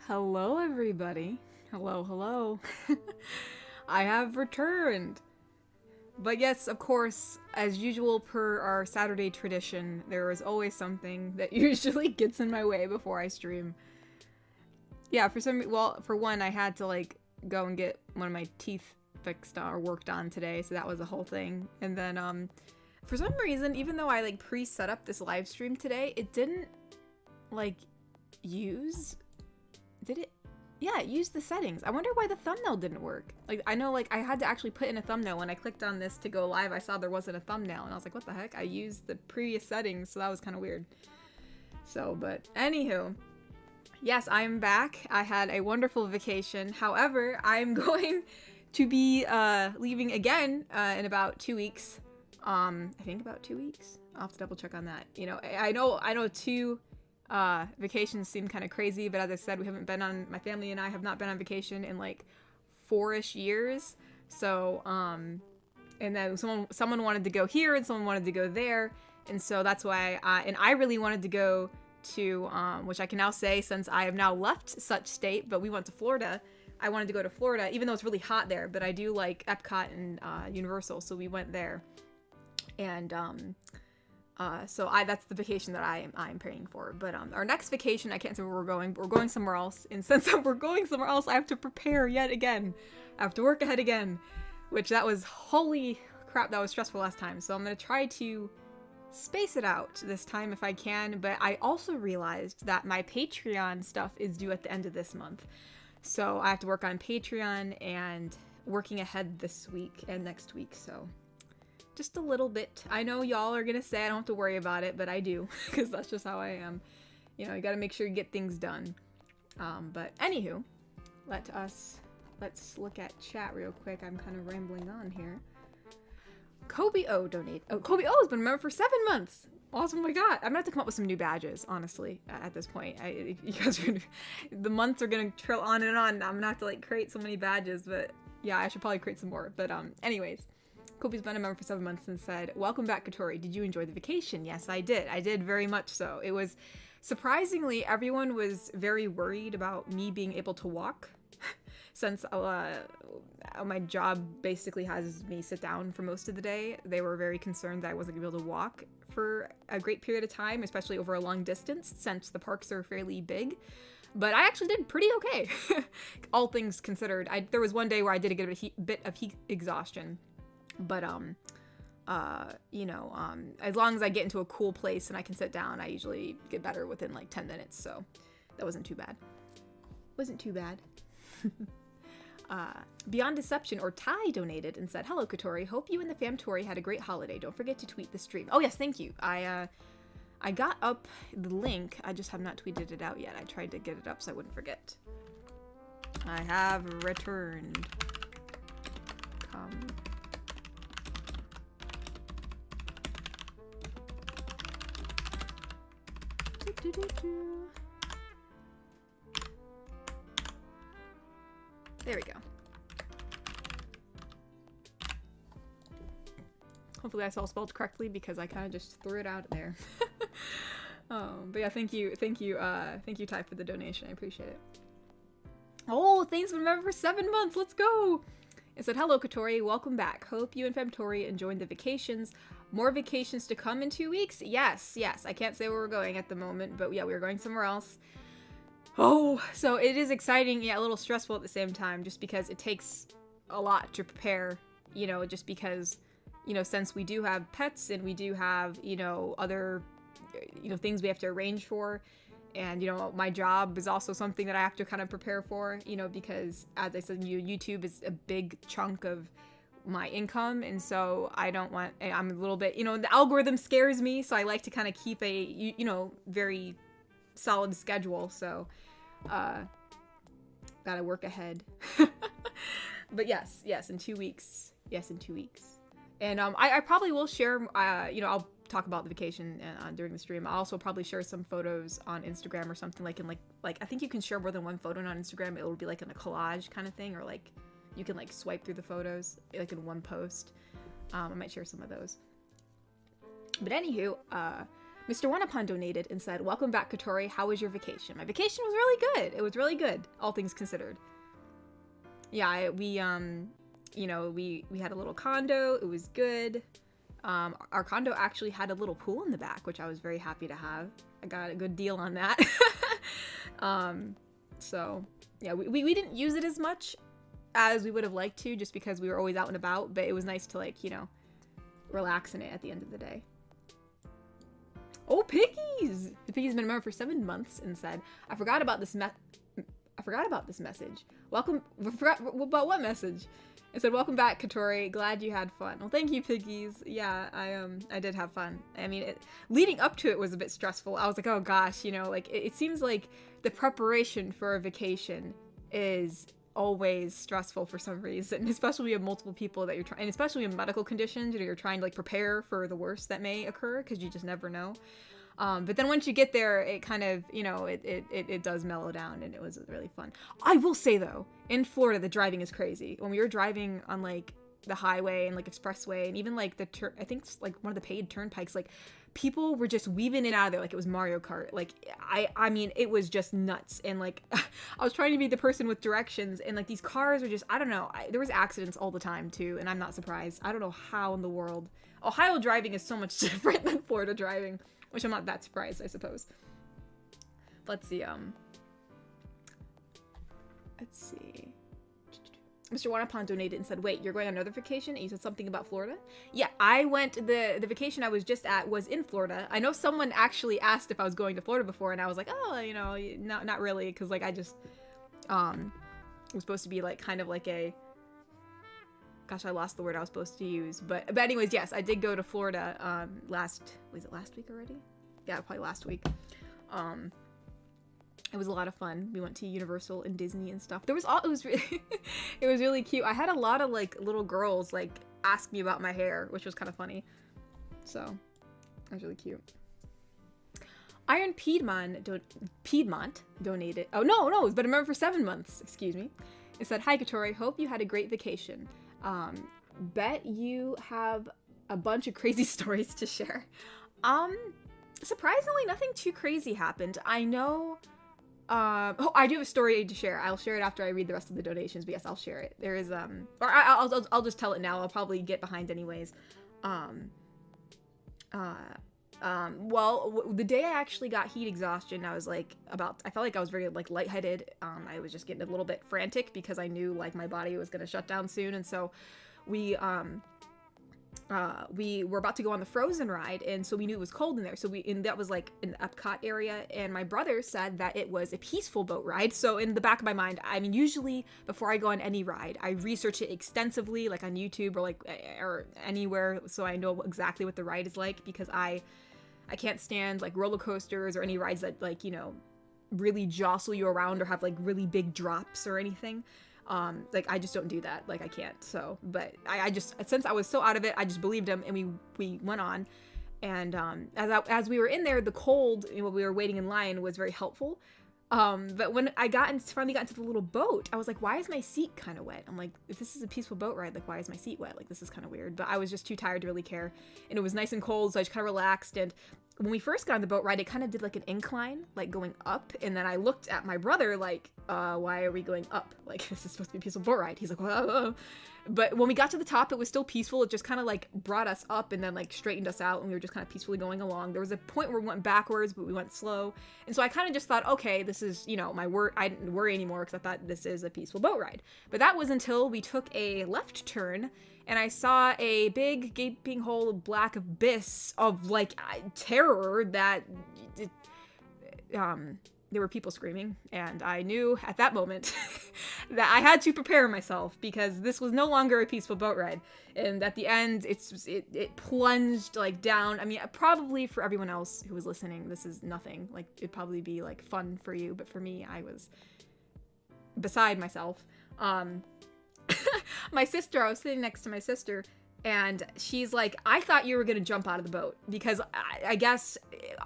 Hello, everybody. Hello, hello. I have returned. But yes, of course, as usual per our Saturday tradition, there is always something that usually gets in my way before I stream. Yeah, for one, I had to go and get one of my teeth fixed or worked on today, so that was a whole thing. And then for some reason, even though I pre-set up this live stream today, it didn't use. Did it? Yeah, it used the settings. I wonder why the thumbnail didn't work. I know I had to actually put in a thumbnail. When I clicked on this to go live, I saw there wasn't a thumbnail, and I was like, what the heck? I used the previous settings, so that was kind of weird. So, but anywho, yes, I'm back. I had a wonderful vacation. However, I'm going to be leaving again in about 2 weeks. I think about 2 weeks. I'll have to double check on that. You know, I know vacations seem kind of crazy, but as I said, my family and I have not been on vacation in 4-ish years. So, and then someone wanted to go here and someone wanted to go there. And so that's why I really wanted to go to, which I can now say since I have now left such state, but we went to Florida. I wanted to go to Florida, even though it's really hot there, but I do like Epcot and Universal. So we went there. And, so that's the vacation that I'm praying for. But our next vacation, I can't say where we're going, but we're going somewhere else. And since we're going somewhere else, I have to prepare yet again. I have to work ahead again, which that was, holy crap, that was stressful last time. So I'm going to try to space it out this time if I can. But I also realized that my Patreon stuff is due at the end of this month. So I have to work on Patreon and working ahead this week and next week. So just a little bit. I know y'all are gonna say I don't have to worry about it, but I do, because that's just how I am. You know, you gotta make sure you get things done. But anywho, let's look at chat real quick. I'm kind of rambling on here. Kobe O donate. Oh, Kobe O has been a member for 7 months. Awesome! Oh my god, I'm gonna have to come up with some new badges. Honestly, at this point, you guys are the months are gonna trail on and on. I'm gonna have to create so many badges, but yeah, I should probably create some more. But anyways. Kobe's been a member for 7 months and said, welcome back, Katori. Did you enjoy the vacation? Yes, I did. I did very much so. It was surprisingly, everyone was very worried about me being able to walk since my job basically has me sit down for most of the day. They were very concerned that I wasn't able to walk for a great period of time, especially over a long distance since the parks are fairly big. But I actually did pretty okay, all things considered. There was one day where I did get a bit of heat exhaustion. But, you know, as long as I get into a cool place and I can sit down, I usually get better within 10 minutes. So that wasn't too bad. Wasn't too bad. Beyond Deception or Ty donated and said, hello, Katori. Hope you and the Famtori had a great holiday. Don't forget to tweet the stream. Oh, yes, thank you. I got up the link. I just have not tweeted it out yet. I tried to get it up so I wouldn't forget. I have returned. Come. There we go. Hopefully that's all spelled correctly because I kind of just threw it out there. But yeah, thank you, Ty, for the donation. I appreciate it. Oh, thanks for remember for 7 months. Let's go. It said, hello, Katori. Welcome back. Hope you and Femtori enjoyed the vacations. More vacations to come in 2 weeks? Yes. I can't say where we're going at the moment, but yeah, we're going somewhere else. Oh, so it is exciting, yeah, a little stressful at the same time, just because it takes a lot to prepare, you know, just because, you know, since we do have pets and we do have, you know, other, you know, things we have to arrange for. And, you know, my job is also something that I have to kind of prepare for, you know, because as I said, YouTube is a big chunk of my income. And so I'm a little bit, you know, the algorithm scares me. So I like to kind of keep a, you know, very solid schedule. So, gotta work ahead. But yes, in 2 weeks. Yes, in 2 weeks. And, I probably will share, you know, I'll talk about the vacation during the stream. I'll also probably share some photos on Instagram or something like I think you can share more than one photo on Instagram. It will be like in a collage kind of thing, or like you can like swipe through the photos like in one post. I might share some of those. But anywho, Mr. Wanapon donated and said, welcome back, Katori. How was your vacation? My vacation was really good. It was really good, all things considered. Yeah, we had a little condo. It was good. Our condo actually had a little pool in the back, which I was very happy to have. I got a good deal on that. So yeah, we didn't use it as much as we would have liked to, just because we were always out and about, but it was nice to, like, relax in it at the end of the day. Oh, Piggies! The Piggies been a member for 7 months and said, I forgot about this message. Welcome. About what message? It said, welcome back, Katori. Glad you had fun. Well, thank you, Piggies. Yeah, I did have fun. I mean, leading up to it was a bit stressful. I was like, oh gosh, it seems like the preparation for a vacation is always stressful for some reason, especially when you have multiple people that you're trying, and especially in medical conditions, you're trying to, like, prepare for the worst that may occur, because you just never know. But then once you get there, it kind of, it does mellow down, and it was really fun. I will say, though, in Florida, the driving is crazy. When we were driving on, like, the highway and, like, expressway, and even, like, I think it's, like, one of the paid turnpikes, like, people were just weaving in and out of there like it was Mario Kart. Like, I mean, it was just nuts. And, like, I was trying to be the person with directions, and, like, these cars were just, I don't know, there was accidents all the time, too, and I'm not surprised. I don't know how in the world. Ohio driving is so much different than Florida driving, which I'm not that surprised, I suppose. Let's see, Mr. Wanapon donated and said, wait, you're going on another vacation? And you said something about Florida? Yeah, I went, the vacation I was just at was in Florida. I know someone actually asked if I was going to Florida before, and I was like, oh, not really, because, like, I just, it was supposed to be, like, kind of like a, gosh, I lost the word I was supposed to use, but anyways, yes, I did go to Florida, was it last week already? Yeah, probably last week. It was a lot of fun. We went to Universal and Disney and stuff. It was really, it was really cute. I had a lot of, like, little girls, like, ask me about my hair, which was kind of funny. So, it was really cute. Iron Piedmont donated. Oh, no, it's been a member for 7 months. Excuse me. It said, hi, Katori. Hope you had a great vacation. Bet you have a bunch of crazy stories to share. Surprisingly, nothing too crazy happened. I know... I do have a story to share. I'll share it after I read the rest of the donations, but yes, I'll share it. There is, I'll just tell it now. I'll probably get behind anyways. Well, the day I actually got heat exhaustion, I was, like, I felt like I was very, like, lightheaded. I was just getting a little bit frantic because I knew, like, my body was gonna shut down soon, and so we were about to go on the Frozen ride, and so we knew it was cold in there. And that was, like, in the Epcot area, and my brother said that it was a peaceful boat ride. So in the back of my mind, I mean, usually before I go on any ride, I research it extensively, like on YouTube or anywhere, so I know exactly what the ride is like, because I can't stand, like, roller coasters or any rides that, like, really jostle you around or have, like, really big drops or anything. Like, I just don't do that. Like, I can't. So, but I just, since I was so out of it, I just believed him, and we went on. And, as we were in there, the cold, when we were waiting in line, was very helpful. But when I finally got into the little boat, I was like, why is my seat kind of wet? I'm like, if this is a peaceful boat ride, like, why is my seat wet? Like, this is kind of weird. But I was just too tired to really care. And it was nice and cold, so I just kind of relaxed. And when we first got on the boat ride, it kind of did, like, an incline, like, going up. And then I looked at my brother, like, why are we going up? Like, this is supposed to be a peaceful boat ride. He's like, whoa. But when we got to the top, it was still peaceful. It just kind of, like, brought us up and then, like, straightened us out, and we were just kind of peacefully going along. There was a point where we went backwards, but we went slow. And so I kind of just thought, okay, this is, I didn't worry anymore, because I thought this is a peaceful boat ride. But that was until we took a left turn, and I saw a big gaping hole of black abyss of, like, terror that there were people screaming, and I knew at that moment that I had to prepare myself, because this was no longer a peaceful boat ride. And at the end, it plunged, like, down. I mean, probably for everyone else who was listening, this is nothing. Like, it'd probably be, like, fun for you, but for me, I was beside myself. My sister, I was sitting next to my sister, And she's like, I thought you were gonna jump out of the boat because I guess,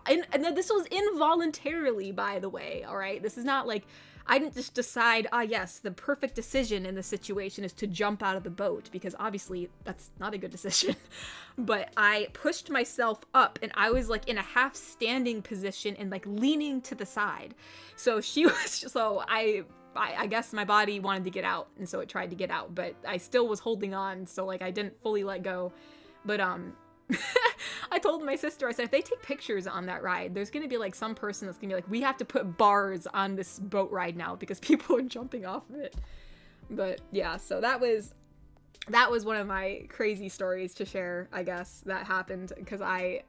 and this was involuntarily, by the way, all right? This is not like, I didn't just decide, yes, the perfect decision in this situation is to jump out of the boat, because obviously that's not a good decision. But I pushed myself up, and I was like in a half standing position and like leaning to the side. So she was, so I guess my body wanted to get out, and so it tried to get out, but I still was holding on, so like I didn't fully let go. But I told my sister, I said, if they take pictures on that ride, there's gonna be like some person that's gonna be like, we have to put bars on this boat ride now because people are jumping off of it. But yeah, so that was one of my crazy stories to share, I guess, that happened, because I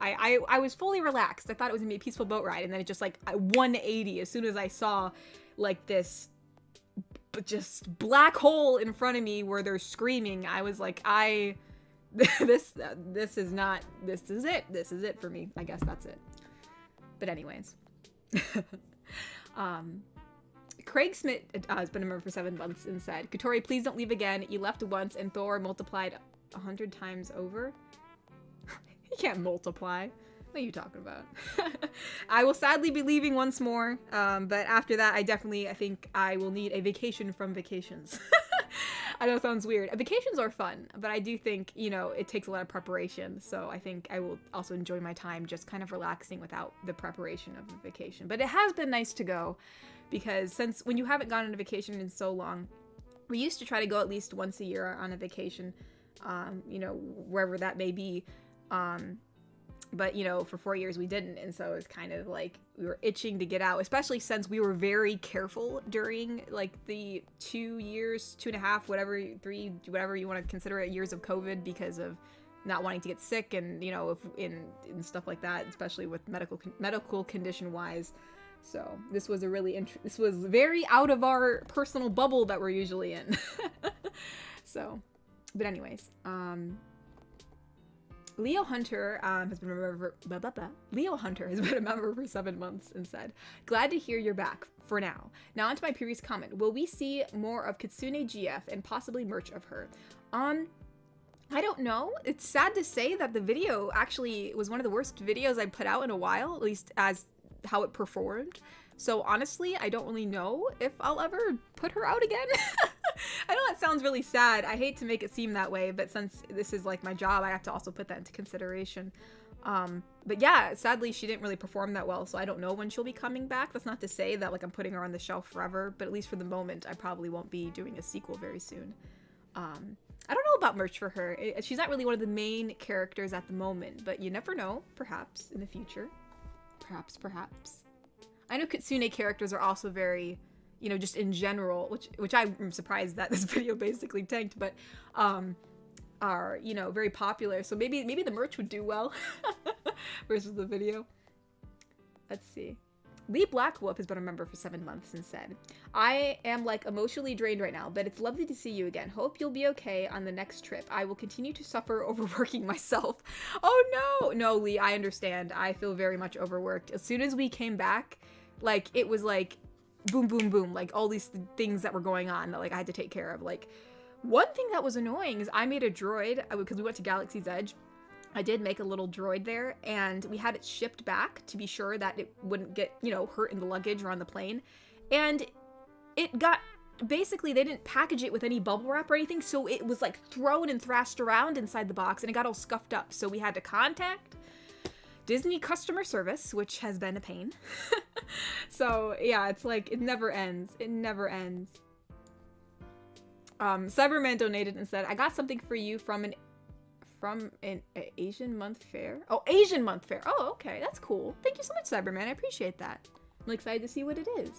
was fully relaxed. I thought it was gonna be a peaceful boat ride, and then it just like 180 as soon as I saw like this just black hole in front of me where they're screaming. I was like, this is it for me. I guess that's it. But anyways, Craig Smith has been a member for 7 months and said, Katori, please don't leave again. You left once and Thor multiplied 100 times over. He can't multiply. What are you talking about? I will sadly be leaving once more, but after that, I think I will need a vacation from vacations. I know it sounds weird. Vacations are fun, but I do think, you know, it takes a lot of preparation, so I think I will also enjoy my time just kind of relaxing without the preparation of a vacation. But it has been nice to go, because when you haven't gone on a vacation in so long, we used to try to go at least once a year on a vacation, you know, wherever that may be. But, you know, for 4 years we didn't, and so it was kind of like we were itching to get out, especially since we were very careful during, like, the 2 years, 2.5, whatever, 3, whatever you want to consider it, years of COVID, because of not wanting to get sick and, you know, in stuff like that, especially with medical condition-wise. So this was this was very out of our personal bubble that we're usually in. So, but anyways, Leo Hunter has been a member for 7 months and said, glad to hear you're back for now. Now onto my previous comment. Will we see more of Kitsune GF and possibly merch of her? I don't know. It's sad to say that the video actually was one of the worst videos I put out in a while, at least as how it performed. So honestly, I don't really know if I'll ever put her out again. I know that sounds really sad. I hate to make it seem that way, but since this is like my job, I have to also put that into consideration. But yeah, sadly, she didn't really perform that well, so I don't know when she'll be coming back. That's not to say that like I'm putting her on the shelf forever, but at least for the moment, I probably won't be doing a sequel very soon. I don't know about merch for her. She's not really one of the main characters at the moment, but you never know. Perhaps in the future. Perhaps. I know Kitsune characters are also very, you know, just in general, which I'm surprised that this video basically tanked, but are, you know, very popular. So maybe the merch would do well versus the video. Let's see. Lee Blackwolf has been a member for 7 months and said, I am like emotionally drained right now, but it's lovely to see you again. Hope you'll be okay on the next trip. I will continue to suffer overworking myself. Oh no! No, Lee, I understand. I feel very much overworked. As soon as we came back, like, it was like, boom, boom, boom. Like, all these things that were going on that, like, I had to take care of. Like, one thing that was annoying is I made a droid, because we went to Galaxy's Edge. I did make a little droid there, and we had it shipped back to be sure that it wouldn't get, you know, hurt in the luggage or on the plane. And it got, basically, they didn't package it with any bubble wrap or anything, so it was, like, thrown and thrashed around inside the box, and it got all scuffed up. So we had to contact Disney customer service, which has been a pain. So, yeah, it's like, it never ends. It never ends. Cyberman donated and said, I got something for you from an Asian month fair. Oh, Asian month fair. Oh, okay. That's cool. Thank you so much, Cyberman. I appreciate that. I'm excited to see what it is.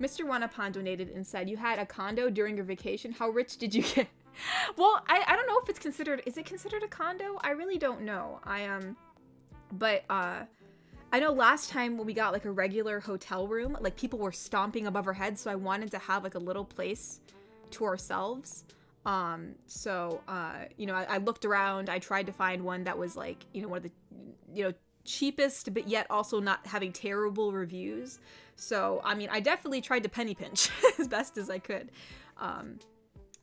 Mr. Wanapan donated and said, you had a condo during your vacation. How rich did you get? Well, I don't know if it's considered, is it considered a condo? I really don't know. But I know last time when we got like a regular hotel room, like people were stomping above our heads. So I wanted to have like a little place to ourselves. You know, I looked around, I tried to find one that was like, you know, one of the, you know, cheapest, but yet also not having terrible reviews. So, I mean, I definitely tried to penny pinch as best as I could.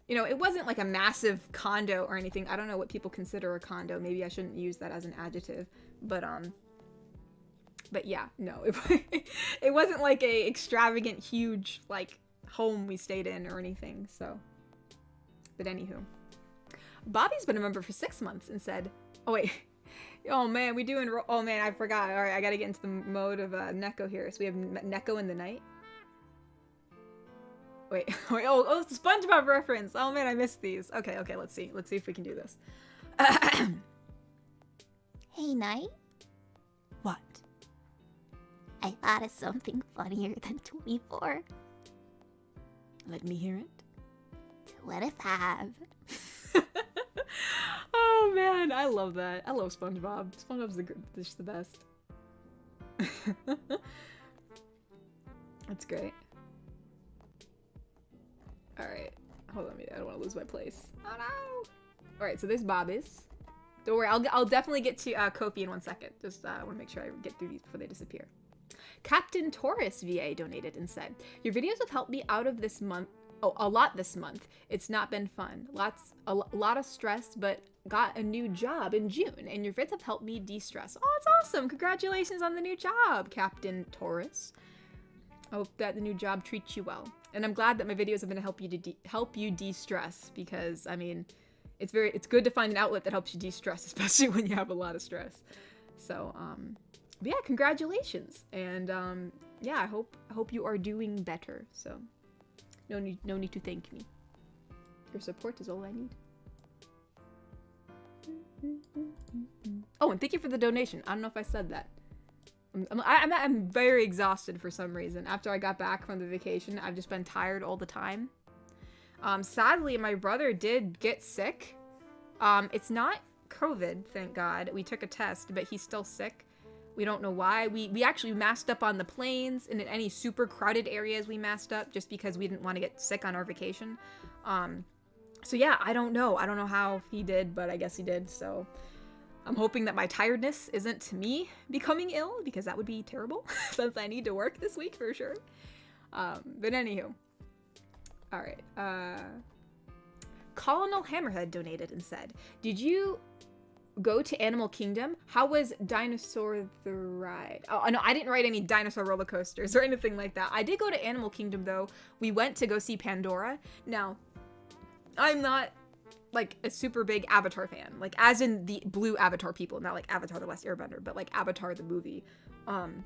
you know, it wasn't like a massive condo or anything. I don't know what people consider a condo. Maybe I shouldn't use that as an adjective. But yeah, no, it wasn't like a extravagant, huge, like, home we stayed in or anything, so. But anywho. Bobby's been a member for 6 months and said, oh wait, oh man, oh man, I forgot. All right, I gotta get into the mode of Neko here. So we have Neko in the night. Wait, oh, SpongeBob reference. Oh man, I missed these. Okay, let's see if we can do this. Hey, Night. What? I thought of something funnier than 24. Let me hear it. 25. Oh man, I love that. I love SpongeBob. SpongeBob's just the best. That's great. Alright. Hold on, I don't want to lose my place. Oh no! Alright, so there's Bobby's. Don't worry, I'll definitely get to Kofi in 1 second. Just want to make sure I get through these before they disappear. Captain Taurus VA donated and said, your videos have helped me out of this month. Oh, a lot this month. It's not been fun. A lot of stress, but got a new job in June, and your vids have helped me de-stress. Oh, that's awesome. Congratulations on the new job, Captain Taurus. I hope that the new job treats you well. And I'm glad that my videos have been to help you de-stress, because, I mean, it's good to find an outlet that helps you de-stress, especially when you have a lot of stress. So, but yeah, congratulations. And, yeah, I hope you are doing better. So, no need to thank me. Your support is all I need. Oh, and thank you for the donation. I don't know if I said that. I'm very exhausted for some reason. After I got back from the vacation, I've just been tired all the time. Sadly, my brother did get sick. It's not COVID, thank God. We took a test, but he's still sick. We don't know why. We actually masked up on the planes, and in any super crowded areas we masked up just because we didn't want to get sick on our vacation. So yeah, I don't know. I don't know how he did, but I guess he did. So I'm hoping that my tiredness isn't me becoming ill, because that would be terrible since I need to work this week for sure. But anywho. All right. Colonel Hammerhead donated and said, did you go to Animal Kingdom? How was Dinosaur the Ride? Oh, no, I didn't ride any dinosaur roller coasters or anything like that. I did go to Animal Kingdom, though. We went to go see Pandora. Now, I'm not, like, a super big Avatar fan. Like, as in the blue Avatar people, not like Avatar the Last Airbender, but like Avatar the movie. I'm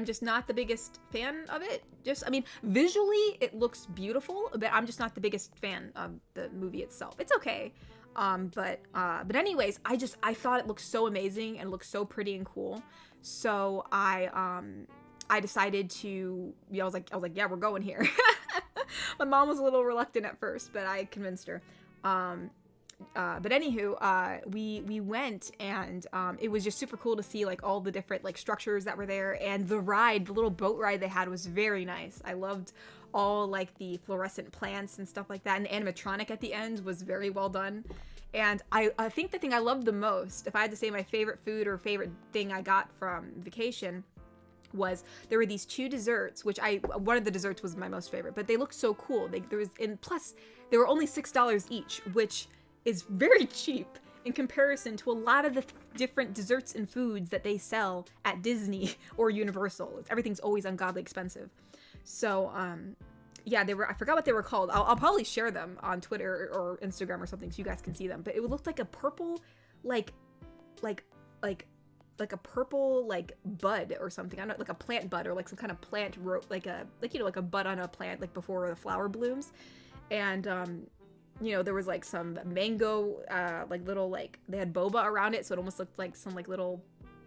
just not the biggest fan of it. I mean, visually, it looks beautiful, but I'm just not the biggest fan of the movie itself. It's okay. But anyways, I thought it looked so amazing and looked so pretty and cool. So I decided to, I was like, yeah, we're going here. My mom was a little reluctant at first, but I convinced her. But anywho, we went, and it was just super cool to see like all the different like structures that were there, and the little boat ride they had was very nice. I loved all like the fluorescent plants and stuff like that, and the animatronic at the end was very well done. And I think the thing I loved the most, if I had to say my favorite food or favorite thing I got from vacation, was there were these 2 desserts, which one of the desserts was my most favorite, but they looked so cool. Plus they were only $6 each, which is very cheap in comparison to a lot of the different desserts and foods that they sell at Disney or Universal. Everything's always ungodly expensive. So, yeah, I forgot what they were called. I'll probably share them on Twitter or Instagram or something so you guys can see them. But it looked like a purple, like a purple, like, bud or something. I don't know, like a plant bud or like some kind of plant, like a bud on a plant, like before the flower blooms. And, you know, there was like some mango, like little, like, they had boba around it. So it almost looked like some like little,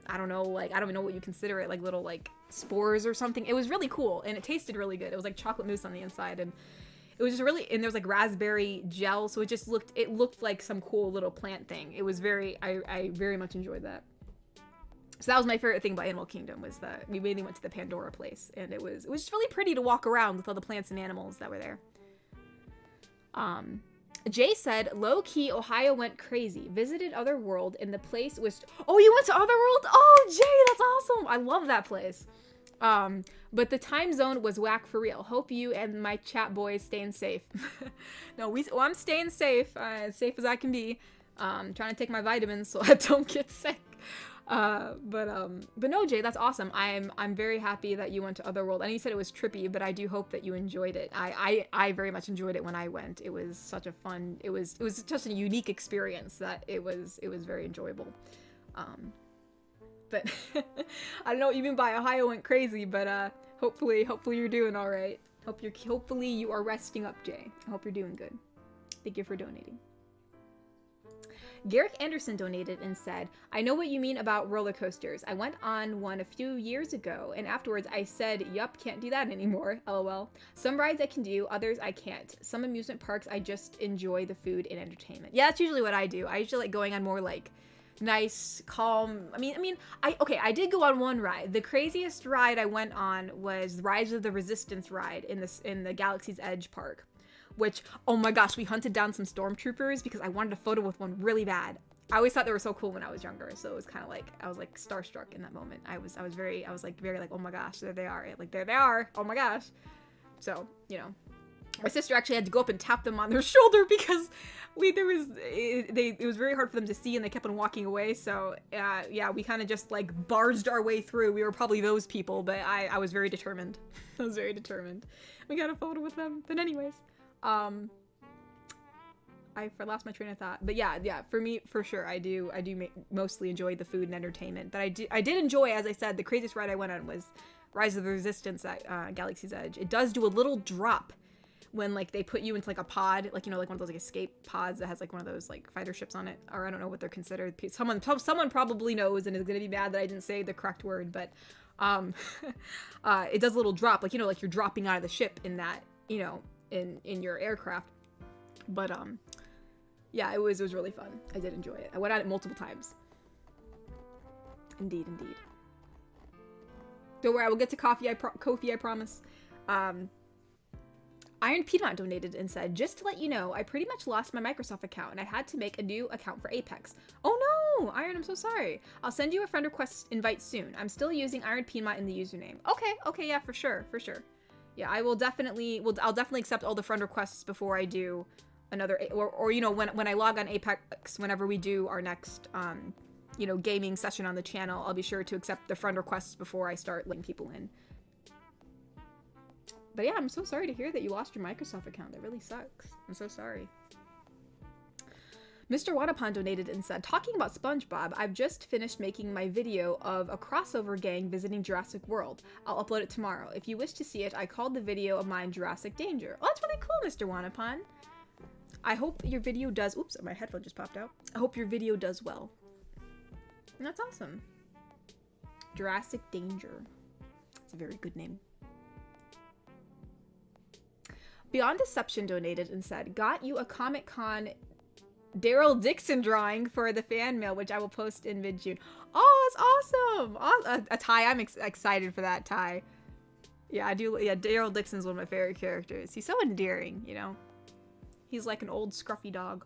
I don't know, like, I don't even know what you consider it, like little like spores or something. It was really cool, and it tasted really good. It was like chocolate mousse on the inside, and it was just really, and there was like raspberry gel. So it looked like some cool little plant thing. It was I very much enjoyed that. So that was my favorite thing about Animal Kingdom, was that we mainly went to the Pandora place, and it was just really pretty to walk around with all the plants and animals that were there. Jay said, low-key, Ohio went crazy. Visited Otherworld, and the place was... Oh, you went to Otherworld? Oh, Jay, that's awesome! I love that place. But the time zone was whack for real. Hope you and my chat boys staying safe. No, I'm staying safe, as safe as I can be. Trying to take my vitamins so I don't get sick. But no, Jay, that's awesome. I'm very happy that you went to Otherworld. And you said it was trippy, but I do hope that you enjoyed it. I very much enjoyed it when I went. It was such a fun. It was just a unique experience that it was very enjoyable. But I don't know what you mean by Ohio went crazy, but hopefully you're doing all right. Hopefully you are resting up, Jay. I hope you're doing good. Thank you for donating. Garrick Anderson donated and said, I know what you mean about roller coasters. I went on one a few years ago, and afterwards I said, yup, can't do that anymore, lol. Some rides I can do, others I can't. Some amusement parks I just enjoy the food and entertainment. Yeah, that's usually what I do. I usually like going on more like nice, calm. I did go on one ride. The craziest ride I went on was Rise of the Resistance ride in the Galaxy's Edge park. Which, oh my gosh, we hunted down some stormtroopers because I wanted a photo with one really bad. I always thought they were so cool when I was younger, so it was kind of like I was like starstruck in that moment. I was very like, oh my gosh, there they are, like there they are, oh my gosh. So my sister actually had to go up and tap them on their shoulder because it was very hard for them to see and they kept on walking away. So yeah, we kind of just like barged our way through. We were probably those people, but I was very determined. I was very determined. We got a photo with them. But anyways. I lost my train of thought, but yeah, for me, for sure, I do mostly enjoy the food and entertainment, but I did enjoy, as I said, the craziest ride I went on was Rise of the Resistance at Galaxy's Edge. It does do a little drop when like they put you into like a pod, like like one of those like escape pods that has like one of those like fighter ships on it, or I don't know what they're considered. Someone probably knows and is gonna be mad that I didn't say the correct word, but it does a little drop, like like you're dropping out of the ship in that in your aircraft. But yeah, it was really fun. I did enjoy it. I went on it multiple times. Indeed. Don't worry, I will get to Kofi, I promise. Iron Piedmont donated and said, just to let you know, I pretty much lost my Microsoft account and I had to make a new account for Apex. Oh no, Iron, I'm so sorry. I'll send you a friend request invite soon. I'm still using Iron Piedmont in the username. Okay, yeah, for sure. Yeah, I'll definitely accept all the friend requests before I do another, or when I log on Apex, whenever we do our next gaming session on the channel, I'll be sure to accept the friend requests before I start letting people in. But yeah, I'm so sorry to hear that you lost your Microsoft account. That really sucks. I'm so sorry. Mr. Wanapan donated and said, talking about SpongeBob, I've just finished making my video of a crossover gang visiting Jurassic World. I'll upload it tomorrow. If you wish to see it, I called the video of mine Jurassic Danger. Oh, that's really cool, Mr. Wanapan. I hope your video does... Oops, my headphone just popped out. I hope your video does well. And that's awesome. Jurassic Danger. It's a very good name. Beyond Deception donated and said, got you a Comic-Con Daryl Dixon drawing for the fan mail, which I will post in mid-June. Oh, that's awesome! A tie. I'm excited for that tie. Yeah, I do. Yeah, Daryl Dixon's one of my favorite characters. He's so endearing, He's like an old scruffy dog.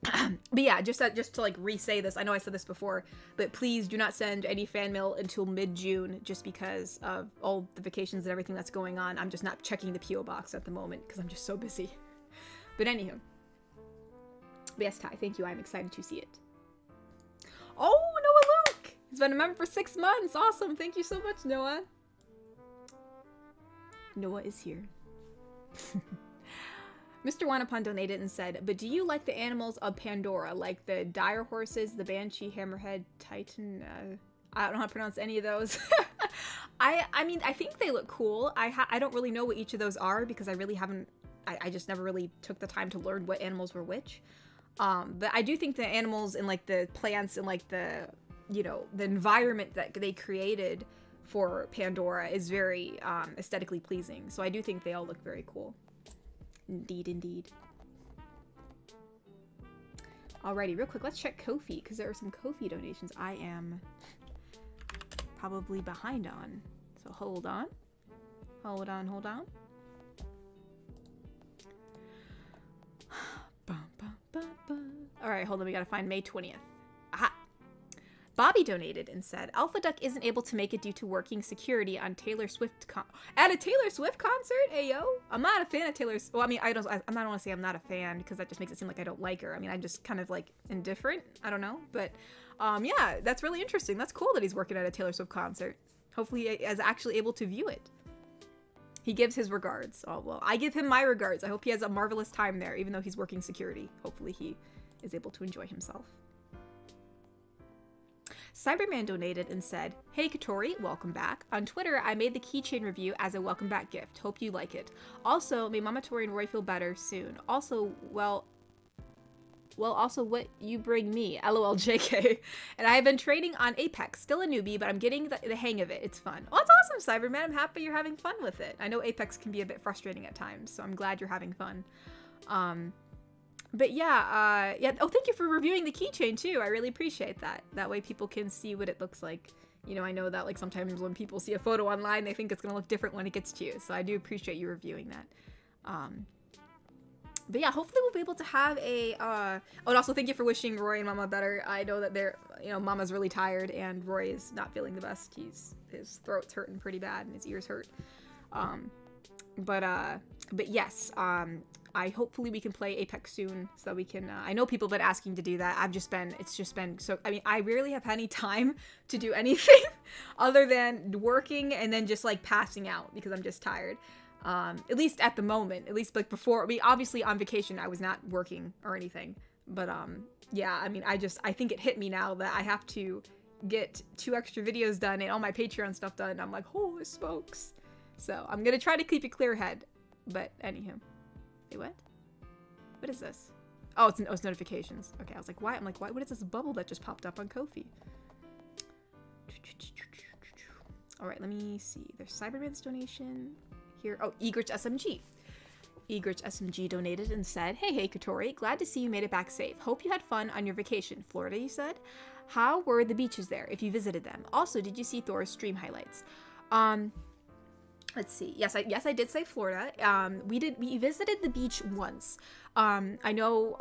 But yeah, just to like re-say this, I know I said this before, but please do not send any fan mail until mid-June, just because of all the vacations and everything that's going on. I'm just not checking the P.O. box at the moment because I'm just so busy. But anywho. But yes, Ty, thank you. I'm excited to see it. Oh, Noah Luke! He's been a member for 6 months. Awesome. Thank you so much, Noah. Noah is here. Mr. Wanapan donated and said, but do you like the animals of Pandora, like the dire horses, the banshee, hammerhead, titan? I don't know how to pronounce any of those. I mean, I think they look cool. I don't really know what each of those are because I really haven't. I just never really took the time to learn what animals were which. But I do think the animals and like the plants and like the the environment that they created for Pandora is very aesthetically pleasing. So I do think they all look very cool. Indeed. Alrighty, real quick, let's check Ko-fi, because there are some Ko-fi donations I am probably behind on. So hold on. Alright, hold on, we gotta find May 20th. Aha! Bobby donated and said, Alpha Duck isn't able to make it due to working security on Taylor Swift at a Taylor Swift concert. Ayo, I'm not a fan of Taylor's. Well, I mean, I don't want to say I'm not a fan because that just makes it seem like I don't like her. I mean, I'm just kind of like indifferent. I don't know, but yeah, that's really interesting. That's cool that he's working at a Taylor Swift concert. Hopefully, he is actually able to view it. He gives his regards. Oh well, I give him my regards. I hope he has a marvelous time there, even though he's working security. Hopefully, he is able to enjoy himself. Cyberman donated and said, Hey Katori, welcome back. On Twitter, I made the keychain review as a welcome back gift. Hope you like it. Also, may Mama Tori and Roy feel better soon. Also, also what you bring me, lol JK. And I have been training on Apex. Still a newbie, but I'm getting the hang of it. It's fun. Oh, that's awesome, Cyberman. I'm happy you're having fun with it. I know Apex can be a bit frustrating at times, so I'm glad you're having fun. But yeah, oh, thank you for reviewing the keychain too. I really appreciate that. That way people can see what it looks like. You know, I know that like sometimes when people see a photo online, they think it's gonna look different when it gets to you. So I do appreciate you reviewing that. But yeah, hopefully we'll be able to have a, oh, and also thank you for wishing Roy and Mama better. I know that Mama's really tired and Roy is not feeling the best. His throat's hurting pretty bad and his ears hurt. But yes, hopefully we can play Apex soon so that we can, I know people have been asking to do that. It's just been so, I mean, I rarely have any time to do anything other than working and then just like passing out because I'm just tired. At least at the moment, at least like before, I mean, obviously on vacation, I was not working or anything, but, yeah, I mean, I think it hit me now that I have to get 2 extra videos done and all my Patreon stuff done. And I'm like, holy smokes. So I'm going to try to keep a clear head, but anywho. Wait, what? What is this? Oh, it's notifications. Okay, I was like, why? I'm like, why? What is this bubble that just popped up on Ko-fi? All right, let me see. There's Cyberman's donation here. Oh, Egrich SMG. Egrich SMG donated and said, Hey Katori, glad to see you made it back safe. Hope you had fun on your vacation. Florida, you said? How were the beaches there, if you visited them? Also, did you see Thor's stream highlights? Let's see. Yes, I did say Florida. We visited the beach once. I know,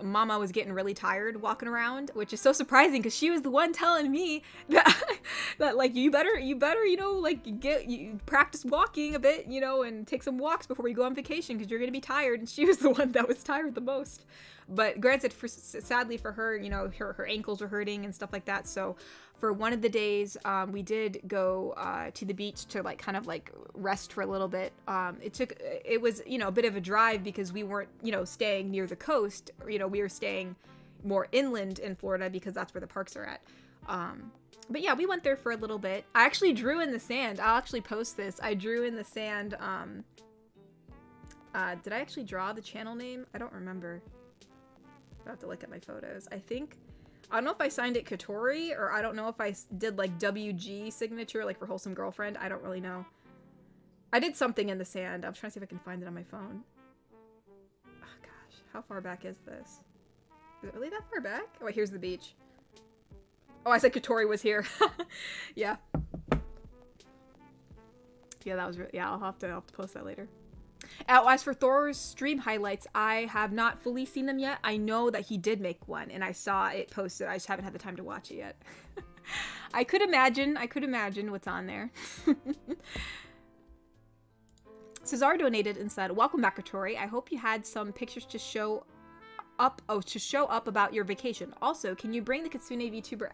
Mama was getting really tired walking around, which is so surprising because she was the one telling me that like you better like practice walking a bit, and take some walks before you go on vacation because you're gonna be tired. And she was the one that was tired the most. But granted, sadly for her, her ankles were hurting and stuff like that. So for one of the days, we did go to the beach to like kind of like rest for a little bit. It was a bit of a drive because we weren't staying near the coast. We were staying more inland in Florida because that's where the parks are at. But yeah, we went there for a little bit. I actually drew in the sand. I'll actually post this. I drew in the sand. Did I actually draw the channel name? I don't remember. I have to look at my photos. I don't know if I signed it Katori or I don't know if I did like WG signature like for Wholesome Girlfriend. I don't really know. I did something in the sand. I'm trying to see if I can find it on my phone. Oh gosh, how far back is this? Is it really that far back? Oh wait, here's the beach. Oh, I said Katori was here. Yeah. Yeah, that was really, yeah, I'll have to post that later. As for Thor's stream highlights, I have not fully seen them yet. I know that he did make one, and I saw it posted. I just haven't had the time to watch it yet. I could imagine what's on there. Cesar donated and said, "Welcome back, Katori. I hope you had some pictures to show up about your vacation. Also, can you bring the Kitsune VTuber?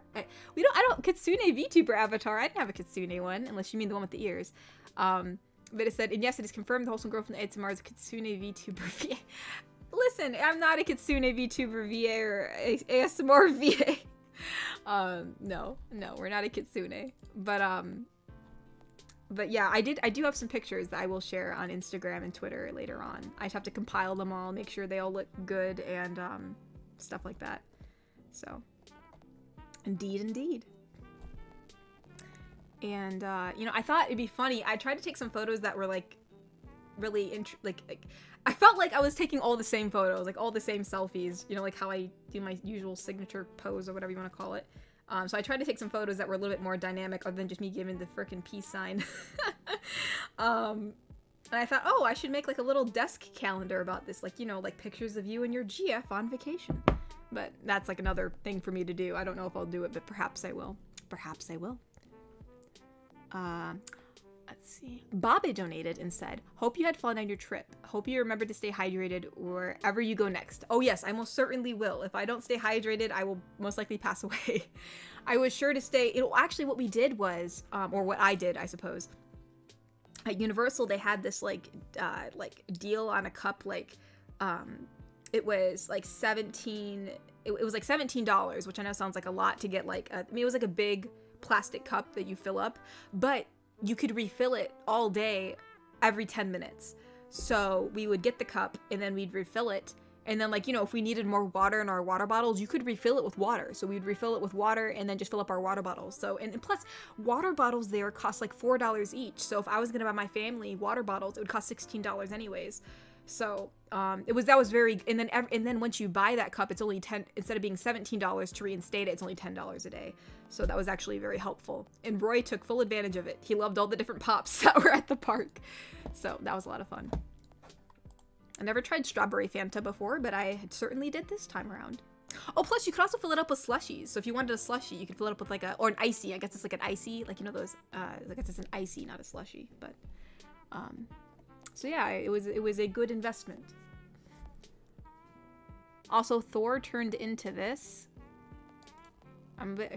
Kitsune VTuber avatar. I didn't have a Kitsune one, unless you mean the one with the ears. But it said, and yes, it is confirmed the Wholesome Girlfriend ASMR is a Kitsune VTuber VA. Listen, I'm not a Kitsune VTuber VA or ASMR VA. No, we're not a Kitsune. But yeah, I do have some pictures that I will share on Instagram and Twitter later on. I just have to compile them all, make sure they all look good and stuff like that. So, indeed. And, I thought it'd be funny. I tried to take some photos that were, like, really, I felt like I was taking all the same photos, like, all the same selfies, like how I do my usual signature pose or whatever you want to call it. So I tried to take some photos that were a little bit more dynamic other than just me giving the frickin' peace sign. And I thought, oh, I should make, like, a little desk calendar about this, like, like, pictures of you and your GF on vacation. But that's like another thing for me to do. I don't know if I'll do it, but perhaps I will. Perhaps I will. Let's see. Bobby donated and said, hope you had fun on your trip. Hope you remember to stay hydrated wherever you go next. Oh yes, I most certainly will. If I don't stay hydrated, I will most likely pass away. I was sure to stay. Actually, what we did was, or what I did, I suppose, at Universal, they had this like deal on a cup, like, it was like it was like $17, which I know sounds like a lot to get like, I mean, it was like a big plastic cup that you fill up, but you could refill it all day every 10 minutes. So we would get the cup and then we'd refill it. And then, like, you know, if we needed more water in our water bottles, you could refill it with water. So we'd refill it with water and then just fill up our water bottles. So, and plus, water bottles there cost like $4 each. So if I was going to buy my family water bottles, it would cost $16 anyways. So that was very, and then once you buy that cup, it's only instead of being $17 to reinstate it, it's only $10 a day. So that was actually very helpful. And Roy took full advantage of it. He loved all the different pops that were at the park. So that was a lot of fun. I never tried strawberry Fanta before, but I certainly did this time around. Oh, plus you could also fill it up with slushies. So if you wanted a slushie, you could fill it up with like or an icy. I guess it's like an icy, like, you know, those, I guess it's an icy, not a slushie, but, so yeah, it was a good investment. Also, Thor turned into this.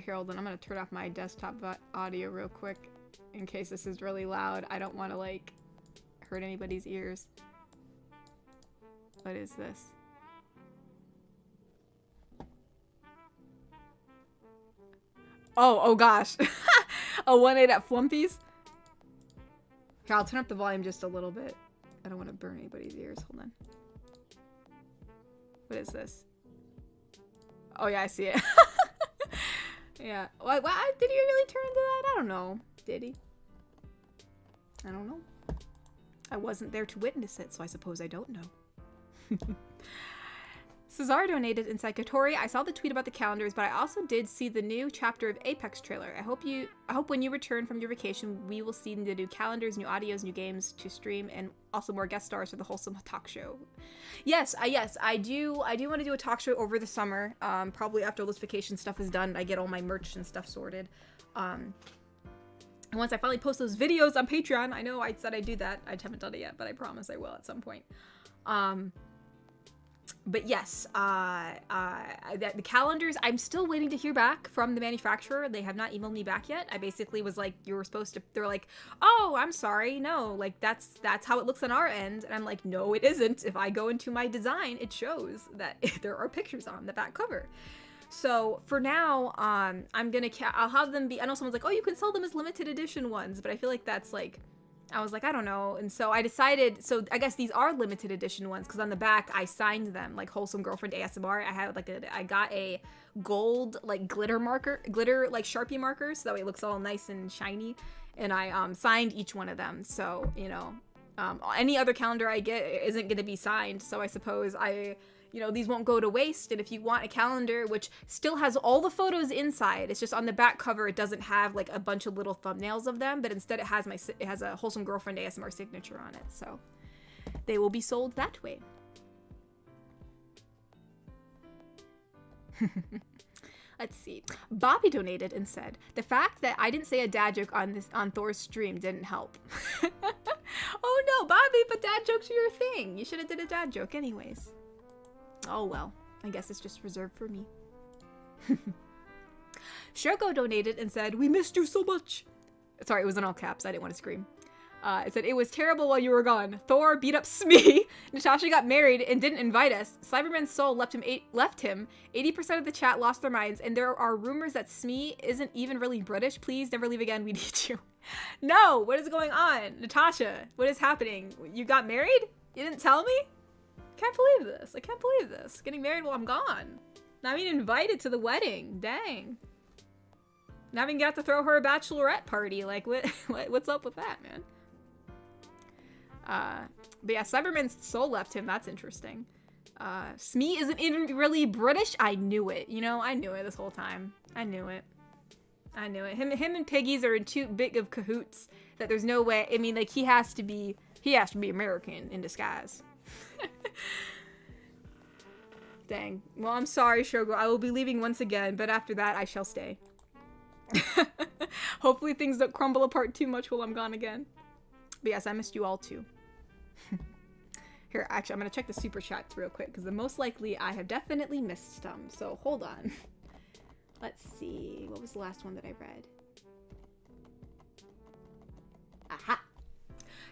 Here, hold on, I'm gonna turn off my desktop audio real quick in case this is really loud. I don't want to, like, hurt anybody's ears. What is this? Oh gosh. A 1-8 at Flumpies? Here, I'll turn up the volume just a little bit. I don't want to burn anybody's ears. Hold on. What is this? Oh yeah, I see it. Yeah. What? Did he really turn into that? I don't know. Did he? I don't know. I wasn't there to witness it, so I suppose I don't know. Cesar donated in Psychotori. I saw the tweet about the calendars, but I also did see the new chapter of Apex trailer. I hope when you return from your vacation, we will see the new calendars, new audios, new games to stream, and also more guest stars for the Wholesome talk show. Yes, I do want to do a talk show over the summer. Probably after all this vacation stuff is done, I get all my merch and stuff sorted. And once I finally post those videos on Patreon, I know I said I'd do that. I haven't done it yet, but I promise I will at some point. But yes, the calendars, I'm still waiting to hear back from the manufacturer. They have not emailed me back yet. I basically was like, you were supposed to, they're like, oh, I'm sorry. No, like that's how it looks on our end. And I'm like, no, it isn't. If I go into my design, it shows that there are pictures on the back cover. So for now, I'll have them be, I know someone's like, oh, you can sell them as limited edition ones, but I feel like that's like, I was like, I don't know. And so I decided, so I guess these are limited edition ones because on the back I signed them like Wholesome Girlfriend ASMR. I got a gold like glitter like Sharpie marker so that way it looks all nice and shiny. And I signed each one of them. So, you know, any other calendar I get isn't going to be signed. So I suppose these won't go to waste. And if you want a calendar, which still has all the photos inside, it's just on the back cover, it doesn't have like a bunch of little thumbnails of them, but instead it has a Wholesome Girlfriend ASMR signature on it. So they will be sold that way. Let's see. Bobby donated and said, the fact that I didn't say a dad joke on Thor's stream didn't help. Oh no, Bobby, but dad jokes are your thing. You should have did a dad joke anyways. Oh well, I guess it's just reserved for me. Shogo donated and said, we missed you so much. Sorry, it was in all caps. I didn't want to scream. It said, it was terrible while you were gone. Thor beat up Smee. Natasha got married and didn't invite us. Cyberman's soul left him. 80% of the chat lost their minds. And there are rumors that Smee isn't even really British. Please never leave again. We need you. No, what is going on? Natasha, what is happening? You got married? You didn't tell me? Can't believe this. I can't believe this. Getting married while I'm gone. Not even invited to the wedding. Dang. Not even got to throw her a bachelorette party. Like, what's up with that, man? But yeah, Cyberman's soul left him. That's interesting. Smee isn't even really British. I knew it. You know, I knew it this whole time. I knew it. Him and Piggies are in too big of cahoots that there's no way. I mean, like, he has to be American in disguise. Dang. Well, I'm sorry, Shogo. I will be leaving once again, but after that, I shall stay. Hopefully things don't crumble apart too much while I'm gone again. But yes, I missed you all too. Here, actually, I'm going to check the super chats real quick, because the most likely I have definitely missed some. So, hold on. Let's see. What was the last one that I read? Aha!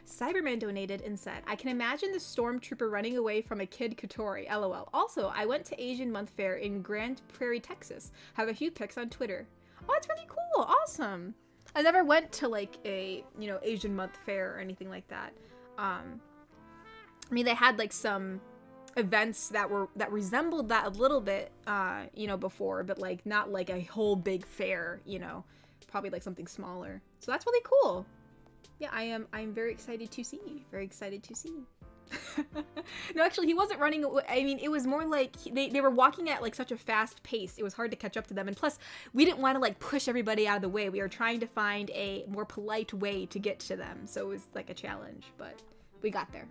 Cyberman donated and said, I can imagine the stormtrooper running away from a kid Katori. LOL. Also, I went to Asian Month Fair in Grand Prairie, Texas. Have a few pics on Twitter. Oh, that's really cool. Awesome. I never went to like a, Asian Month Fair or anything like that. I mean, they had like some events that resembled that a little bit, before, but like not like a whole big fair, probably like something smaller. So that's really cool. Yeah, I'm very excited to see. Very excited to see. No, actually, he wasn't running away. I mean, it was more like they were walking at like such a fast pace. It was hard to catch up to them. And plus, we didn't want to like push everybody out of the way. We were trying to find a more polite way to get to them. So it was like a challenge, but we got there.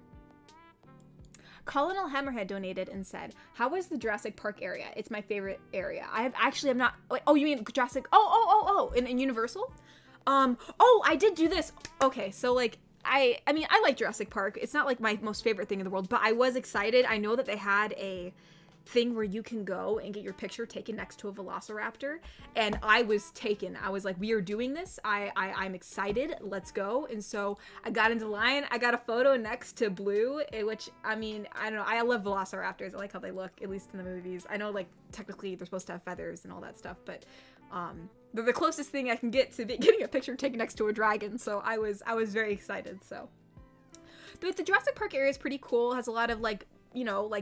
Colonel Hammerhead donated and said, how was the Jurassic Park area? It's my favorite area. I'm not, oh, you mean Jurassic, oh, in Universal? Oh, I did do this. Okay, so like, I mean, I like Jurassic Park. It's not like my most favorite thing in the world, but I was excited. I know that they had a thing where you can go and get your picture taken next to a velociraptor, and I was taken. I was like, we are doing this. I'm excited. Let's go. And so I got into line. I got a photo next to Blue, which, I mean, I don't know. I love velociraptors. I like how they look, at least in the movies. I know, like, technically they're supposed to have feathers and all that stuff, but they're the closest thing I can get to getting a picture taken next to a dragon. So I was very excited. So the Jurassic Park area is pretty cool. It has a lot of like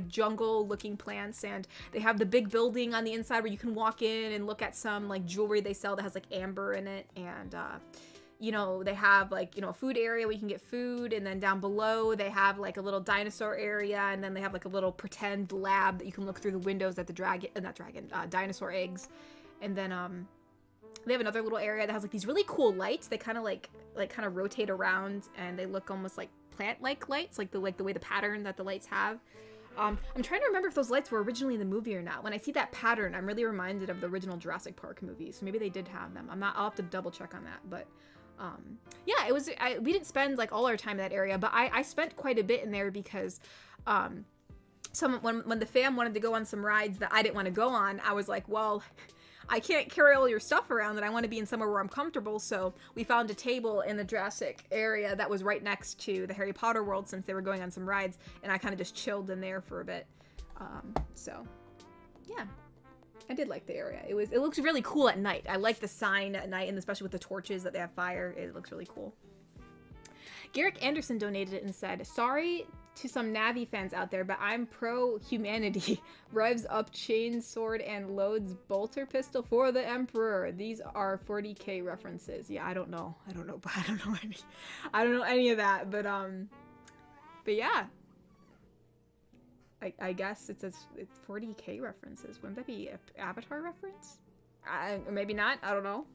jungle looking plants, and they have the big building on the inside where you can walk in and look at some like jewelry they sell that has like amber in it, and they have like a food area where you can get food, and then down below they have like a little dinosaur area, and then they have like a little pretend lab that you can look through the windows at the dinosaur eggs, and then they have another little area that has like these really cool lights. They kind of rotate around, and they look almost like plant-like lights, like the way the pattern that the lights have. I'm trying to remember if those lights were originally in the movie or not. When I see that pattern, I'm really reminded of the original Jurassic Park movies. So maybe they did have them. I'll have to double check on that. But yeah, we didn't spend like all our time in that area, but I spent quite a bit in there because when the fam wanted to go on some rides that I didn't want to go on, I was like, well, I can't carry all your stuff around, and I want to be in somewhere where I'm comfortable. So we found a table in the Jurassic area that was right next to the Harry Potter world, since they were going on some rides, and I kind of just chilled in there for a bit. So yeah, I did like the area. It looks really cool at night. I like the sign at night, and especially with the torches that they have fire. It looks really cool. Garrick Anderson donated and said, sorry to some Navi fans out there, but I'm pro-humanity. Revs up chain sword and loads bolter pistol for the Emperor. These are 40k references. Yeah, I don't know any of that, but yeah. I guess it's 40k references. Wouldn't that be an Avatar reference? Maybe not. I don't know.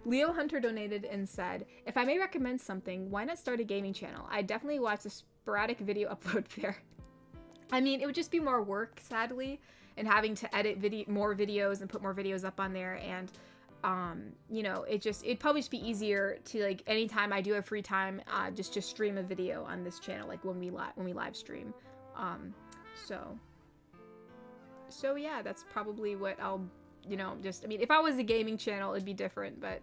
Leo Hunter donated and said, if I may recommend something, why not start a gaming channel? I definitely watch the sporadic video upload there. I mean, it would just be more work, sadly, and having to edit more videos and put more videos up on there, and it'd probably just be easier to, like, anytime I do have free time, just stream a video on this channel, like when we live stream. So yeah, that's probably what I'll I mean, if I was a gaming channel, it'd be different, but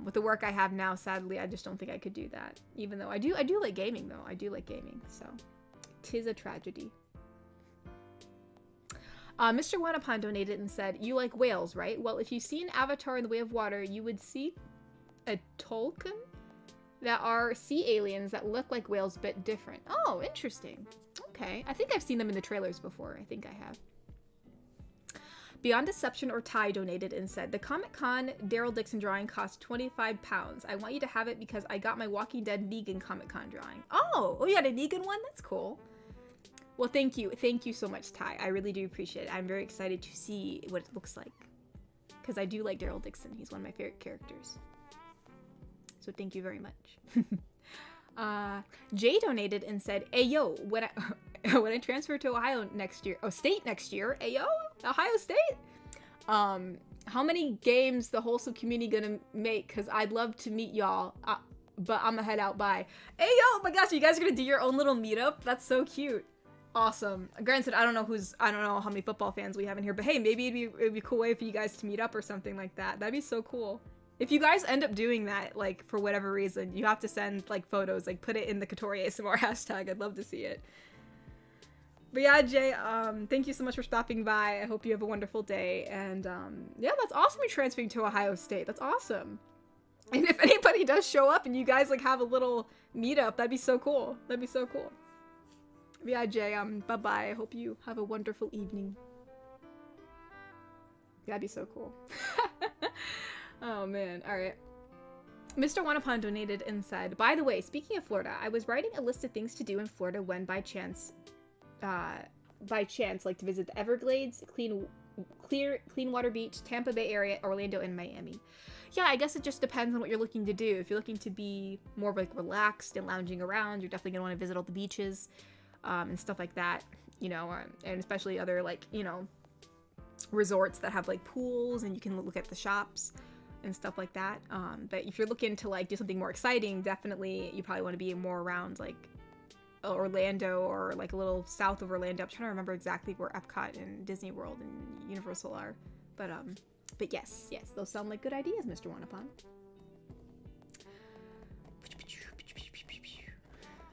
with the work I have now, sadly, I just don't think I could do that. Even though I do like gaming, though. I do like gaming, so 'tis a tragedy. Mr. Wanapon donated and said, you like whales, right? Well, if you've seen Avatar in the Way of Water, you would see a talkin that are sea aliens that look like whales, but different. Oh, interesting. Okay. I think I've seen them in the trailers before. I think I have. Beyond Deception or Ty donated and said, the Comic-Con Daryl Dixon drawing cost £25. I want you to have it because I got my Walking Dead Negan Comic-Con drawing. Oh, you had a Negan one? That's cool. Well, thank you. Thank you so much, Ty. I really do appreciate it. I'm very excited to see what it looks like, because I do like Daryl Dixon. He's one of my favorite characters. So thank you very much. Jay donated and said, "Hey yo, when I when I transfer to Ohio next year, state next year, hey yo, Ohio State. How many games the Wholesome community gonna make? Cause I'd love to meet y'all. But I'ma head out. Bye. Hey yo, oh my gosh, you guys are gonna do your own little meetup? That's so cute. Awesome. Granted, I don't know how many football fans we have in here, but hey, maybe it'd be a cool way for you guys to meet up or something like that. That'd be so cool. If you guys end up doing that, like, for whatever reason, you have to send, like, photos, like, put it in the Katori ASMR hashtag. I'd love to see it. But yeah, Jay, thank you so much for stopping by. I hope you have a wonderful day. And, yeah, that's awesome you're transferring to Ohio State. That's awesome. And if anybody does show up and you guys, like, have a little meetup, that'd be so cool. That'd be so cool. But yeah, Jay, bye-bye. I hope you have a wonderful evening. That'd be so cool. Oh, man. All right. Mr. Wanapon donated and said, by the way, speaking of Florida, I was writing a list of things to do in Florida when by chance, like to visit the Everglades, clean water beach, Tampa Bay area, Orlando, and Miami. Yeah, I guess it just depends on what you're looking to do. If you're looking to be more like relaxed and lounging around, you're definitely gonna want to visit all the beaches, and stuff like that, you know, and especially other, like, you know, resorts that have like pools and you can look at the shops and stuff like that. But if you're looking to like do something more exciting, definitely you probably want to be more around like Orlando or like a little south of Orlando. I'm trying to remember exactly where Epcot and Disney World and Universal are, but yes, those sound like good ideas, Mr. Wanapon.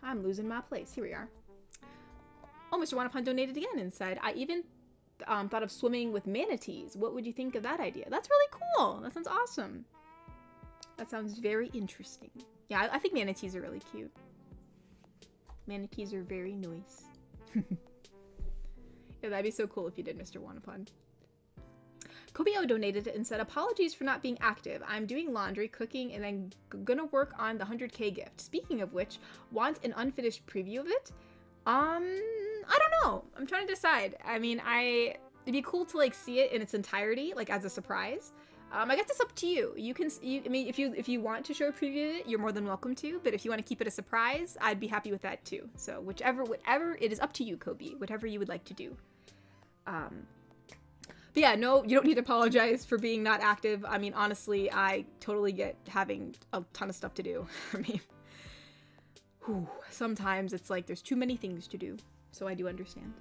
I'm losing my place. Here we are. Oh, Mr. Wanapon donated again and said, I even thought of swimming with manatees. What would you think of that idea? That's really cool. That sounds awesome. That sounds very interesting. Yeah, I think manatees are really cute. Manatees are very nice. Yeah, that'd be so cool if you did, Mr. Wanapon. Kobio donated and said, apologies for not being active. I'm doing laundry, cooking, and I'm gonna work on the 100K gift. Speaking of which, want an unfinished preview of it? I don't know. I'm trying to decide. I mean, it'd be cool to like see it in its entirety, like as a surprise. I guess it's up to you. I mean, if you want to show a preview of it, you're more than welcome to. But if you want to keep it a surprise, I'd be happy with that too. So whatever, it is up to you, Kobe. Whatever you would like to do. But yeah, no, you don't need to apologize for being not active. I mean, honestly, I totally get having a ton of stuff to do. I mean, sometimes it's like there's too many things to do. So I do understand.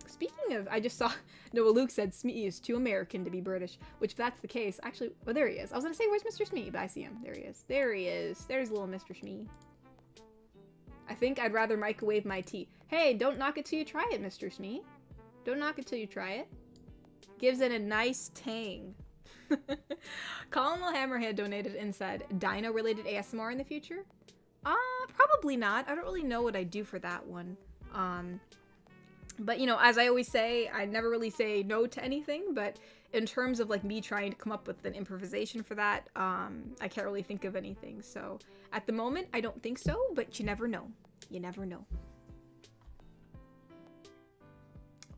Speaking of, I just saw Noah Luke said Smee is too American to be British, which if that's the case, actually, well, there he is. I was gonna say, where's Mr. Smee? But I see him. There he is. There he is. There's little Mr. Smee. I think I'd rather microwave my tea. Hey, don't knock it till you try it, Mr. Smee. Don't knock it till you try it. Gives it a nice tang. Colin Hammerhead donated and said, Dino-related ASMR in the future? Probably not. I don't really know what I do for that one. But, you know, as I always say, I never really say no to anything, but in terms of, like, me trying to come up with an improvisation for that, I can't really think of anything. So, at the moment, I don't think so, but you never know. You never know.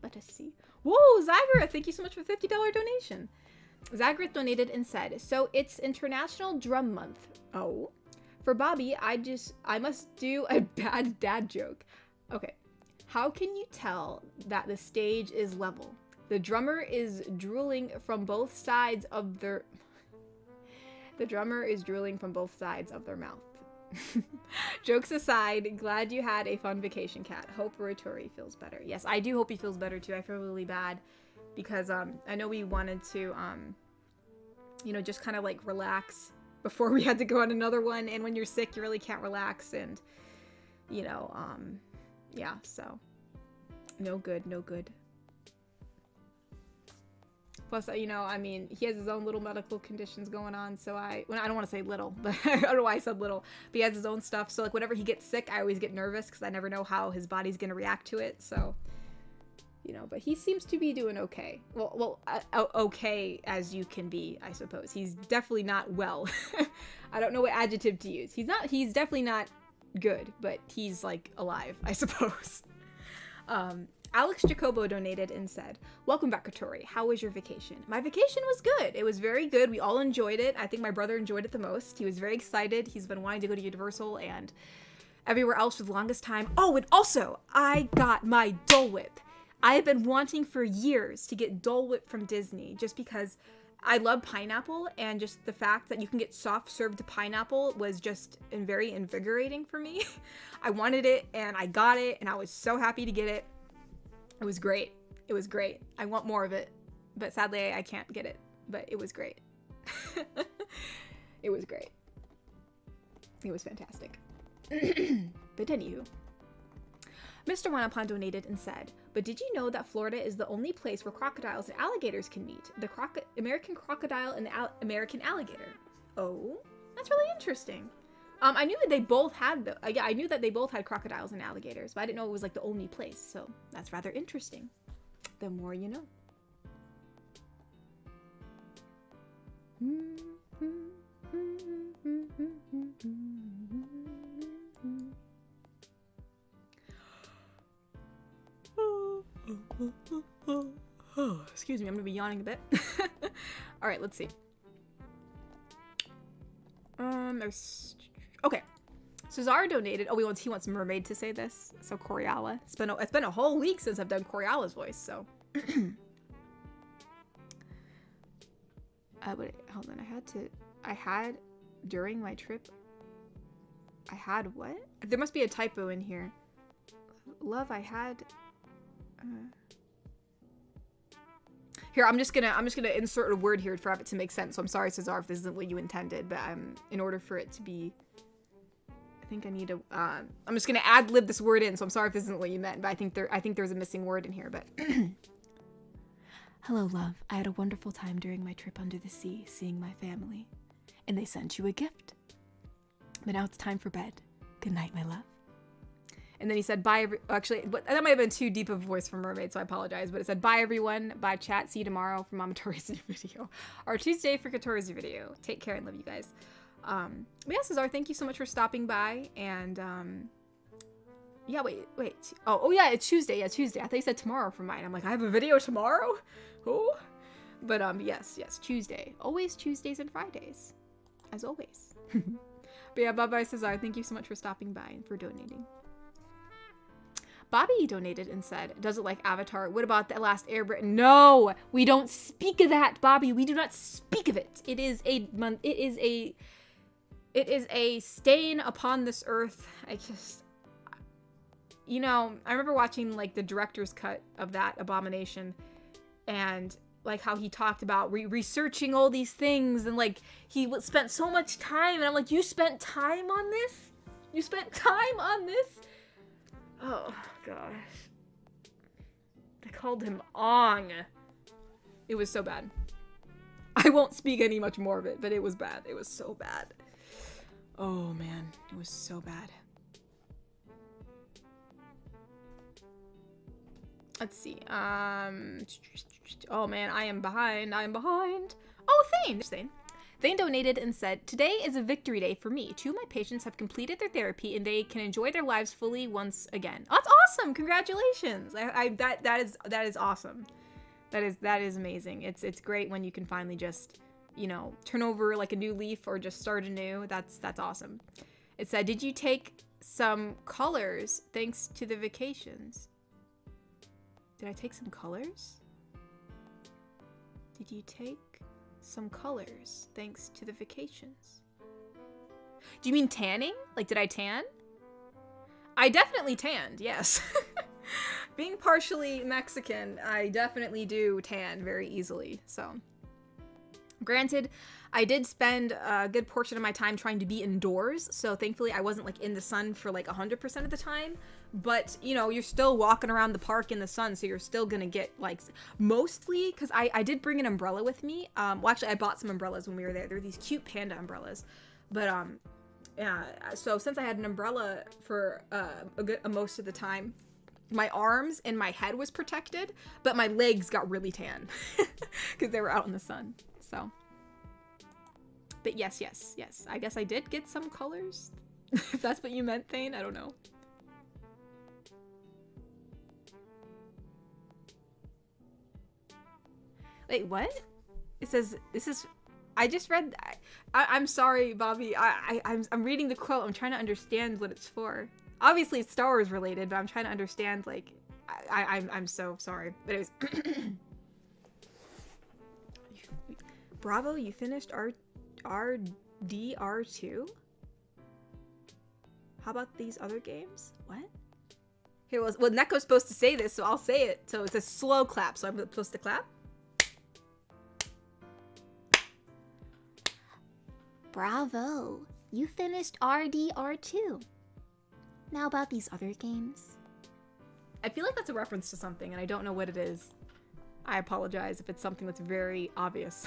Let us see. Whoa, Zagra, thank you so much for the $50 donation. Zagrit donated and said, so it's International Drum Month. Oh. For Bobby, I must do a bad dad joke. Okay. How can you tell that the stage is level? The drummer is drooling from both sides of their... The drummer is drooling from both sides of their mouth. Jokes aside, glad you had a fun vacation, Kat. Hope Rotori feels better. Yes, I do hope he feels better too. I feel really bad because I know we wanted to, you know, just kind of like relax before we had to go on another one. And when you're sick, you really can't relax. And, you know, yeah, so no good, no good. Plus, you know, I mean, he has his own little medical conditions going on, so I don't want to say little, but I don't know why I said little, but he has his own stuff, so, like, whenever he gets sick, I always get nervous, because I never know how his body's going to react to it, so, you know, but he seems to be doing okay. Well, okay as you can be, I suppose. He's definitely not well. I don't know what adjective to use. He's definitely not good, but he's, like, alive, I suppose. Alex Jacobo donated and said, "Welcome back, Katori. How was your vacation?" My vacation was good. It was very good. We all enjoyed it. I think my brother enjoyed it the most. He was very excited. He's been wanting to go to Universal and everywhere else for the longest time. Oh, and also, I got my Dole Whip. I have been wanting for years to get Dole Whip from Disney just because I love pineapple, and just the fact that you can get soft served pineapple was just very invigorating for me. I wanted it and I got it and I was so happy to get it. It was great. It was great. I want more of it, but sadly I can't get it, but it was great. It was great. It was fantastic. But anywho, Mr. Wanapon donated and said, "But did you know that Florida is the only place where crocodiles and alligators can meet? The American crocodile and the American alligator." Oh, that's really interesting. I knew that they both had I knew that they both had crocodiles and alligators, but I didn't know it was like the only place. So that's rather interesting. The more you know. Oh, excuse me, I'm gonna be yawning a bit. All right, let's see. There's okay. Cesar donated. Oh, he wants Mermaid to say this. So Coriala. It's been a whole week since I've done Coriala's voice. So. Wait, hold on. I had during my trip. I had what? There must be a typo in here. Love, I had. Here, I'm just gonna insert a word here for it to make sense. So I'm sorry, Cesar, if this isn't what you intended, but in order for it to be, I think I need to. I'm just gonna ad lib this word in. So I'm sorry if this isn't what you meant, but I think there's a missing word in here. But hello, love. I had a wonderful time during my trip under the sea, seeing my family, and they sent you a gift. But now it's time for bed. Good night, my love. And then he said, bye, actually, that might have been too deep of a voice for Mermaid, so I apologize. But it said, bye, everyone. Bye, chat. See you tomorrow for Mama Tori's video. Or Tuesday for Katori's video. Take care and love you guys. But yeah, Cesar, thank you so much for stopping by. And, yeah, wait. Oh, yeah, it's Tuesday. Yeah, Tuesday. I thought you said tomorrow for mine. I'm like, I have a video tomorrow? Oh. But, yes, Tuesday. Always Tuesdays and Fridays. As always. But yeah, bye-bye, Cesar. Thank you so much for stopping by and for donating. Bobby donated and said, "Does it like Avatar? What about The Last Airbender?" No, we don't speak of that, Bobby. We do not speak of it. It is a stain upon this earth. I remember watching like the director's cut of that abomination, and like how he talked about researching all these things, and like he spent so much time, and I'm like, you spent time on this? You spent time on this? Oh, gosh. I called him Ong. It was so bad. I won't speak any much more of it, but it was bad. It was so bad. Oh, man. It was so bad. Let's see. Oh, man. I am behind. Oh, Thane. Thane donated and said, "Today is a victory day for me. 2 of my patients have completed their therapy and they can enjoy their lives fully once again." Oh, that's awesome! Congratulations! That is awesome. That is amazing. It's great when you can finally just, turn over like a new leaf or just start anew. That's awesome. It said, "Did you take some colors thanks to the vacations?" Did I take some colors? Did you take some colors thanks to the vacations? Do you mean tanning? Like, did I tan? I definitely tanned, yes. Being partially Mexican, I definitely do tan very easily, so. Granted, I did spend a good portion of my time trying to be indoors, so thankfully I wasn't like in the sun for like 100% of the time. But, you're still walking around the park in the sun, so you're still gonna get, like, mostly, because I did bring an umbrella with me. Well, actually, I bought some umbrellas when we were there. They're these cute panda umbrellas. But, yeah, so since I had an umbrella for most of the time, my arms and my head was protected, but my legs got really tan, because they were out in the sun, so. But yes, I guess I did get some colors, if that's what you meant, Thane, I don't know. Wait, what? It says, this is... I just read... I'm sorry, Bobby. I'm reading the quote. I'm trying to understand what it's for. Obviously, it's Star Wars related, but I'm trying to understand, like... I'm so sorry. But anyways... Bravo, you finished RDR2? How about these other games? What? Here, well, Neko's supposed to say this, so I'll say it. So it's a slow clap, so I'm supposed to clap. Bravo! You finished RDR2. Now about these other games. I feel like that's a reference to something, and I don't know what it is. I apologize if it's something that's very obvious.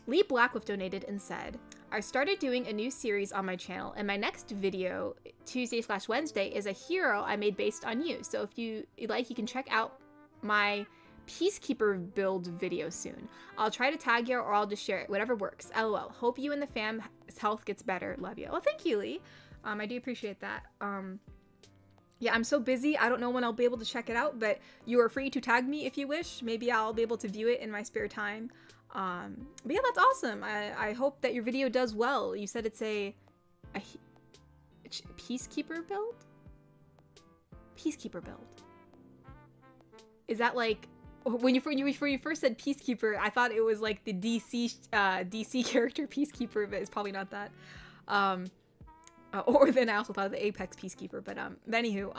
Lee Blackwolf donated and said, I started doing a new series on my channel, and my next video, Tuesday/Wednesday, is a hero I made based on you. So if you like, you can check out my Peacekeeper build video soon. I'll try to tag you or I'll just share it, whatever works. LOL. Hope you and the fam's health gets better. Love you. Well, thank you, Lee. I do appreciate that. Yeah, I'm so busy. I don't know when I'll be able to check it out, but you are free to tag me if you wish. Maybe I'll be able to view it in my spare time. But yeah, that's awesome. I hope that your video does well. You said it's a Peacekeeper build? Peacekeeper build. Is that like... When you first said Peacekeeper, I thought it was like the DC character Peacekeeper, but it's probably not that. Or then I also thought of the Apex Peacekeeper, but anywho,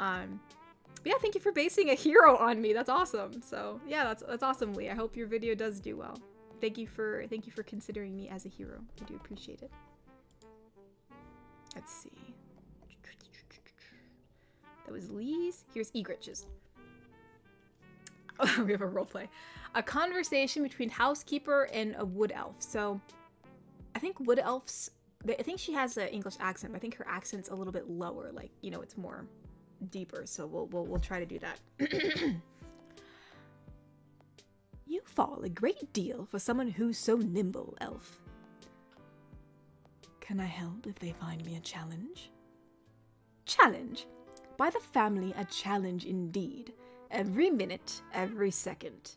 yeah, thank you for basing a hero on me. That's awesome. So yeah, that's awesome, Lee. I hope your video does do well. Thank you for considering me as a hero. I do appreciate it. Let's see. That was Lee's. Here's Egrich's. Oh, we have a roleplay. A conversation between housekeeper and a wood elf. So I think wood elves, I think she has an English accent, but I think her accent's a little bit lower. Like, you know, it's more deeper. So we'll try to do that. You fall a great deal for someone who's so nimble, elf. Can I help if they find me a challenge? Challenge? By the family, a challenge indeed. Every minute, every second.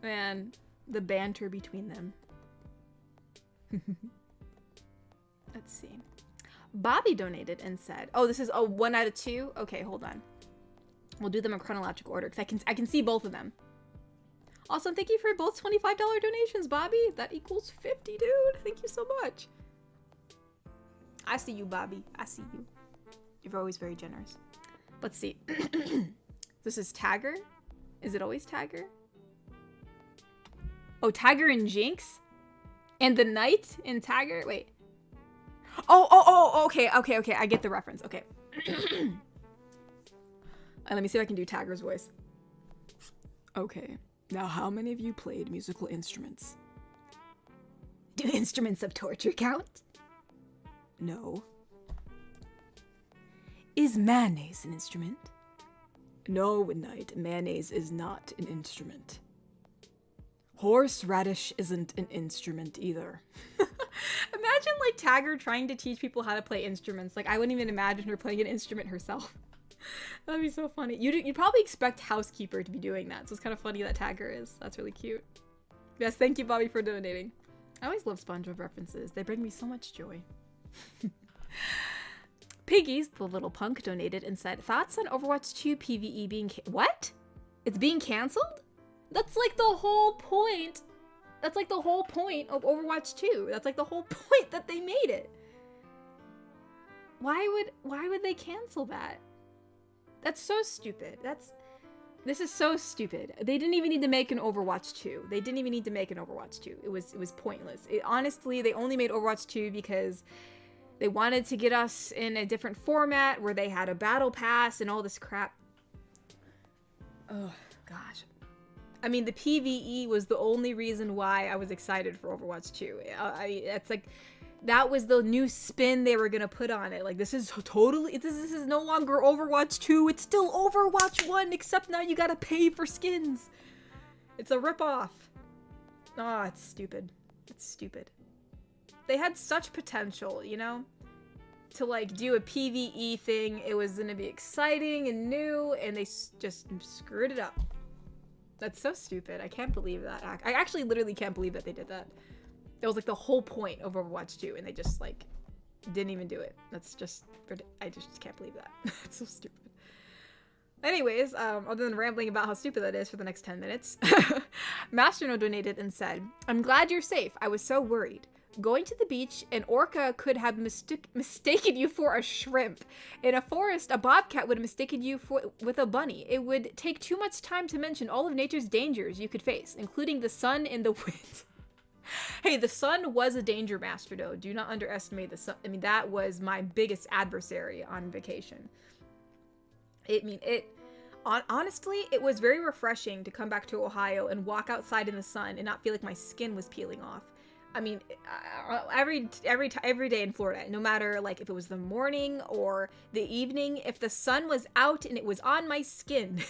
Man, the banter between them. Let's see. Bobby donated and said, oh, this is a 1 out of 2? Okay, hold on. We'll do them in chronological order because I can see both of them. Awesome, thank you for both $25 donations, Bobby. That equals 50, dude. Thank you so much. I see you, Bobby. I see you. You're always very generous. Let's see. This is Tagger. Is it always Tagger? Oh, Tagger and Jinx? And the Knight in Tagger? Wait. Oh, okay. I get the reference. Okay. Let me see if I can do Tagger's voice. Okay. Now, how many of you played musical instruments? Do instruments of torture count? No. Is mayonnaise an instrument? No, Knight, mayonnaise is not an instrument. Horseradish isn't an instrument either. Imagine like Tagger trying to teach people how to play instruments. Like I wouldn't even imagine her playing an instrument herself. That'd be so funny. You'd probably expect Housekeeper to be doing that, so it's kind of funny that Tagger is. That's really cute. Yes, thank you, Bobby, for donating. I always love SpongeBob references. They bring me so much joy. Piggies, the little punk, donated and said, thoughts on Overwatch 2 PvE being what? It's being canceled? That's like the whole point. That's like the whole point of Overwatch 2. That's like the whole point that they made it. Why would they cancel that? That's so stupid. This is so stupid. They didn't even need to make an Overwatch 2. They didn't even need to make an Overwatch 2. It was pointless. Honestly, they only made Overwatch 2 because they wanted to get us in a different format where they had a battle pass and all this crap. Oh, gosh. I mean, the PvE was the only reason why I was excited for Overwatch 2. It's like, that was the new spin they were gonna put on it. Like, this is totally, this is no longer Overwatch 2. It's still Overwatch 1, except now you gotta pay for skins. It's a ripoff. Ah, it's stupid. It's stupid. They had such potential, you know? to like do a PvE thing. It was gonna be exciting and new, and they just screwed it up. That's so stupid. I can't believe that. I actually literally can't believe that they did that. That was like the whole point of Overwatch 2, and they just like didn't even do it. That's just, I just can't believe that. It's so stupid. Anyways, other than rambling about how stupid that is for the next 10 minutes, Masterno donated and said, "I'm glad you're safe. I was so worried. Going to the beach, an orca could have mistaken you for a shrimp. In a forest, a bobcat would have mistaken you with a bunny. It would take too much time to mention all of nature's dangers you could face, including the sun and the wind." Hey, the sun was a danger, Masterno. Do not underestimate the sun. I mean, that was my biggest adversary on vacation. Honestly, it was very refreshing to come back to Ohio and walk outside in the sun and not feel like my skin was peeling off. I mean, every day in Florida, no matter like if it was the morning or the evening, if the sun was out and it was on my skin,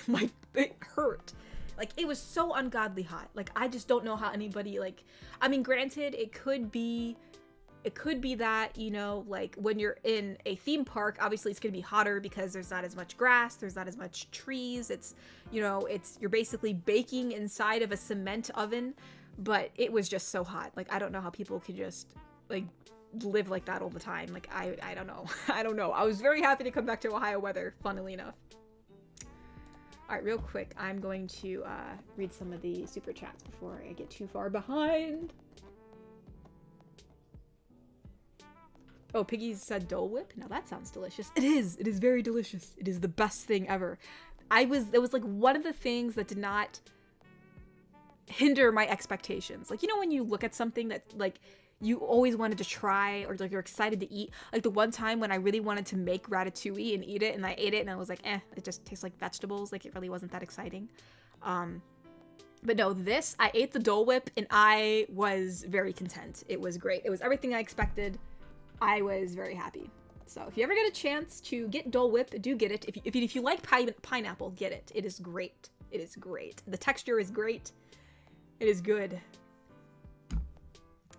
it hurt. Like, it was so ungodly hot. Like, I just don't know how anybody, like, I mean, granted, it could be that, you know, like when you're in a theme park, obviously it's going to be hotter because there's not as much grass, there's not as much trees. It's, you know, you're basically baking inside of a cement oven, but it was just so hot. Like, I don't know how people could just like live like that all the time. Like, I don't know. I don't know. I was very happy to come back to Ohio weather, funnily enough. All right, real quick, I'm going to read some of the super chats before I get too far behind. Oh, Piggy said Dole Whip. Now that sounds delicious. It is. It is very delicious. It is the best thing ever. It was like one of the things that did not hinder my expectations. Like, you know, when you look at something that like you always wanted to try or like you're excited to eat. Like the one time when I really wanted to make ratatouille and eat it, and I ate it and I was like, it just tastes like vegetables. Like, it really wasn't that exciting. But no, I ate the Dole Whip and I was very content. It was great. It was everything I expected. I was very happy. So if you ever get a chance to get Dole Whip, do get it. If you like pineapple, get it. It is great. It is great. The texture is great. It is good.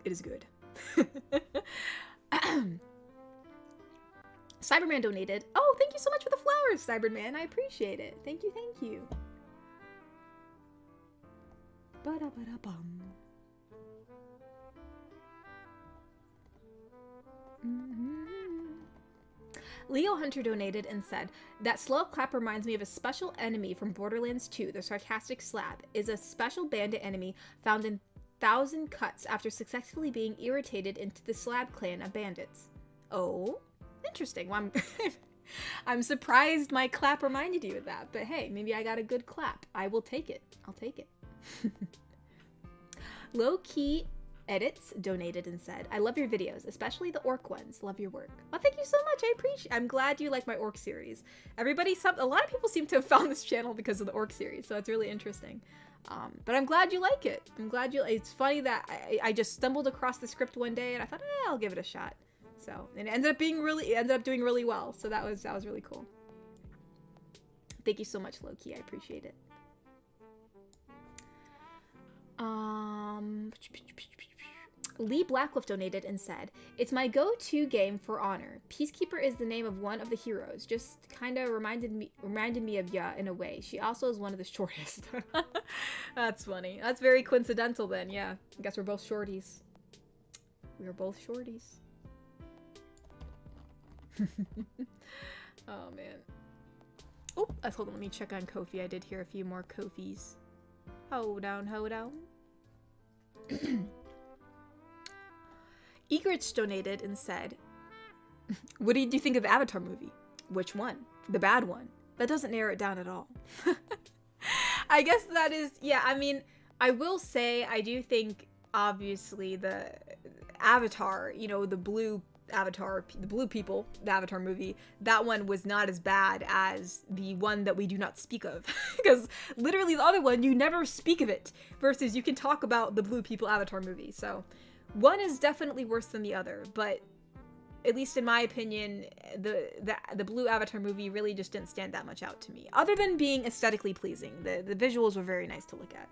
It is good. Cyberman donated. Oh, thank you so much for the flowers, Cyberman. I appreciate it. Thank you, thank you. Ba-da-ba-da-bum. Leo Hunter donated and said, "That slow clap reminds me of a special enemy from Borderlands 2, the Sarcastic Slab, is a special bandit enemy found in 1,000 Cuts after successfully being irritated into the Slab clan of bandits." Oh, interesting. Well, I'm surprised my clap reminded you of that, but hey, maybe I got a good clap. I will take it. I'll take it. Low Key Edits donated and said, "I love your videos, especially the orc ones. Love your work." Well, thank you so much. I'm glad you like my orc series. A lot of people seem to have found this channel because of the orc series, so it's really interesting. But I'm glad you like it. It's funny that I just stumbled across the script one day and I thought, I'll give it a shot. So, and it ended up doing really well. So that was really cool. Thank you so much, Loki. I appreciate it. Lee Blackcliff donated and said, "It's my go-to game for honor. Peacekeeper is the name of one of the heroes. Just kind of reminded me of Ya in a way. She also is one of the shortest." That's funny. That's very coincidental then. Yeah, I guess we're both shorties. We are both shorties. Oh man. Oh, hold on. Let me check on Kofi. I did hear a few more Kofis. Hold on. Egrich donated and said, "What did you think of the Avatar movie?" Which one? The bad one. That doesn't narrow it down at all. I guess that is, yeah, I mean, I will say, I do think, obviously, the Avatar, you know, the blue Avatar, the blue people, the Avatar movie, that one was not as bad as the one that we do not speak of. Because literally the other one, you never speak of it, versus you can talk about the blue people Avatar movie, so one is definitely worse than the other, but at least in my opinion, the blue Avatar movie really just didn't stand that much out to me, other than being aesthetically pleasing. The visuals were very nice to look at.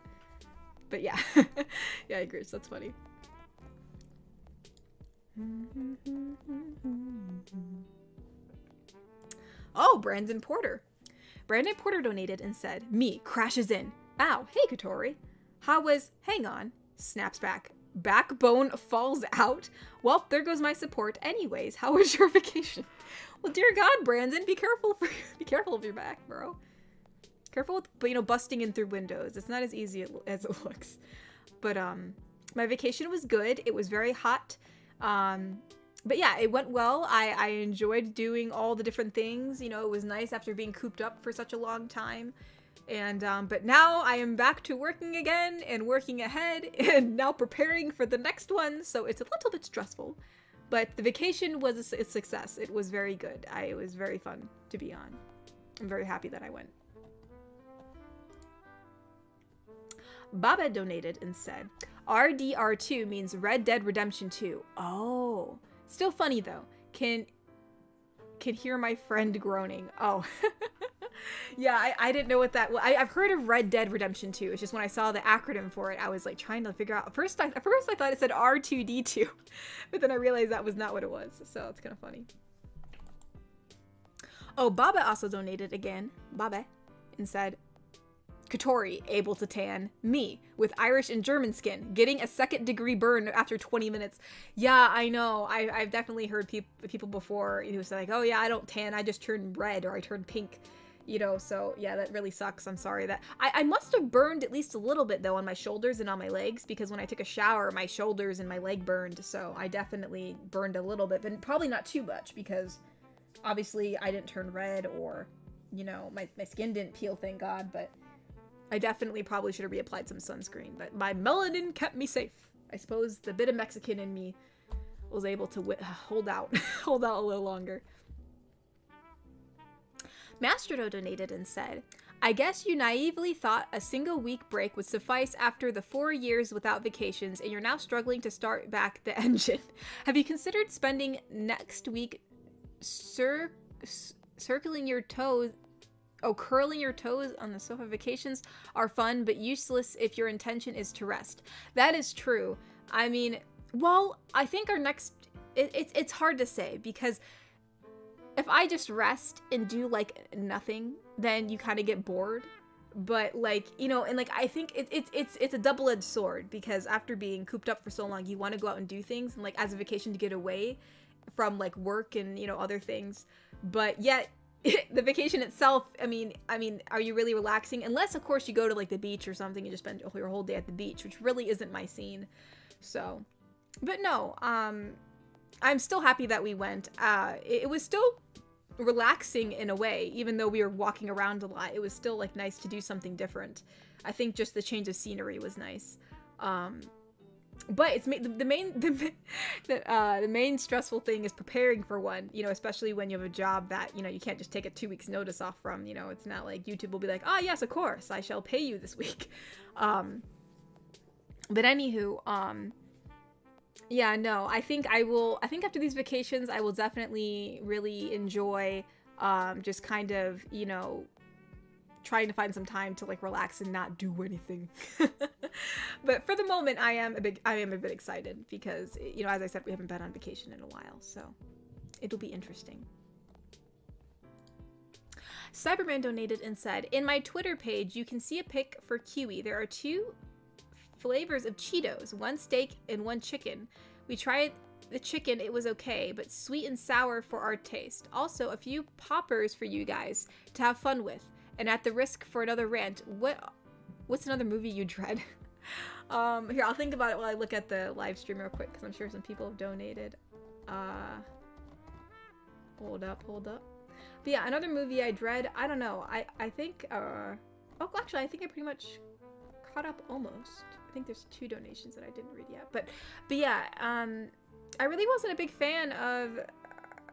But yeah, yeah, I agree. So that's funny. Oh, Brandon Porter. Brandon Porter donated and said, me, crashes in. Ow, hey, Katori. How was, hang on, snaps back. Backbone falls out. Well, there goes my support. Anyways, how was your vacation? Well, dear God, Brandon, be careful of your back, bro. Careful with, but, you know, busting in through windows. It's not as easy as it looks. But, my vacation was good. It was very hot. But yeah, it went well. I enjoyed doing all the different things. You know, it was nice after being cooped up for such a long time. And, but now I am back to working again and working ahead and now preparing for the next one. So it's a little bit stressful, but the vacation was a success. It was very good. It was very fun to be on. I'm very happy that I went. Baba donated and said, RDR2 means Red Dead Redemption 2. Oh, still funny though. Can hear my friend groaning. Oh, yeah, I didn't know what that was. I've heard of Red Dead Redemption 2. It's just when I saw the acronym for it, I was like trying to figure out. At first I thought it said R2D2, but then I realized that was not what it was. So it's kind of funny. Oh, Baba also donated again, Baba, and said, Katori, able to tan. Me, with Irish and German skin, getting a 2nd-degree burn after 20 minutes. Yeah, I know. I've definitely heard people before who say like, oh yeah, I don't tan, I just turn red or I turn pink. You know, so yeah, that really sucks. I'm sorry that I must have burned at least a little bit though on my shoulders and on my legs, because when I took a shower, my shoulders and my leg burned. So I definitely burned a little bit, but probably not too much because obviously I didn't turn red or, you know, my skin didn't peel, thank God, but I definitely probably should have reapplied some sunscreen, but my melanin kept me safe. I suppose the bit of Mexican in me was able to hold out a little longer. Mastrodo donated and said, I guess you naively thought a single week break would suffice after the 4 years without vacations, and you're now struggling to start back the engine. Have you considered spending next week circling your toes? Oh, curling your toes on the sofa. Vacations are fun, but useless if your intention is to rest. That is true. I mean, well, I think our next... It's hard to say, because if I just rest and do, like, nothing, then you kind of get bored. But, like, you know, and, like, I think it's a double-edged sword, because after being cooped up for so long, you want to go out and do things, and, like, as a vacation to get away from, like, work and, you know, other things. But yet, the vacation itself, I mean, are you really relaxing? Unless, of course, you go to, like, the beach or something and just spend your whole day at the beach, which really isn't my scene. So, but no, I'm still happy that we went. It was still relaxing in a way, even though we were walking around a lot. It was still, like, nice to do something different. I think just the change of scenery was nice. But it's the main stressful thing is preparing for one, you know, especially when you have a job that, you know, you can't just take a 2 weeks notice off from. You know, it's not like YouTube will be like, oh yes, of course, I shall pay you this week. But anywho, yeah, no, I think after these vacations, I will definitely really enjoy, just kind of, you know, trying to find some time to, like, relax and not do anything. But for the moment, I am a bit excited because, you know, as I said, we haven't been on vacation in a while, so it'll be interesting. Cyberman donated and said, in my Twitter page, you can see a pic for Kiwi. There are 2 flavors of Cheetos, 1 steak and 1 chicken. We tried the chicken, it was okay, but sweet and sour for our taste. Also, a few poppers for you guys to have fun with. And at the risk for another rant, what's another movie you dread? Here, I'll think about it while I look at the live stream real quick, because I'm sure some people have donated. Hold up. But yeah, another movie I dread, I don't know. I think, oh, actually, I think I pretty much caught up almost. I think there's 2 donations that I didn't read yet. But yeah, I really wasn't a big fan of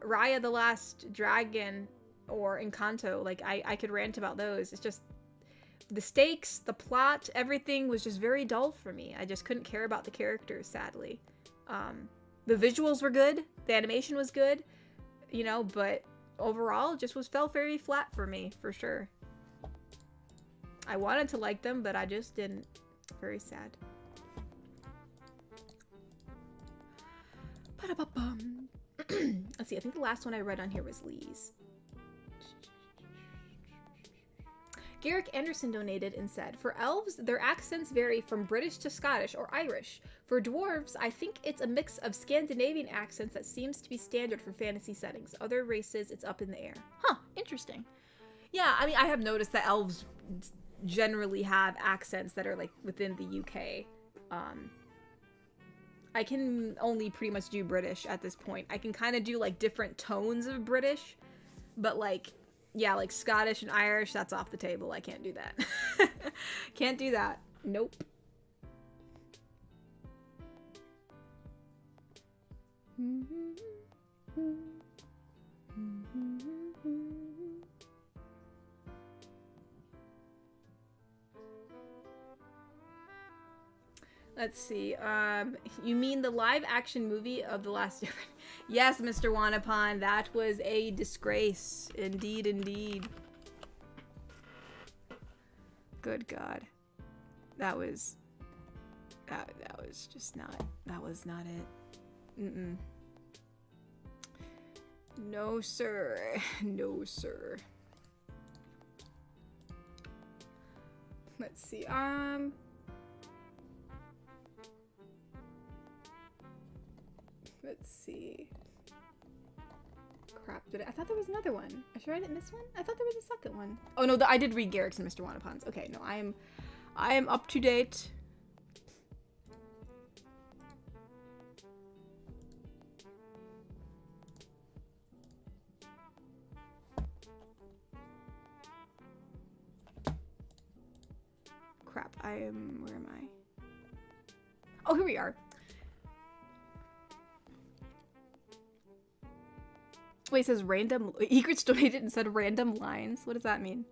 Raya the Last Dragon or Encanto. Like, I could rant about those. It's just the stakes, the plot, everything was just very dull for me. I just couldn't care about the characters, sadly. The visuals were good, the animation was good, you know, but overall it just fell very flat for me, for sure. I wanted to like them, but I just didn't. Very sad. Let's see, I think the last one I read on here was Lee's. Garrick Anderson donated and said, for elves, their accents vary from British to Scottish or Irish. For dwarves, I think it's a mix of Scandinavian accents that seems to be standard for fantasy settings. Other races, it's up in the air. Huh, interesting. Yeah, I mean, I have noticed that elves generally have accents that are, like, within the UK. I can only pretty much do British at this point. I can kind of do, like, different tones of British, but, like, yeah, like Scottish and Irish, that's off the table. I can't do that. Can't do that. Nope. Let's see. You mean the live action movie of The Last Airbender? Yes, Mr. Wanapon, that was a disgrace. Indeed, indeed. Good God. That was just not, that was not it. Mm-mm. No, sir. No, sir. Let's see. Let's see. Crap, I thought there was another one. Should I miss one? I thought there was a second one. Oh no, I did read Garrick's and Mr. Wanapon's. Okay, no, I am up to date. Crap, where am I? Oh, here we are. Wait, it says random. Egrets donated and said random lines. What does that mean?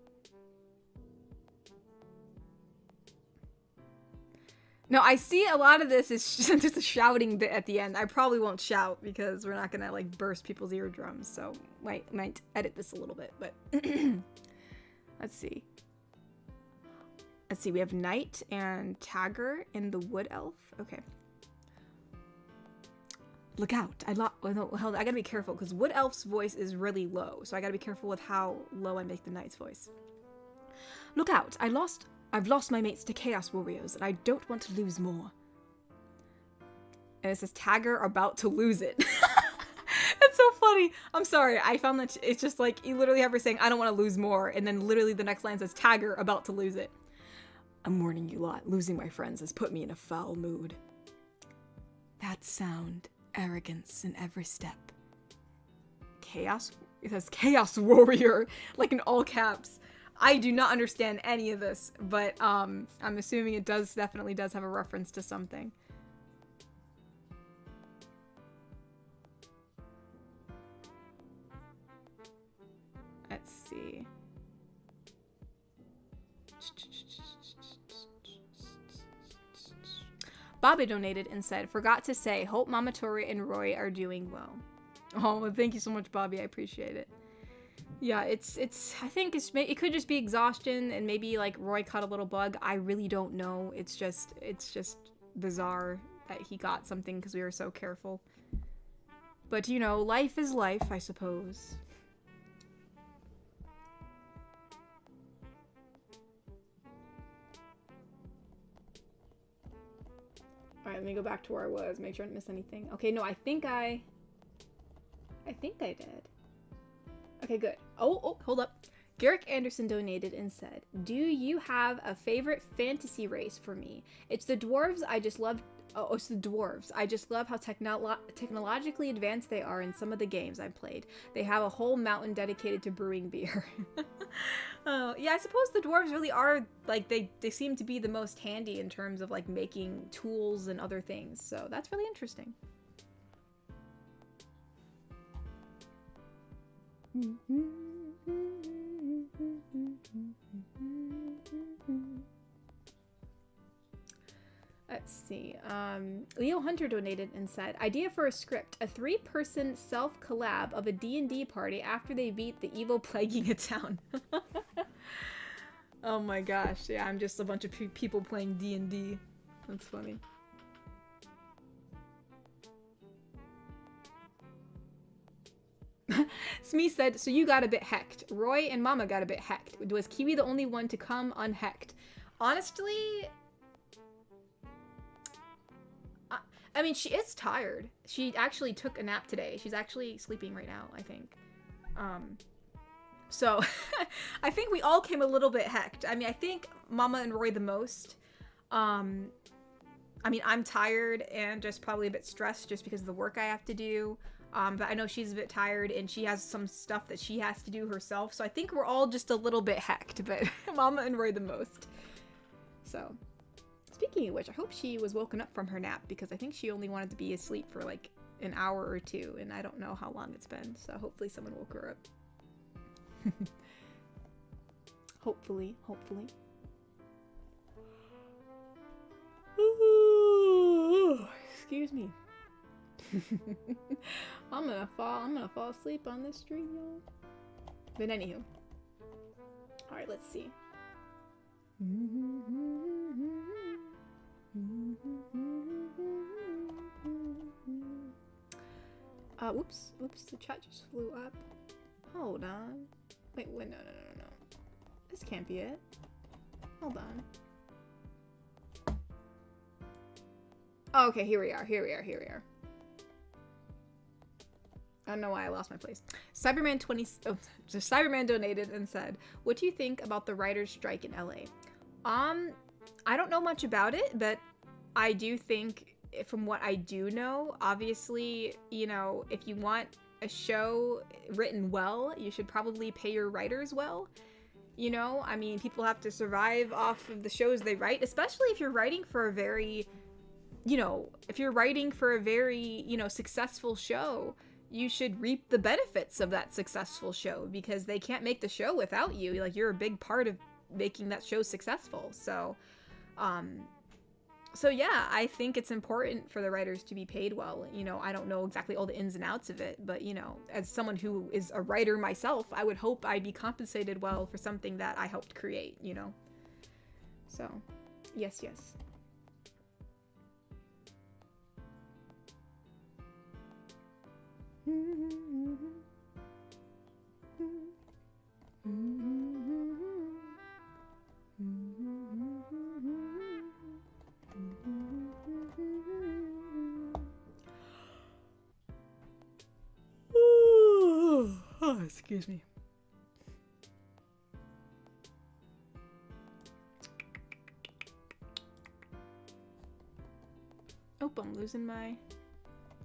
No, I see a lot of this is just a shouting bit at the end. I probably won't shout because we're not gonna like burst people's eardrums. So might edit this a little bit, but let's see. Let's see. We have Knight and Tagger in the Wood Elf. Okay. Look out. I gotta be careful because Wood Elf's voice is really low, so I gotta be careful with how low I make the Knight's voice. Look out. I've lost my mates to Chaos Warriors, and I don't want to lose more. And it says Tagger about to lose it. It's so funny. I'm sorry. I found that it's just like, you literally have her saying, I don't want to lose more, and then literally the next line says Tagger about to lose it. I'm warning you lot, losing my friends has put me in a foul mood. That sound. Arrogance in every step. It says Chaos Warrior, like in all caps. I do not understand any of this, but I'm assuming it definitely does have a reference to something. Let's see. Bobby donated and said, forgot to say, hope Mama Tori and Roy are doing well. Oh, thank you so much, Bobby. I appreciate it. Yeah, I think it could just be exhaustion and maybe like Roy caught a little bug. I really don't know. It's just bizarre that he got something because we were so careful. But you know, life is life, I suppose. Alright, let me go back to where I was, make sure I didn't miss anything. Okay, no, I think I did. Okay, good. Oh, hold up. Garrick Anderson donated and said, do you have a favorite fantasy race for me? It's the dwarves. I just love... Oh, it's the dwarves. I just love how technologically advanced they are in some of the games I've played. They have a whole mountain dedicated to brewing beer. Yeah, I suppose the dwarves really are, like, they seem to be the most handy in terms of, like, making tools and other things. So that's really interesting. Let's see. Leo Hunter donated and said, idea for a script, a 3-person self-collab of a D&D party after they beat the evil plaguing a town. Oh my gosh, yeah, I'm just a bunch of people playing D&D. That's funny. Smee said, so you got a bit hecked. Roy and Mama got a bit hecked. Was Kiwi the only one to come unhecked? Honestly, I mean, she is tired. She actually took a nap today. She's actually sleeping right now, I think. So I think we all came a little bit hecked. I mean, I think Mama and Roy the most. I mean, I'm tired and just probably a bit stressed just because of the work I have to do. But I know she's a bit tired and she has some stuff that she has to do herself. So I think we're all just a little bit hecked, but Mama and Roy the most. So, speaking of which, I hope she was woken up from her nap because I think she only wanted to be asleep for like an hour or two and I don't know how long it's been. So hopefully someone woke her up. Hopefully. Excuse me. I'm gonna fall asleep on this stream, y'all. But anywho. Alright, let's see. Whoops, the chat just flew up. Hold on. Wait, no. This can't be it. Hold on. Oh, okay, here we are. I don't know why I lost my place. Cyberman donated and said, "What do you think about the writers' strike in LA?" I don't know much about it, but I do think, from what I do know, obviously, you know, if you want a show written well, you should probably pay your writers well. You know, I mean, people have to survive off of the shows they write, especially if you're writing for a very, you know, successful show. You should reap the benefits of that successful show because they can't make the show without you. Like, you're a big part of making that show successful. So yeah, I think it's important for the writers to be paid well. You know, I don't know exactly all the ins and outs of it, but, you know, as someone who is a writer myself, I would hope I'd be compensated well for something that I helped create, you know? So, yes. Oh, excuse me. Oh, I'm losing my,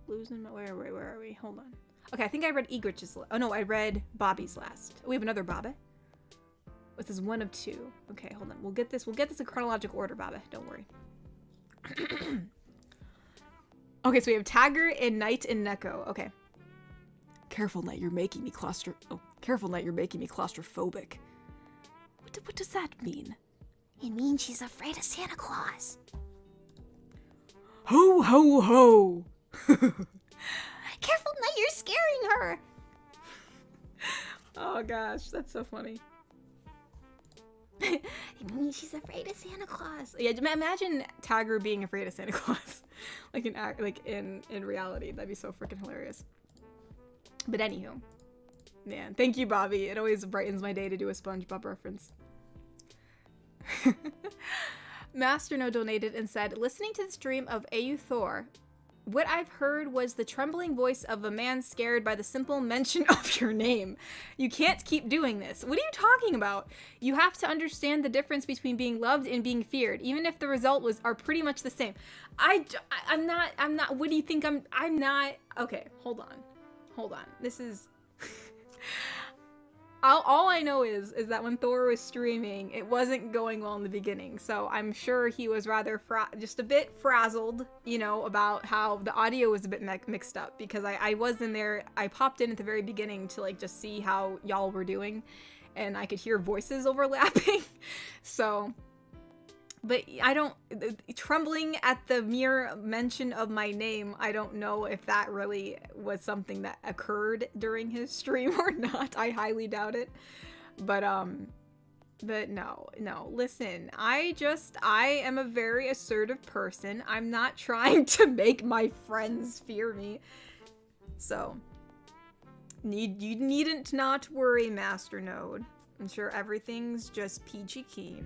where are we? Hold on. Okay, I think I read Egrich's, oh no, I read Bobby's last. We have another Bobby. This is one of two. Okay, hold on. We'll get this in chronological order, Bobby. Don't worry. Okay, so we have Tagger and Knight and Neko. Okay. Careful, Knight, you're making me claustrophobic. What does that mean? It means she's afraid of Santa Claus. Ho, ho, ho! Careful, Knight, you're scaring her! Oh gosh, that's so funny. It means she's afraid of Santa Claus. Yeah, imagine Tagger being afraid of Santa Claus. like in reality. That'd be so freaking hilarious. But anywho. Man, thank you, Bobby. It always brightens my day to do a SpongeBob reference. Master No donated and said, listening to the stream of AU Thor, what I've heard was the trembling voice of a man scared by the simple mention of your name. You can't keep doing this. What are you talking about? You have to understand the difference between being loved and being feared, even if the result are pretty much the same. I'm not, what do you think I'm not, okay, hold on. This is, all I know is that when Thor was streaming, it wasn't going well in the beginning. So I'm sure he was rather just a bit frazzled, you know, about how the audio was a bit mixed up, because I was in there. I popped in at the very beginning to like just see how y'all were doing, and I could hear voices overlapping. So, but trembling at the mere mention of my name, I don't know if that really was something that occurred during his stream or not. I highly doubt it. But no, listen, I am a very assertive person. I'm not trying to make my friends fear me. So, You needn't not worry, Master Node. I'm sure everything's just peachy keen.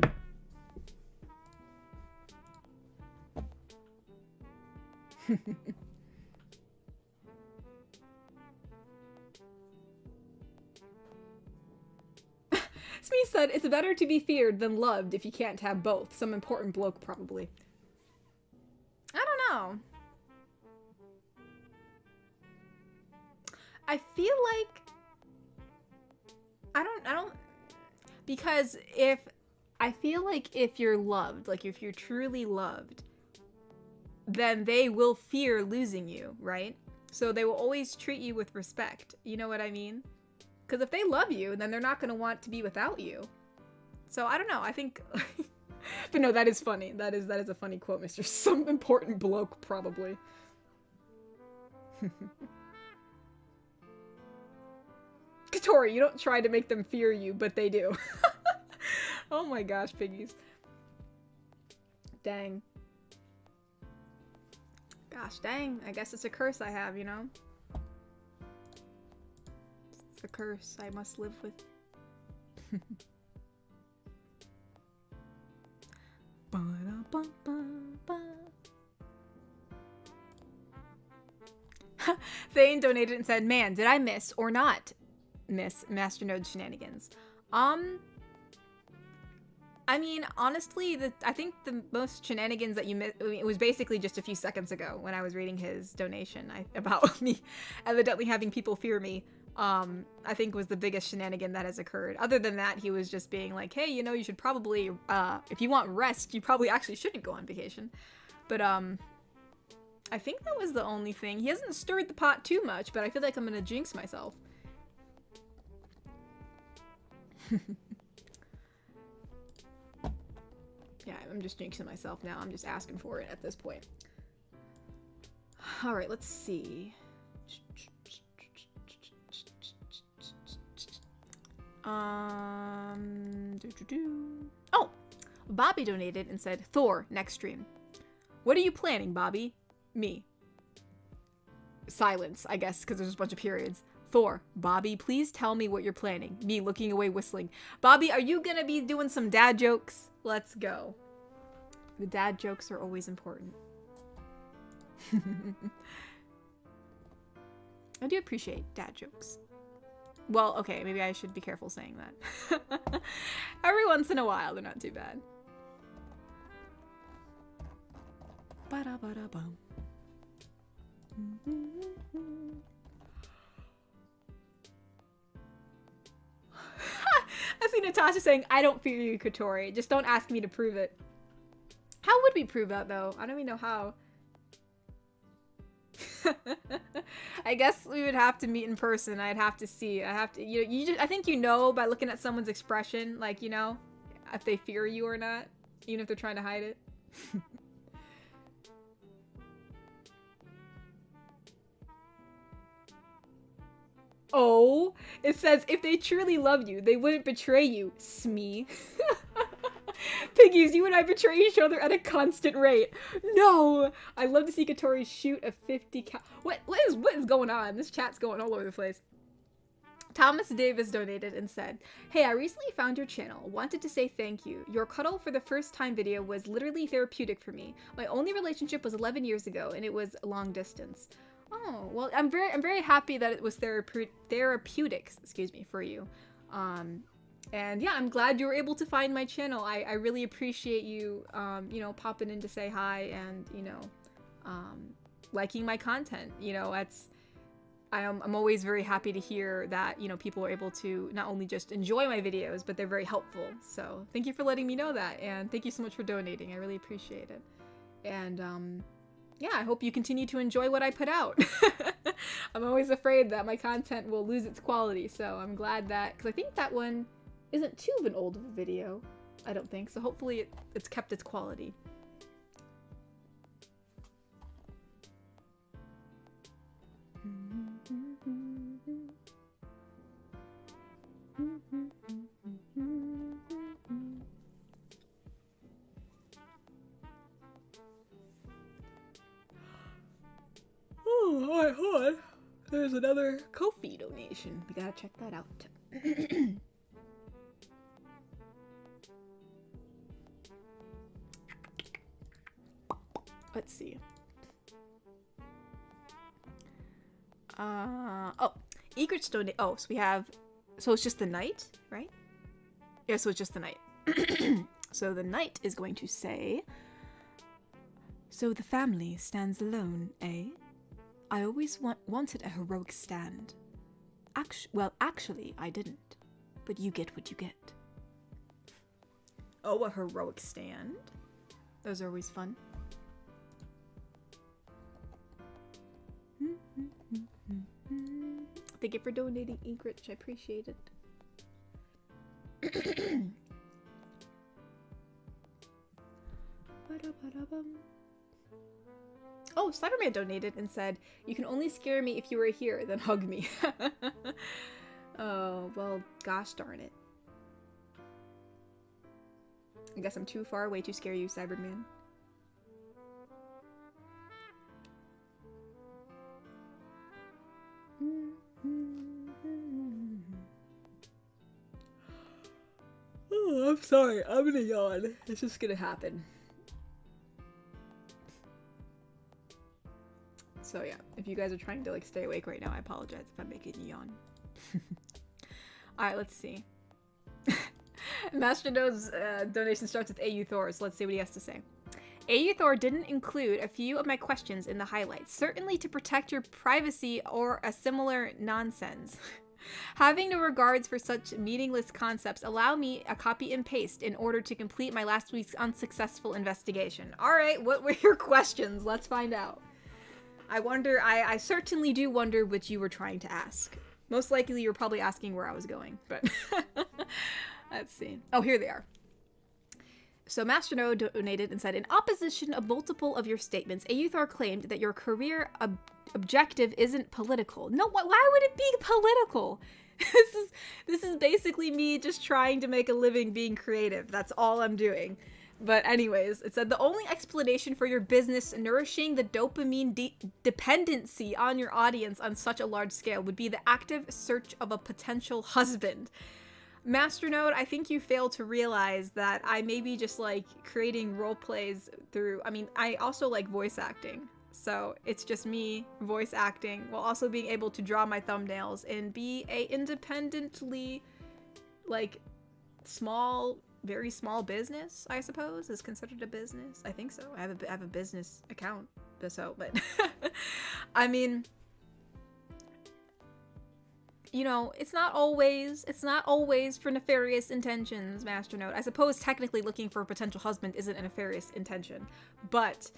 Smee said, it's better to be feared than loved if you can't have both. Some important bloke, probably. I don't know. I feel like... I don't... Because I feel like if you're loved, like if you're truly loved, then they will fear losing you, right? So they will always treat you with respect. You know what I mean? Because if they love you, then they're not going to want to be without you. So I don't know. I think... But no, that is funny. That is a funny quote, Mr. Some important bloke, probably. Katori, you don't try to make them fear you, but they do. Oh my gosh, piggies. Dang. Gosh, dang. I guess it's a curse I have, you know? It's a curse I must live with. Thane donated and said, man, did I miss or not miss Master Node shenanigans? I mean, honestly, I think the most shenanigans that you missed, it was basically just a few seconds ago when I was reading his donation about me evidently having people fear me. I think was the biggest shenanigan that has occurred. Other than that, he was just being like, hey, you know, you should probably, if you want rest, you probably actually shouldn't go on vacation. But, I think that was the only thing. He hasn't stirred the pot too much, but I feel like I'm gonna jinx myself. Yeah, I'm just jinxing myself now. I'm just asking for it at this point. Alright, let's see. Oh! Bobby donated and said, Thor, next stream. What are you planning, Bobby? Me. Silence, I guess, because there's a bunch of periods. Thor, Bobby, please tell me what you're planning. Me looking away whistling. Bobby, are you gonna be doing some dad jokes? Let's go. The dad jokes are always important. I do appreciate dad jokes. Well, okay, maybe I should be careful saying that. Every once in a while, they're not too bad. Ba-da-ba-da-bum. I see Natasha saying, I don't fear you, Katori. Just don't ask me to prove it. How would we prove that, though? I don't even know how. I guess we would have to meet in person. I'd have to see. I have to, I think you know by looking at someone's expression, like, you know, if they fear you or not, even if they're trying to hide it. Oh, it says, if they truly love you, they wouldn't betray you, Smee. Piggies, you and I betray each other at a constant rate. No! I love to see Katori shoot a 50 cal- What is going on? This chat's going all over the place. Thomas Davis donated and said, hey, I recently found your channel. Wanted to say thank you. Your cuddle for the first time video was literally therapeutic for me. My only relationship was 11 years ago, and it was long distance. Oh, well, I'm very happy that it was therapeutic, excuse me, for you. And yeah, I'm glad you were able to find my channel. I really appreciate you, you know, popping in to say hi and, you know, liking my content. You know, I'm always very happy to hear that, you know, people are able to not only just enjoy my videos, but they're very helpful. So thank you for letting me know that. And thank you so much for donating. I really appreciate it. And, yeah, I hope you continue to enjoy what I put out. I'm always afraid that my content will lose its quality, so I'm glad that, because I think that one isn't too of an old video, I don't think, so hopefully it's kept its quality. Oh, hold on. there's another Ko-fi donation. We gotta check that out. Let's see. Oh, Egret's donate. Oh, so we have. So it's just the knight, right? Yeah, so it's just the knight. So the knight is going to say. So the family stands alone, eh? I always wanted a heroic stand. Actually, I didn't. But you get what you get. Oh, a heroic stand? Those are always fun. Thank you for donating, Egret. I appreciate it. Oh, Cyberman donated and said, "You can only scare me if you were here, then hug me." Oh, well, gosh darn it. I guess I'm too far away to scare you, Cyberman. Oh, I'm sorry. I'm gonna yawn. It's just gonna happen. So yeah, if you guys are trying to like stay awake right now, I apologize if I'm making you yawn. Alright, let's see. Master Node's donation starts with AU Thor, so let's see what he has to say. AU Thor didn't include a few of my questions in the highlights, certainly to protect your privacy or a similar nonsense. Having no regards for such meaningless concepts, allow me a copy and paste in order to complete my last week's unsuccessful investigation. Alright, what were your questions? Let's find out. I certainly do wonder what you were trying to ask. Most likely you're probably asking where I was going, but let's see. Oh, here they are. So Master No donated and said, in opposition of multiple of your statements, Author claimed that your career objective isn't political. No, why would it be political? This is basically me just trying to make a living being creative. That's all I'm doing. But anyways, it said the only explanation for your business nourishing the dopamine dependency on your audience on such a large scale would be the active search of a potential husband. Master Node, I think you fail to realize that I may be just like creating role plays through, I mean, I also like voice acting. So it's just me voice acting while also being able to draw my thumbnails and be a independently like small, very small business, I suppose, is considered a business. I think so. I have a business account, so, but I mean, you know, it's not always for nefarious intentions, Master Note. I suppose technically looking for a potential husband isn't a nefarious intention, but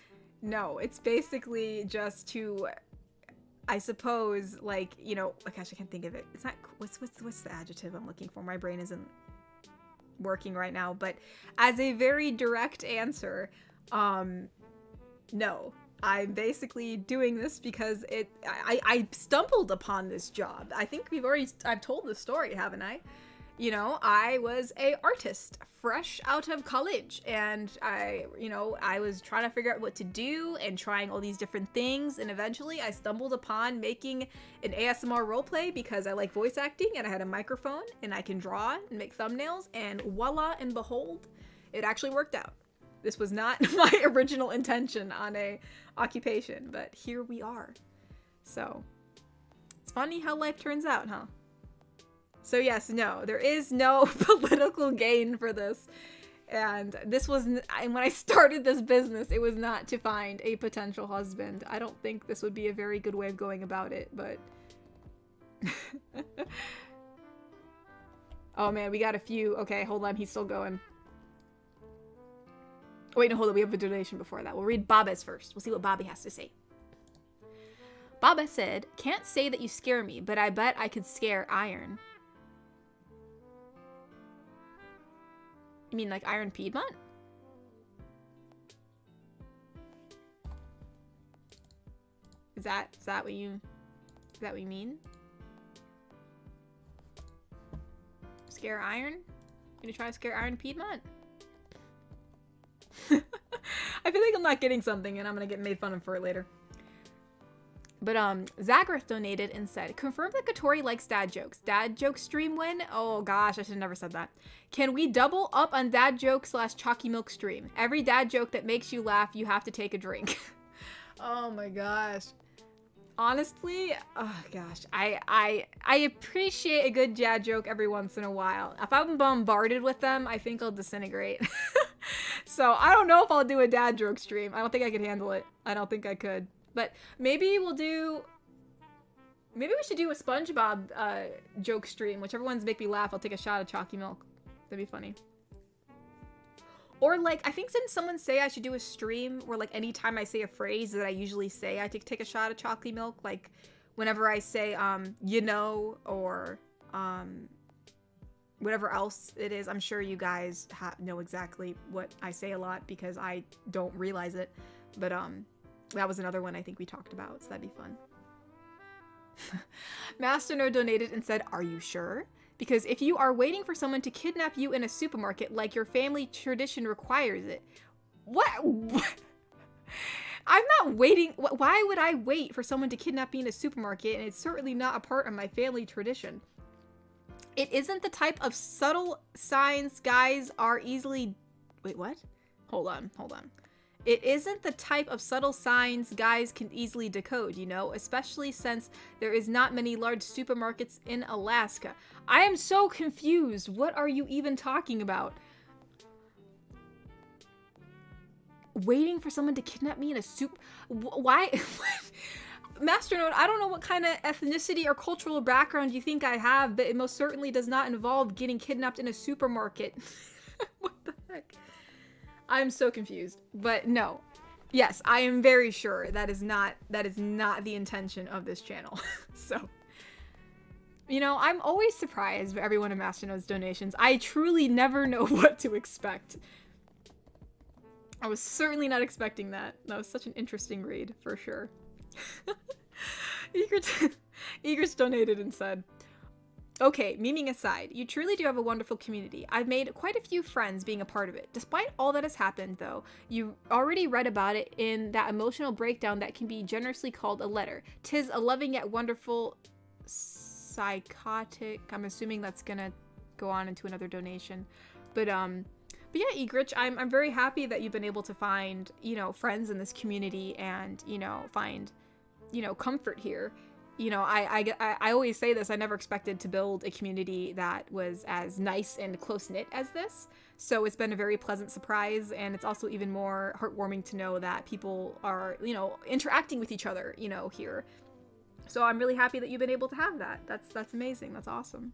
no, it's basically just to, I suppose, like, you know, oh gosh, I can't think of it. It's not, what's the adjective I'm looking for? My brain isn't working right now, but as a very direct answer, no. I'm basically doing this because I stumbled upon this job. I think I've told this story, haven't I? You know, I was a artist fresh out of college, and I was trying to figure out what to do and trying all these different things, and eventually I stumbled upon making an ASMR roleplay because I like voice acting and I had a microphone and I can draw and make thumbnails, and voila and behold, it actually worked out. This was not my original intention on a occupation, but here we are. So, it's funny how life turns out, huh? So yes, no, there is no political gain for this. And this was, and when I started this business, it was not to find a potential husband. I don't think this would be a very good way of going about it, but... Oh man, we got a few. Okay, hold on, he's still going. Wait, no, hold on. We have a donation before that. We'll read Baba's first. We'll see what Bobby has to say. Baba said, can't say that you scare me, but I bet I could scare Iron. You mean like Iron Piedmont? Is that what you mean? Scare Iron? You gonna try to scare Iron Piedmont? I feel like I'm not getting something and I'm gonna get made fun of for it later. But Zagreth donated and said, confirm that Katori likes dad jokes. Dad joke stream win? Oh gosh, I should have never said that. Can we double up on dad joke / chalky milk stream? Every dad joke that makes you laugh, you have to take a drink. Oh my gosh. Honestly, oh gosh, I appreciate a good dad joke every once in a while. If I'm bombarded with them, I think I'll disintegrate. So I don't know if I'll do a dad joke stream. I don't think I could handle it. I don't think I could. But maybe we should do a SpongeBob joke stream. Whichever ones make me laugh, I'll take a shot of chalky milk. That'd be funny. Or like, I think didn't someone say I should do a stream where like anytime I say a phrase that I usually say, I take a shot of chalky milk. Like whenever I say, you know, or whatever else it is. I'm sure you guys know exactly what I say a lot because I don't realize it. But that was another one I think we talked about, so that'd be fun. Master Nerd donated and said, are you sure? Because if you are waiting for someone to kidnap you in a supermarket like your family tradition requires it. What? I'm not waiting. Why would I wait for someone to kidnap me in a supermarket? And it's certainly not a part of my family tradition. It isn't the type of subtle signs guys are easily... Wait, what? Hold on. It isn't the type of subtle signs guys can easily decode, you know, especially since there is not many large supermarkets in Alaska. I am so confused. What are you even talking about? Waiting for someone to kidnap me in a Why? Master Node, I don't know what kind of ethnicity or cultural background you think I have, but it most certainly does not involve getting kidnapped in a supermarket. What the heck? I'm so confused, but no. Yes, I am very sure that is not the intention of this channel. So, you know, I'm always surprised by every one of Master Node's donations. I truly never know what to expect. I was certainly not expecting that. That was such an interesting read, for sure. Egrets donated and said, okay, memeing aside, you truly do have a wonderful community. I've made quite a few friends being a part of it. Despite all that has happened, though, you already read about it in that emotional breakdown that can be generously called a letter. 'Tis a loving yet wonderful psychotic. I'm assuming that's gonna go on into another donation. But yeah, Egrich, I'm very happy that you've been able to find, you know, friends in this community and, you know, find, you know, comfort here. You know, I always say this, I never expected to build a community that was as nice and close-knit as this. So it's been a very pleasant surprise, and it's also even more heartwarming to know that people are, you know, interacting with each other, you know, here. So I'm really happy that you've been able to have that. That's amazing. That's awesome.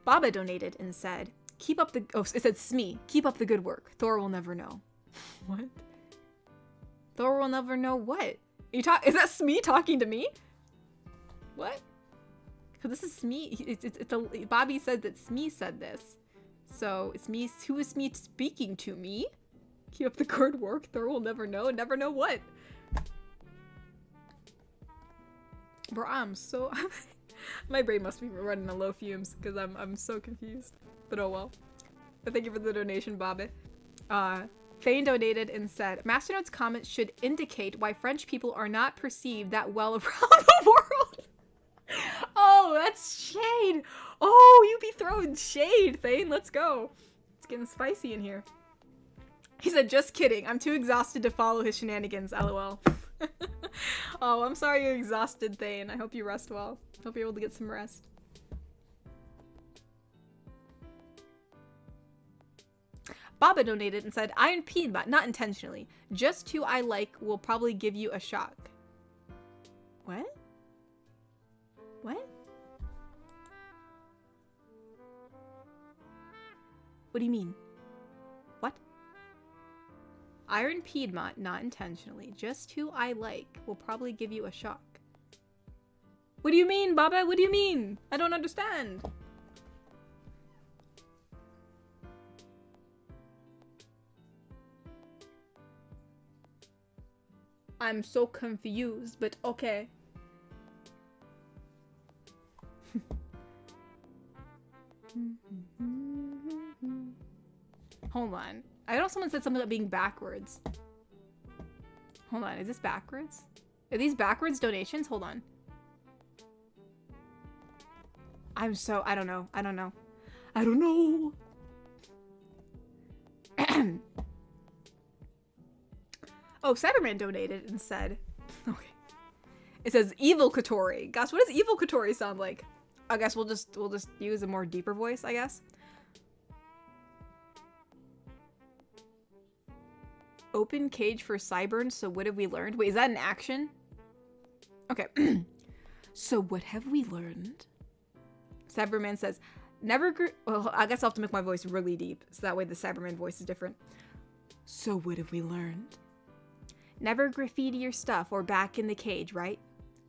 Baba donated and said, keep up the... Oh, it said Smee. Keep up the good work. Thor will never know. What? Thor will never know what? Is that Smee talking to me? What? Because this is Smee. Bobby said that Smee said this. So it's me. Who is Smee speaking to me? Keep up the good work. Thor will never know. Never know what? Bro, I'm so... My brain must be running on low fumes because I'm so confused. But oh well. But thank you for the donation, Bobby. Thane donated and said, Masternode's comments should indicate why French people are not perceived that well around the world. Oh, that's shade. Oh, you be throwing shade, Thane. Let's go. It's getting spicy in here. He said, just kidding. I'm too exhausted to follow his shenanigans, lol. Oh, I'm sorry you're exhausted, Thane. I hope you rest well. Hope you're able to get some rest. Baba donated and said, Iron Peanut, not intentionally. Just who I like will probably give you a shock. What? What? What do you mean? What? Iron Piedmont, not intentionally. Just who I like will probably give you a shock. What do you mean, Baba? What do you mean? I don't understand. I'm so confused, but okay. Hold on. I know someone said something about being backwards. Hold on, is this backwards? Are these backwards donations? Hold on. I don't know. I don't know. I don't know. Oh, Cyberman donated and said, okay. It says Evil Katori. Gosh, what does Evil Katori sound like? I guess we'll just use a more deeper voice, I guess. Open cage for Cyburn, so what have we learned? Wait, is that an action? Okay. So what have we learned? Cyberman says, well, I guess I'll have to make my voice really deep, so that way the Cyberman voice is different. So what have we learned? Never graffiti your stuff or back in the cage, right?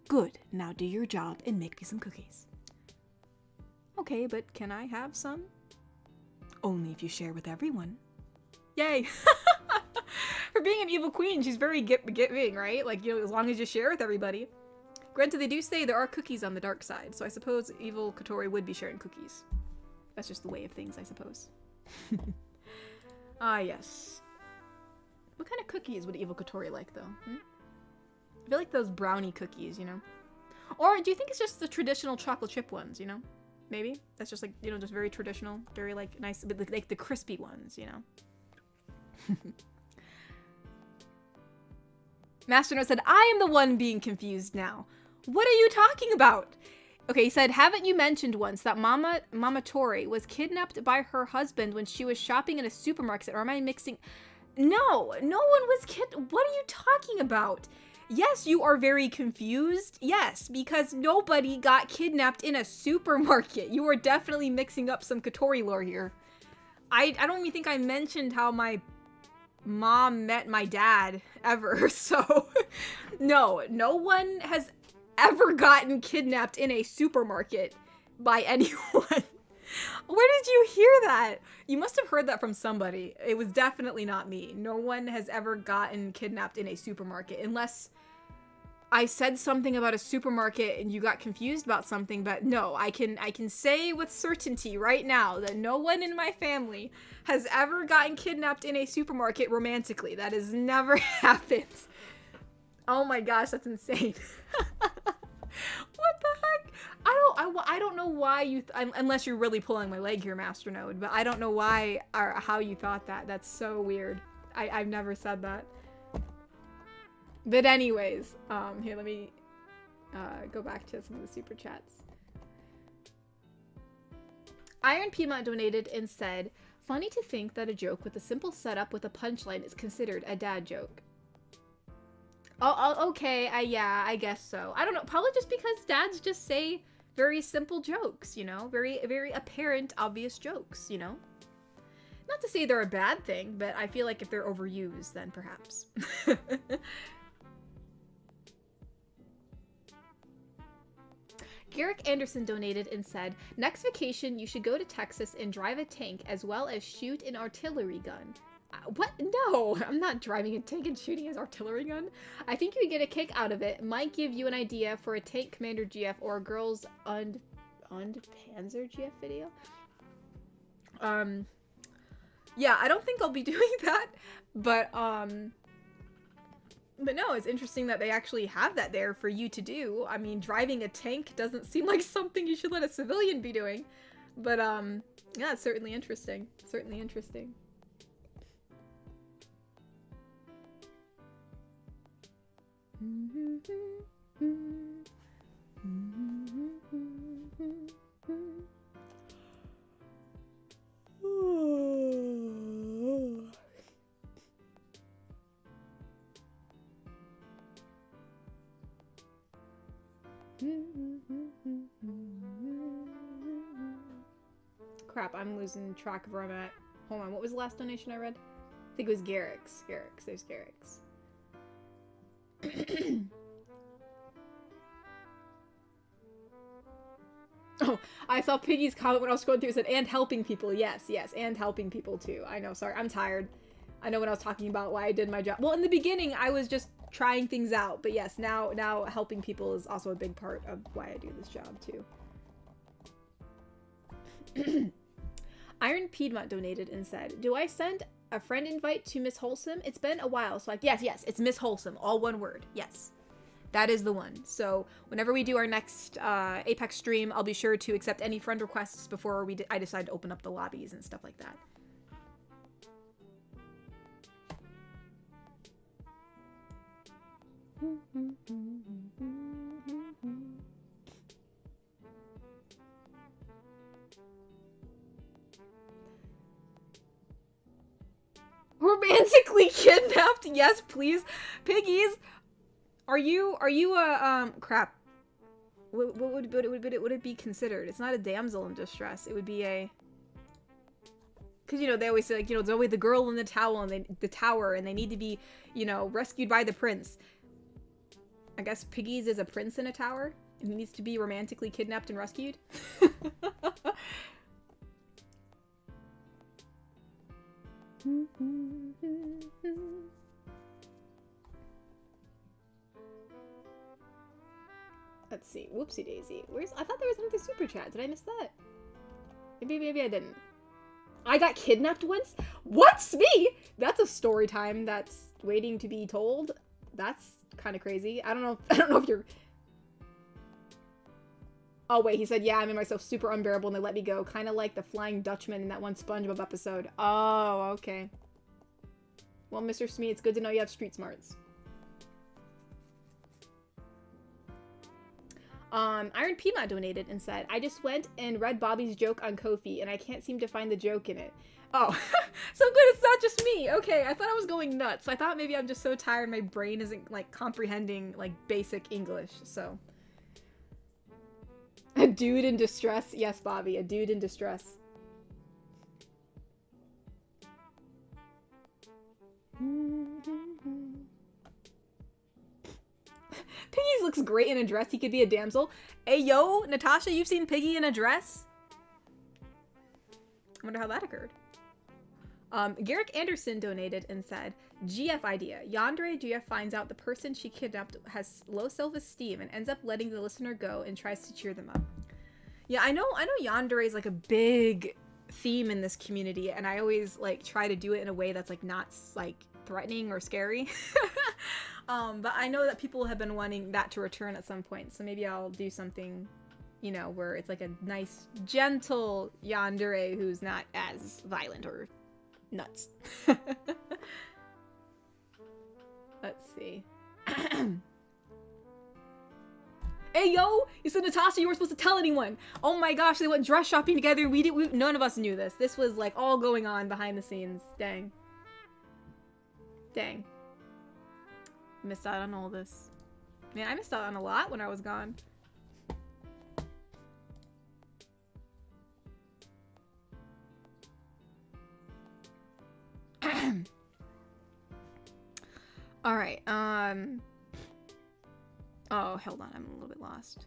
Good, now do your job and make me some cookies. Okay, but can I have some? Only if you share with everyone. Yay! For being an evil queen, she's very giving, right? Like, you know, as long as you share with everybody. Granted, they do say there are cookies on the dark side, so I suppose Evil Katori would be sharing cookies. That's just the way of things, I suppose. Ah, yes. What kind of cookies would Evil Katori like, though? I feel like those brownie cookies, you know? Or do you think it's just the traditional chocolate chip ones, you know? Maybe? That's just like, you know, just very traditional, very like nice, but like the crispy ones, you know? Master Note said, I am the one being confused now. What are you talking about? Okay, he said, haven't you mentioned once that Mama Tori was kidnapped by her husband when she was shopping in a supermarket? Or am I mixing? No, no one was What are you talking about? Yes, you are very confused. Yes, because nobody got kidnapped in a supermarket. You are definitely mixing up some Katori lore here. I don't even think I mentioned how my mom met my dad ever, so no one has ever gotten kidnapped in a supermarket by anyone. Where did you hear that? You must have heard that from somebody. It was definitely not me. No one has ever gotten kidnapped in a supermarket, unless I said something about a supermarket and you got confused about something, but no, I can say with certainty right now that no one in my family has ever gotten kidnapped in a supermarket romantically. That has never happened. Oh my gosh, that's insane. What the heck? I don't know why you, unless you're really pulling my leg here, Master Node, but I don't know why or how you thought that. That's so weird. I've never said that. But anyways, here, let me go back to some of the super chats. Iron Piedmont donated and said, funny to think that a joke with a simple setup with a punchline is considered a dad joke. Oh, okay, yeah, I guess so. I don't know, probably just because dads just say very simple jokes, you know? Very, very apparent, obvious jokes, you know? Not to say they're a bad thing, but I feel like if they're overused, then perhaps. Garrick Anderson donated and said, next vacation you should go to Texas and drive a tank as well as shoot an artillery gun. What? No, I'm not driving a tank and shooting his artillery gun. I think you would get a kick out of it. Might give you an idea for a Tank Commander GF or a Girls und Panzer GF video. Yeah, I don't think I'll be doing that, but no, it's interesting that they actually have that there for you to do. I mean, driving a tank doesn't seem like something you should let a civilian be doing. But, yeah, it's certainly interesting. Certainly interesting. Crap, I'm losing track of where I'm at. Hold on, what was the last donation I read? I think it was Garrick's. There's Garrick's. Oh, I saw Piggy's comment when I was scrolling through. It said, and helping people. Yes, and helping people too. I know, sorry, I'm tired. I know when I was talking about why I did my job. Well, in the beginning, I was just trying things out. But yes, now helping people is also a big part of why I do this job too. Iron Piedmont donated and said, do I send a friend invite to Miss Wholesome. It's been a while, so yes, it's Miss Wholesome, all one word. Yes, that is the one. So whenever we do our next Apex stream, I'll be sure to accept any friend requests before I decide to open up the lobbies and stuff like that. Romantically kidnapped? Yes, please. Piggies, are you a crap? What would it be considered? It's not a damsel in distress. It would be a, because you know they always say, like, you know, it's always the girl in the tower and they need to be, you know, rescued by the prince. I guess Piggies is a prince in a tower and he needs to be romantically kidnapped and rescued. Let's see. Whoopsie daisy. I thought there was another super chat. Did I miss that? Maybe I didn't. I got kidnapped once? What's me? That's a story time that's waiting to be told. That's kind of crazy. I don't know if you're... Oh wait, he said, yeah, I made myself super unbearable and they let me go. Kind of like the Flying Dutchman in that one SpongeBob episode. Oh, okay. Well, Mr. Smee, it's good to know you have street smarts. Iron Piedmont donated and said, I just went and read Bobby's joke on Ko-fi and I can't seem to find the joke in it. Oh, so good it's not just me. Okay, I thought I was going nuts. I thought maybe I'm just so tired my brain isn't, like, comprehending, like, basic English, so. A dude in distress? Yes, Bobby, a dude in distress. Piggy looks great in a dress. He could be a damsel. Hey, yo, Natasha, you've seen Piggy in a dress? I wonder how that occurred. Garrick Anderson donated and said, GF idea. Yandere GF finds out the person she kidnapped has low self-esteem and ends up letting the listener go and tries to cheer them up. Yeah, I know Yandere is like a big theme in this community, and I always like try to do it in a way that's like not like threatening or scary. But I know that people have been wanting that to return at some point, so maybe I'll do something, you know, where it's like a nice, gentle Yandere who's not as violent or nuts. Let's see. Hey, yo! You said, Natasha, you weren't supposed to tell anyone! Oh my gosh, they went dress shopping together. None of us knew this. This was, like, all going on behind the scenes. Dang. Dang. Missed out on all this. Man, I missed out on a lot when I was gone. Alright, oh, hold on, I'm a little bit lost.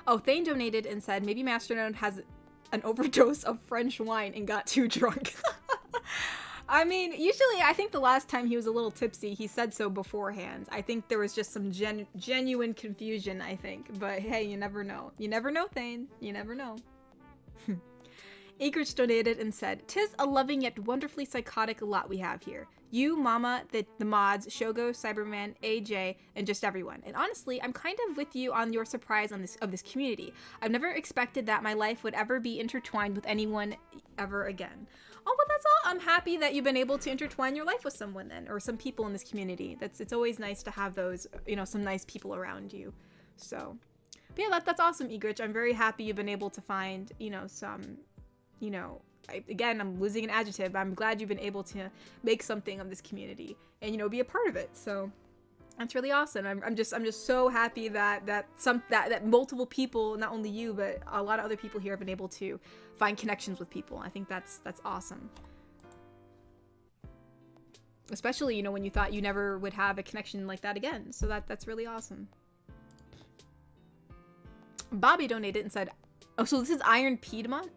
Oh, Thane donated and said, maybe Masternode has an overdose of French wine and got too drunk. I mean, usually, I think the last time he was a little tipsy, he said so beforehand. I think there was just some genuine confusion, I think. But hey, you never know. You never know, Thane. You never know. Egrich donated and said, "'Tis a loving yet wonderfully psychotic lot we have here. You, Mama, the mods, Shogo, Cyberman, AJ, and just everyone. And honestly, I'm kind of with you on your surprise of this community. I've never expected that my life would ever be intertwined with anyone ever again." Oh, but that's all. I'm happy that you've been able to intertwine your life with someone then, or some people in this community. It's always nice to have those, you know, some nice people around you. So, but yeah, that's awesome, Egrich. I'm very happy you've been able to find, you know, some, you know, again, I'm losing an adjective, but I'm glad you've been able to make something of this community and, you know, be a part of it. So that's really awesome. I'm just so happy that multiple people, not only you, but a lot of other people here have been able to find connections with people. I think that's awesome. Especially, you know, when you thought you never would have a connection like that again. So that's really awesome. Bobby donated and said, oh, so this is Iron Piedmont?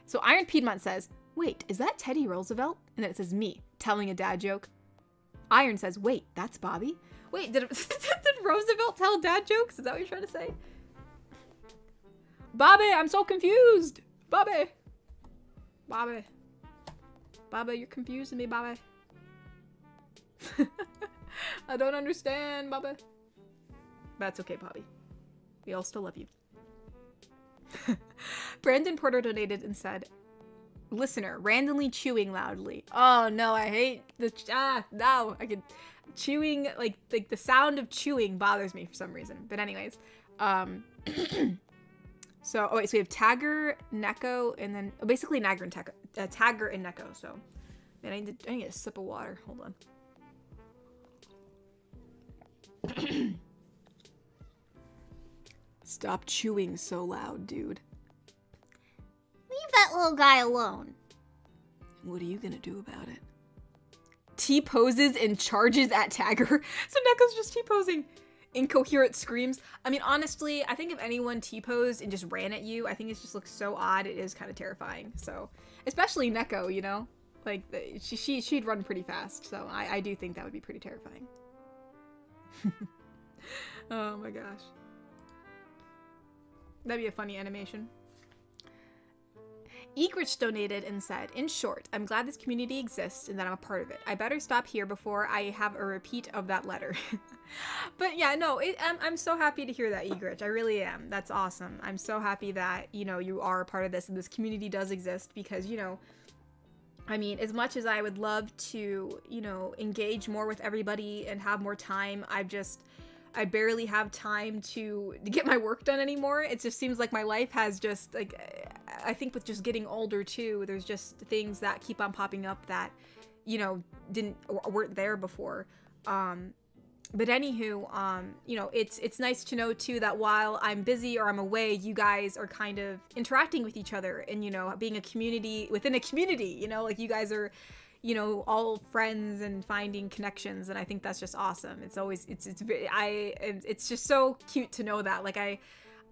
So Iron Piedmont says, wait, is that Teddy Roosevelt? And then it says me, telling a dad joke. Iron says, wait, that's Bobby? Wait, did Roosevelt tell dad jokes? Is that what you're trying to say? Bobby, I'm so confused. Bobby, you're confusing me, Bobby. I don't understand, Bobby. That's okay, Bobby. We all still love you. Brandon Porter donated and said, listener, randomly chewing loudly. Oh no, I hate the no, I could chewing like the sound of chewing bothers me for some reason. But anyways, so we have Tagger, Neko, and then basically Tagger and Neko. So man, I need to get a sip of water. Hold on. Stop chewing so loud, dude. Leave that little guy alone. What are you gonna do about it? T-poses and charges at Tagger. So Neko's just T-posing. Incoherent screams. I mean, honestly, I think if anyone T-posed and just ran at you, I think it just looks so odd. It is kind of terrifying. So, especially Neko, you know? Like, she'd run pretty fast. So I do think that would be pretty terrifying. Oh my gosh. That'd be a funny animation. Egrich donated and said, in short, I'm glad this community exists and that I'm a part of it. I better stop here before I have a repeat of that letter. But yeah, no, I'm so happy to hear that, Egrich. I really am. That's awesome. I'm so happy that, you know, you are a part of this and this community does exist because, you know, I mean, as much as I would love to, you know, engage more with everybody and have more time, I barely have time to get my work done anymore. It just seems like my life has just, like, I think with just getting older too, there's just things that keep on popping up that, you know, weren't there before. But anywho, you know, it's nice to know too that while I'm busy or I'm away, you guys are kind of interacting with each other and, you know, being a community within a community, you know, like you guys are, you know, all friends and finding connections. And I think that's just awesome. It's always, it's just so cute to know that. Like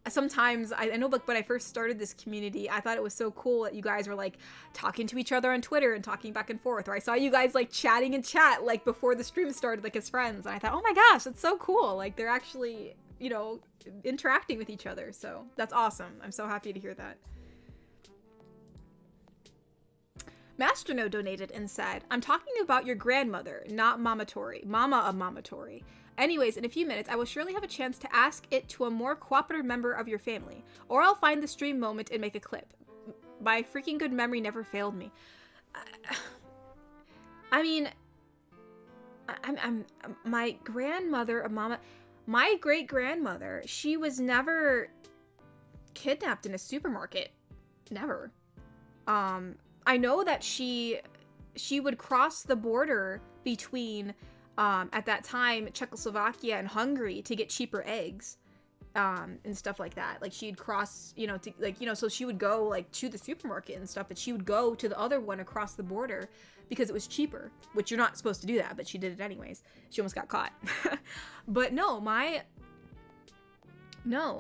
sometimes I know, like when I first started this community, I thought it was so cool that you guys were like talking to each other on Twitter and talking back and forth, or I saw you guys like chatting in chat like before the stream started, like as friends, and I thought, oh my gosh, that's so cool. Like they're actually, you know, interacting with each other. So that's awesome. I'm so happy to hear that. Masterno donated and said, I'm talking about your grandmother, not Mama Tori. Mama of Mama Tori. Anyways, in a few minutes, I will surely have a chance to ask it to a more cooperative member of your family. Or I'll find the stream moment and make a clip. My freaking good memory never failed me. I mean, I'm my grandmother of Mama... My great-grandmother, she was never kidnapped in a supermarket. Never. I know that she would cross the border between... at that time, Czechoslovakia and Hungary to get cheaper eggs, and stuff like that. Like she'd cross, you know, to like, you know, so she would go like to the supermarket and stuff, but she would go to the other one across the border because it was cheaper, which you're not supposed to do that, but she did it anyways. She almost got caught. But no,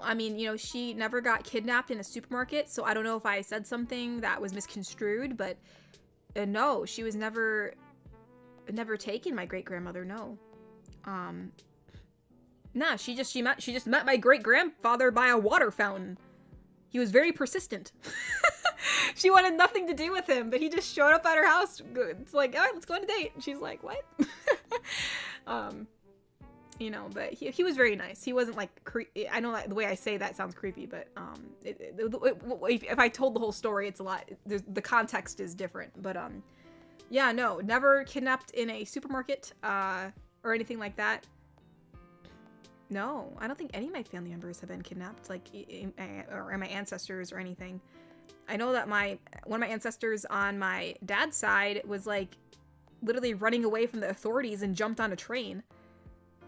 I mean, you know, she never got kidnapped in a supermarket, so I don't know if I said something that was misconstrued, but no, she was never taken, my great-grandmother, no. Nah, she just met my great-grandfather by a water fountain. He was very persistent. She wanted nothing to do with him, but he just showed up at her house. It's like, all right, let's go on a date. And she's like, what? You know, but he was very nice. He wasn't like I know that the way I say that sounds creepy, but if I told the whole story, it's a lot. The context is different, but yeah, no, never kidnapped in a supermarket or anything like that. No, I don't think any of my family members have been kidnapped, like, or my ancestors or anything. I know that one of my ancestors on my dad's side was, like, literally running away from the authorities and jumped on a train,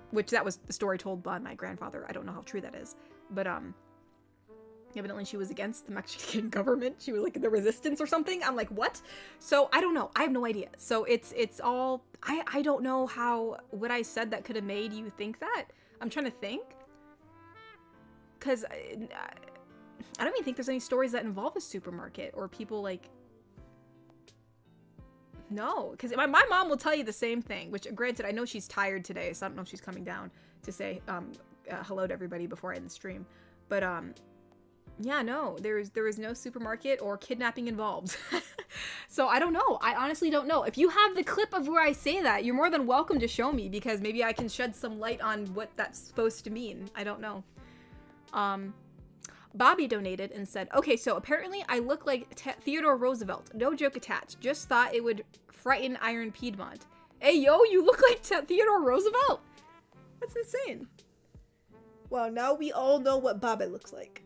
which that was the story told by my grandfather. I don't know how true that is, but, evidently she was against the Mexican government. She was like the resistance or something. I'm like, what? So I don't know. I have no idea. So it's all, I don't know what I said that could have made you think that. I'm trying to think. Cause I don't even think there's any stories that involve a supermarket or people like, no, cause my mom will tell you the same thing, which granted, I know she's tired today. So I don't know if she's coming down to say, hello to everybody before I end the stream. But, Yeah, no, there is no supermarket or kidnapping involved. So I don't know. I honestly don't know. If you have the clip of where I say that, you're more than welcome to show me, because maybe I can shed some light on what that's supposed to mean. I don't know. Bobby donated and said, okay, so apparently I look like Theodore Roosevelt. No joke attached. Just thought it would frighten Iron Piedmont. Hey, yo, you look like Theodore Roosevelt? That's insane. Well, now we all know what Bobby looks like.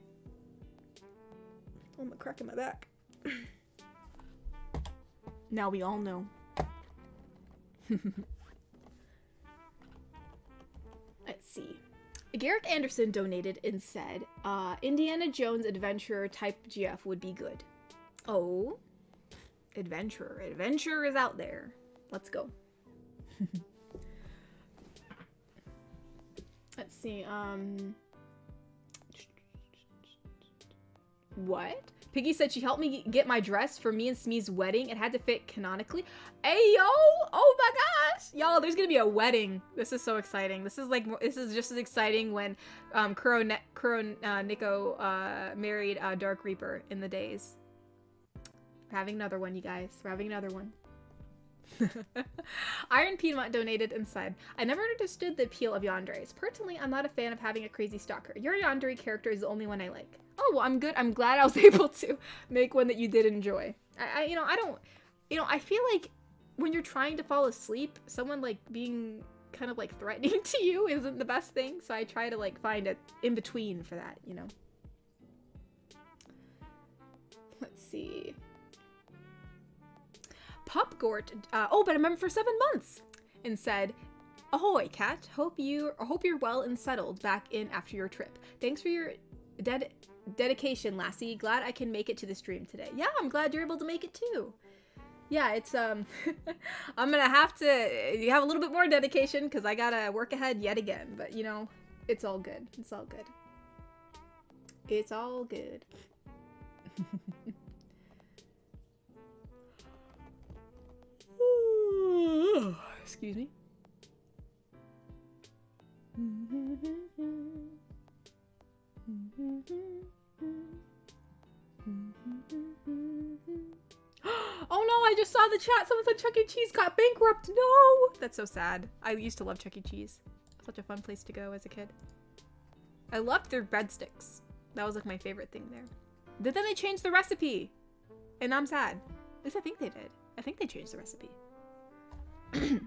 Oh, I'm cracking my back. Now we all know. Let's see. Garrick Anderson donated and said, Indiana Jones Adventurer type GF would be good. Oh. Adventurer. Adventurer is out there. Let's go. Let's see, what? Piggy said she helped me get my dress for me and Smee's wedding. It had to fit canonically. Hey, yo! Oh my gosh! Y'all, there's gonna be a wedding. This is so exciting. This is just as exciting when Nico married Dark Reaper in the days. We're having another one, you guys. We're having another one. Iron Piedmont donated and said, I never understood the appeal of Yandere's. Personally, I'm not a fan of having a crazy stalker. Your Yandere character is the only one I like. Oh, well, I'm good. I'm glad I was able to make one that you did enjoy. I feel like when you're trying to fall asleep, someone like being kind of like threatening to you isn't the best thing. So I try to like find a in between for that, you know. Let's see. Popgort, but I remember for 7 months, and said, ahoy, cat. Hope you're well and settled back in after your trip. Thanks for your dedication, lassie. Glad I can make it to the stream today. Yeah, I'm glad you're able to make it too. Yeah, it's I'm gonna have to have a little bit more dedication because I gotta work ahead yet again. But you know, it's all good. It's all good. It's all good. Excuse me. Oh no, I just saw the chat. Someone said Chuck E. Cheese got bankrupt. No! That's so sad. I used to love Chuck E. Cheese. Such a fun place to go as a kid. I loved their breadsticks. That was like my favorite thing there. But then they changed the recipe. And I'm sad. At least I think they did. I think they changed the recipe. At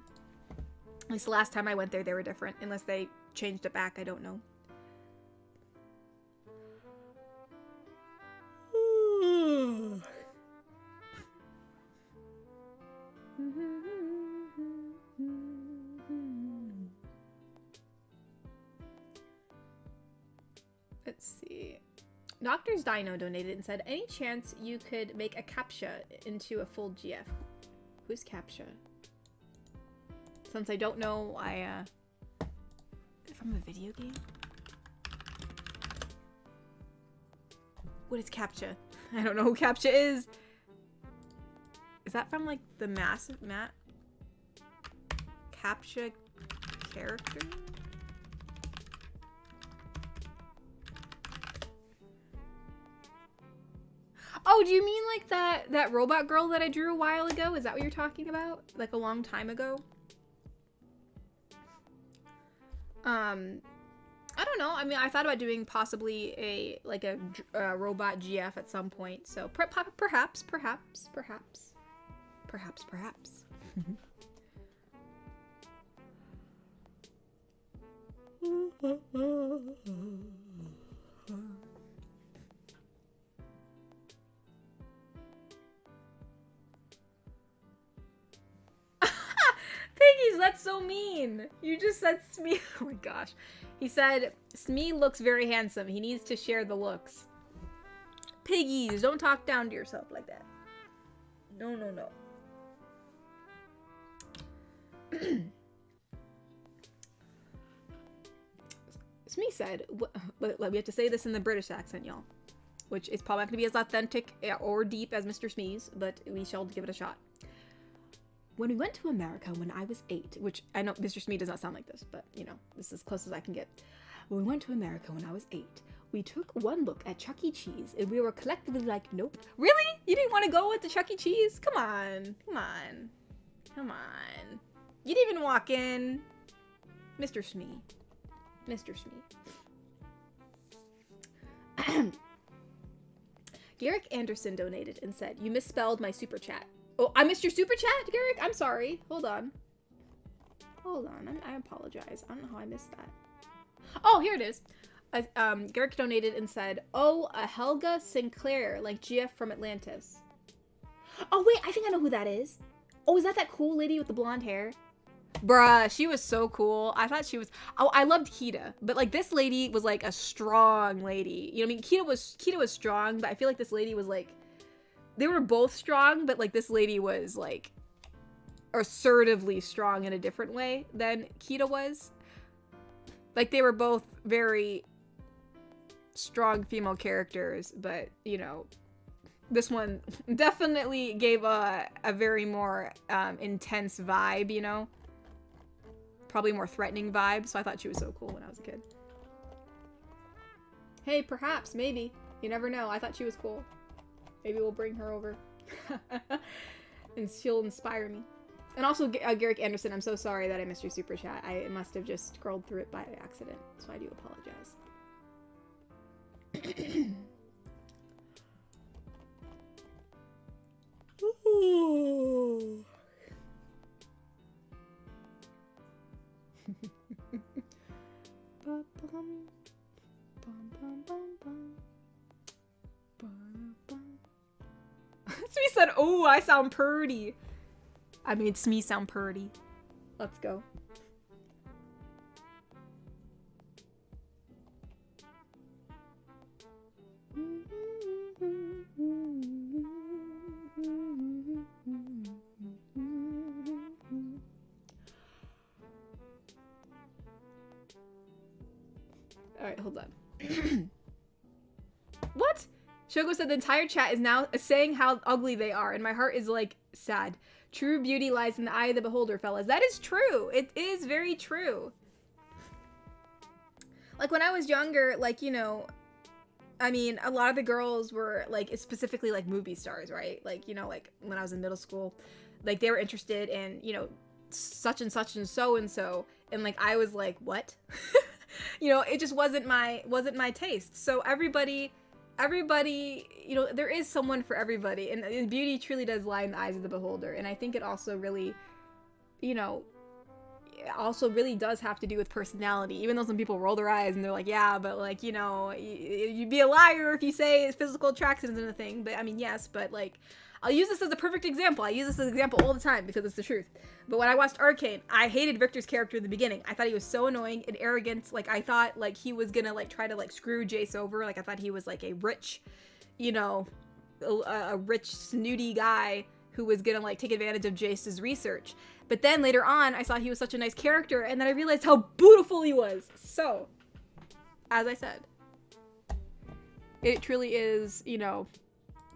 least the last time I went there, they were different. Unless they changed it back, I don't know. Let's see. Doctor's Dino donated and said, any chance you could make a CAPTCHA into a full GF? Who's CAPTCHA? Since I don't know, from a video game? What is CAPTCHA? I don't know who CAPTCHA is. Is that from like the Matt CAPTCHA character? Oh, do you mean like that robot girl that I drew a while ago? Is that what you're talking about? Like a long time ago? I don't know. I mean, I thought about doing possibly a robot GF at some point. So perhaps. Piggies, that's so mean. You just said Smee. Oh my gosh. He said, Smee looks very handsome. He needs to share the looks. Piggies, don't talk down to yourself like that. No. Smee said, we have to say this in the British accent, y'all. Which is probably not going to be as authentic or deep as Mr. Smee's, but we shall give it a shot. When we went to America when I was 8, which I know Mr. Smee does not sound like this, but, you know, this is as close as I can get. When we went to America when I was 8, we took one look at Chuck E. Cheese and we were collectively like, nope. Really? You didn't want to go with the Chuck E. Cheese? Come on. Come on. Come on. You didn't even walk in. Mr. Smee. Mr. Smee. Garrick Anderson donated and said, you misspelled my super chat. Oh, I missed your super chat, Garrick? I'm sorry. Hold on. Hold on. I apologize. I don't know how I missed that. Oh, here it is. Garrick donated and said, oh, a Helga Sinclair, like GF from Atlantis. Oh, wait, I think I know who that is. Oh, is that cool lady with the blonde hair? Bruh, she was so cool. I thought she was... Oh, I loved Kita. But, like, this lady was, like, a strong lady. You know what I mean? Kita was strong, but I feel like this lady was, like... They were both strong, but, like, this lady was, like... assertively strong in a different way than Kita was. Like, they were both very strong female characters, but, you know, this one definitely gave a very more intense vibe, you know? Probably more threatening vibe, so I thought she was so cool when I was a kid. Hey, perhaps, maybe. You never know. I thought she was cool. Maybe we'll bring her over. And she'll inspire me. And also, Garrick Anderson, I'm so sorry that I missed your super chat. I must have just scrolled through it by accident, so I do apologize. Ooh. Smee said, oh, I sound purty. I made Smee sound purty. Let's go. Alright, hold on. What? Shogo said the entire chat is now saying how ugly they are, and my heart is, like, sad. True beauty lies in the eye of the beholder, fellas. That is true. It is very true. Like, when I was younger, like, you know, I mean, a lot of the girls were, like, specifically, like, movie stars, right? Like, you know, like, when I was in middle school, like, they were interested in, you know, such and such and so, and, like, I was like, what? You know, it just wasn't my taste. So everybody, you know, there is someone for everybody, and beauty truly does lie in the eyes of the beholder. And I think it also really, you know, also really does have to do with personality. Even though some people roll their eyes and they're like, yeah, but, like, you know, you'd be a liar if you say physical attraction isn't a thing. But I mean, yes, but, like, I'll use this as a perfect example. I use this as an example all the time because it's the truth. But when I watched Arcane, I hated Victor's character in the beginning. I thought he was so annoying and arrogant. Like, I thought, like, he was gonna, like, try to, like, screw Jace over. Like, I thought he was, like, a rich, you know, a rich, snooty guy who was gonna, like, take advantage of Jace's research. But then later on, I saw he was such a nice character, and then I realized how beautiful he was. So, as I said, it truly is, you know,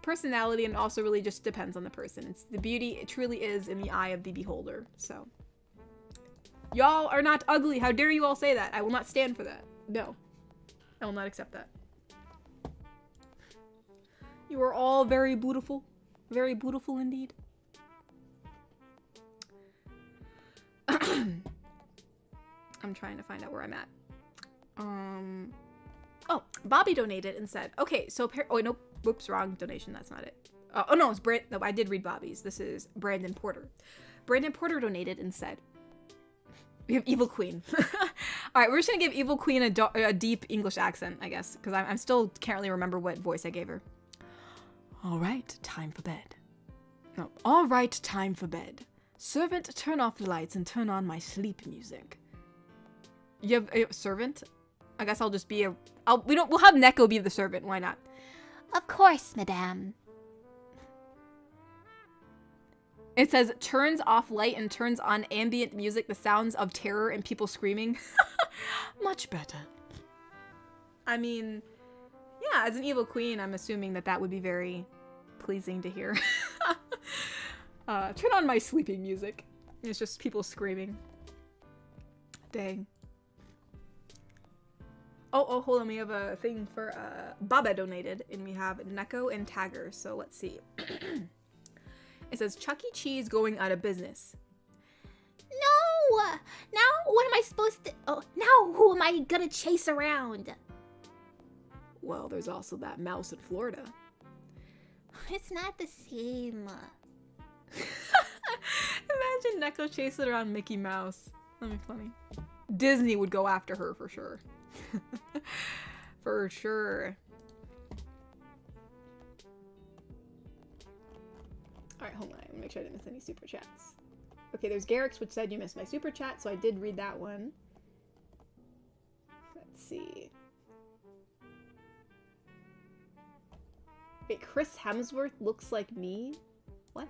personality, and also really just depends on the person. It's the beauty, it truly is in the eye of the beholder. So, y'all are not ugly. How dare you all say that? I will not stand for that. No, I will not accept that. You are all very beautiful indeed. I'm trying to find out where I'm at. Oh, Bobby donated and said, okay, so, oh, nope, whoops, wrong donation, that's not it. Oh, no, it's no, I did read Bobby's. This is Brandon Porter. Brandon Porter donated and said, we have Evil Queen. Alright, we're just gonna give Evil Queen a deep English accent, I guess, because I'm still can't really remember what voice I gave her. Alright, time for bed. No, alright, time for bed. Servant, turn off the lights and turn on my sleep music. You have a servant? I guess I'll just be we'll have Neko be the servant, why not? Of course, madame. It says, turns off light and turns on ambient music, the sounds of terror and people screaming. Much better. I mean, yeah, as an evil queen, I'm assuming that would be very pleasing to hear. Turn on my sleeping music. It's just people screaming. Dang. Oh, hold on. We have a thing for Baba donated, and we have Neko and Tagger. So let's see. It says Chuck E. Cheese going out of business. No! Now what am I supposed to... Oh, now who am I gonna chase around? Well, there's also that mouse in Florida. It's not the same. Imagine Neko chasing around Mickey Mouse. That'd be funny. Disney would go after her for sure. For sure. Alright, hold on. I want to make sure I didn't miss any super chats. Okay, there's Garrick's, which said you missed my super chat, so I did read that one. Let's see. Wait, Chris Hemsworth looks like me? What?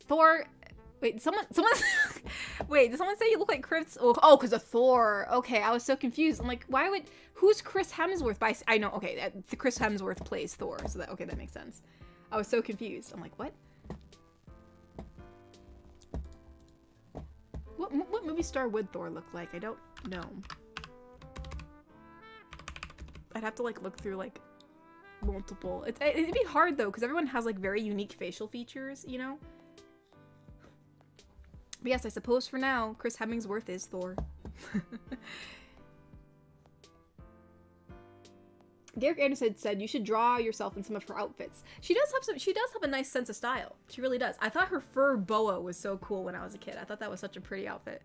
Thor... Wait, someone... Wait, did someone say you look like Chris? Oh, because of Thor. Okay, I was so confused. I'm like, why would... Who's Chris Hemsworth? I know, okay, the Chris Hemsworth plays Thor, so that... Okay, that makes sense. I was so confused. I'm like, what? What movie star would Thor look like? I don't know. I'd have to, like, look through, like, multiple... It'd be hard, though, because everyone has, like, very unique facial features, you know? But yes, I suppose for now, Chris Hemsworth is Thor. Garrick Anderson said you should draw yourself in some of her outfits. She does have a nice sense of style. She really does. I thought her fur boa was so cool when I was a kid. I thought that was such a pretty outfit.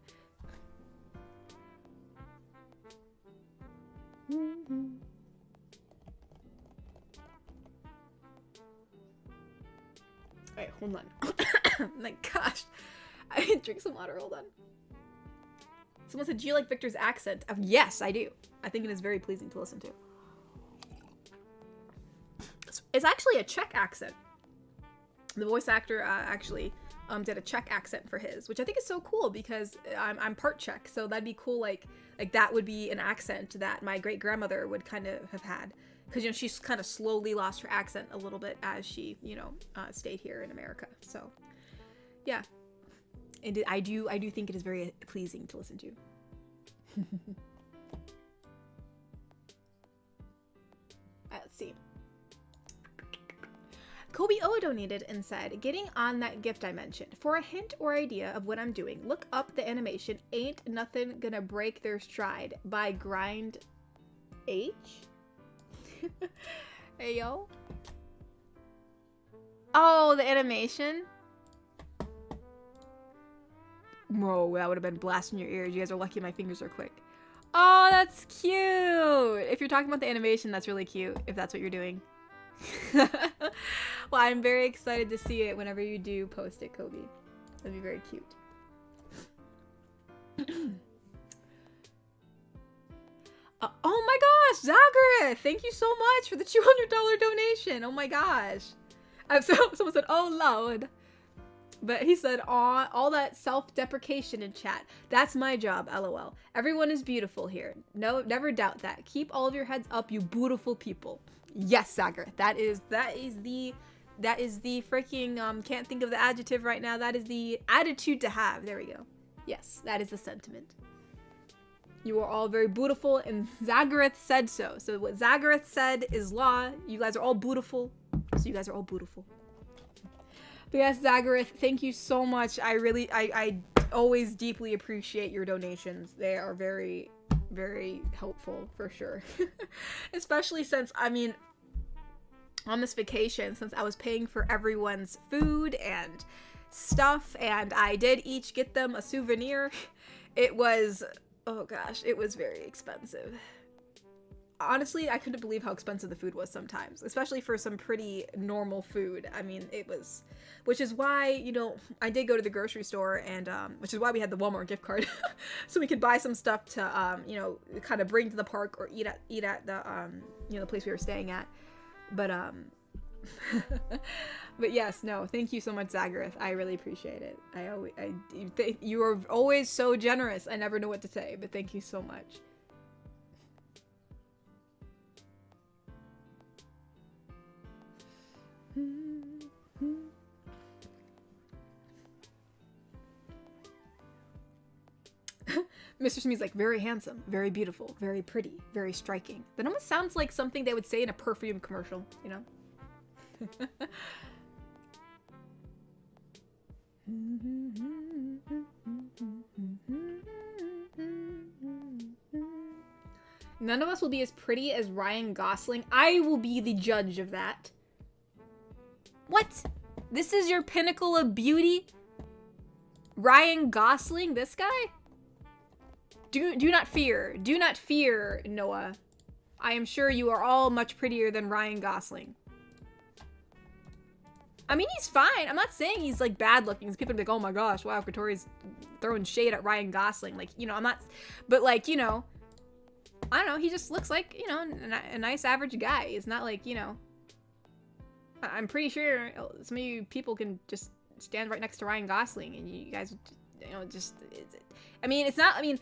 Alright, hold on. My gosh. I didn't drink some water, hold on. Someone said, do you like Victor's accent? Yes, I do. I think it is very pleasing to listen to. It's actually a Czech accent. The voice actor actually did a Czech accent for his, which I think is so cool because I'm part Czech, so that'd be cool. Like that would be an accent that my great grandmother would kind of have had, because you know she's kind of slowly lost her accent a little bit as she stayed here in America. So yeah, and I do think it is very pleasing to listen to. Let's see. Kobe O donated and said, getting on that gift I mentioned. For a hint or idea of what I'm doing, look up the animation Ain't Nothing Gonna Break Their Stride by Grind H. Hey, yo. Oh, the animation? Whoa, that would have been blasting your ears. You guys are lucky my fingers are quick. Oh, that's cute. If you're talking about the animation, that's really cute, if that's what you're doing. Well, I'm very excited to see it whenever you do post it, Kobe. That'd be very cute. Oh my gosh, Zagara! Thank you so much for the $200 donation. Oh my gosh. Someone said, oh Lord. But he said, aw, all that self-deprecation in chat. That's my job, lol. Everyone is beautiful here. No, never doubt that. Keep all of your heads up, you beautiful people. Yes, Sagar. That is the freaking, can't think of the adjective right now. That is the attitude to have. There we go. Yes, that is the sentiment. You are all very beautiful, and Zagareth said so. So what Zagareth said is law. You guys are all beautiful. So you guys are all beautiful. But yes, Zagareth, thank you so much. I always deeply appreciate your donations. They are very, very helpful for sure. Especially since, I mean, on this vacation, since I was paying for everyone's food and stuff, and I did each get them a souvenir, it was, oh gosh, it was very expensive. Honestly, I couldn't believe how expensive the food was sometimes, especially for some pretty normal food. I mean, it was, which is why, you know, I did go to the grocery store, and which is why we had the Walmart gift card, so we could buy some stuff to, you know, kind of bring to the park or eat at the, you know, the place we were staying at. But but yes, no, thank you so much, Zagareth. I really appreciate it. You are always so generous. I never know what to say, but thank you so much. Mr. Smee's like, very handsome, very beautiful, very pretty, very striking. That almost sounds like something they would say in a perfume commercial, you know? None of us will be as pretty as Ryan Gosling. I will be the judge of that. What? This is your pinnacle of beauty? Ryan Gosling, this guy? Do not fear. Do not fear, Noah. I am sure you are all much prettier than Ryan Gosling. I mean, he's fine. I'm not saying he's, like, bad looking. People are like, oh my gosh, wow, Katori's throwing shade at Ryan Gosling. Like, you know, I'm not... But, like, you know... I don't know. He just looks like, you know, a nice average guy. It's not like, you know... I'm pretty sure some of you people can just stand right next to Ryan Gosling and you guys, you know, just... I mean, it's not... I mean...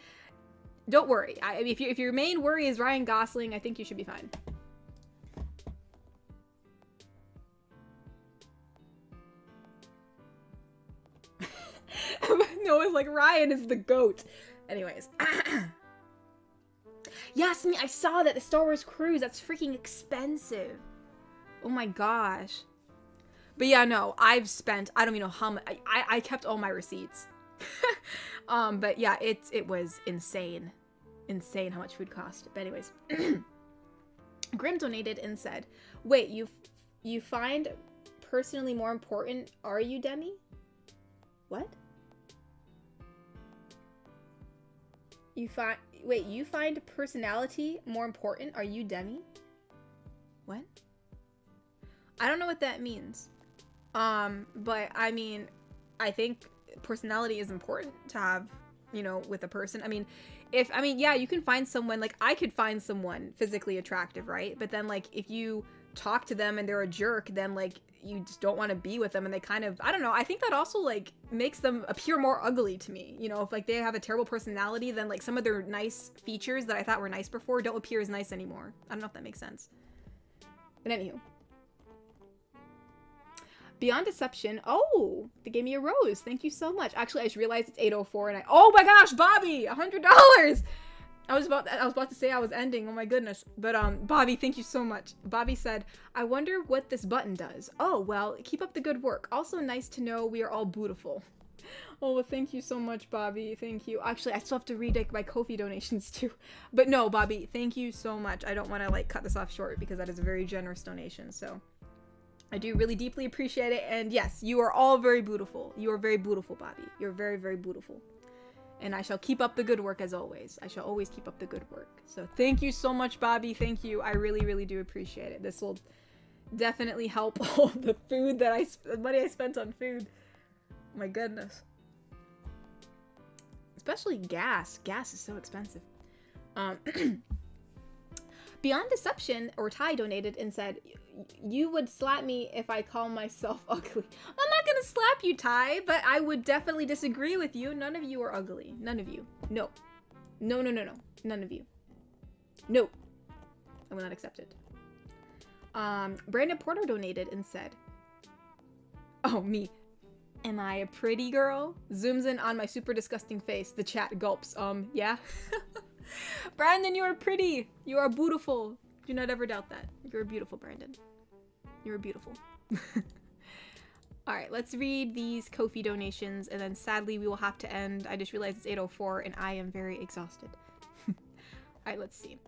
Don't worry. I mean, if your main worry is Ryan Gosling, I think you should be fine. Noah's like, Ryan is the GOAT. Anyways. Yes, I saw that. The Star Wars cruise. That's freaking expensive. Oh my gosh. But yeah, no. I've spent, I don't even know how much. I kept all my receipts. But yeah, it was insane. Insane how much food cost. But anyways. Grim donated and said, wait, you find personally more important, are you, Demi? What? You find personality more important, are you, Demi? What? I don't know what that means. But I mean, I think personality is important to have, you know, with a person. I mean, yeah, you can find someone, like, I could find someone physically attractive, right? But then, like, if you talk to them and they're a jerk, then, like, you just don't want to be with them, and they kind of, I don't know, I think that also, like, makes them appear more ugly to me. You know, if, like, they have a terrible personality, then, like, some of their nice features that I thought were nice before don't appear as nice anymore. I don't know if that makes sense. But anywho. Beyond Deception. Oh, they gave me a rose. Thank you so much. Actually, I just realized it's 8:04 and oh my gosh, Bobby, $100. I was about to say I was ending. Oh my goodness. But Bobby, thank you so much. Bobby said, "I wonder what this button does." Oh, well, keep up the good work. Also nice to know we are all beautiful. Oh, well, thank you so much, Bobby. Thank you. Actually, I still have to read, like, my Ko-fi donations too. But no, Bobby, thank you so much. I don't want to, like, cut this off short because that is a very generous donation. So I do really deeply appreciate it. And yes, you are all very beautiful. You are very beautiful, Bobby. You're very, very beautiful. And I shall keep up the good work as always. I shall always keep up the good work. So thank you so much, Bobby. Thank you. I really, really do appreciate it. This will definitely help all the food that the money I spent on food. My goodness. Especially gas. Gas is so expensive. Beyond Deception, or Ty, donated and said, "You would slap me if I call myself ugly." I'm not gonna slap you, Ty, but I would definitely disagree with you. None of you are ugly. None of you. No. No, no, no, no. None of you. No. I will not accept it. Brandon Porter donated and said, oh, me. Am I a pretty girl? Zooms in on my super disgusting face. The chat gulps. Yeah. Brandon, you are pretty. You are beautiful. Do not ever doubt that. You're beautiful, Brandon. You're beautiful. Alright, let's read these Ko-fi donations, and then sadly we will have to end. I just realized it's 8:04 and I am very exhausted. Alright, let's see.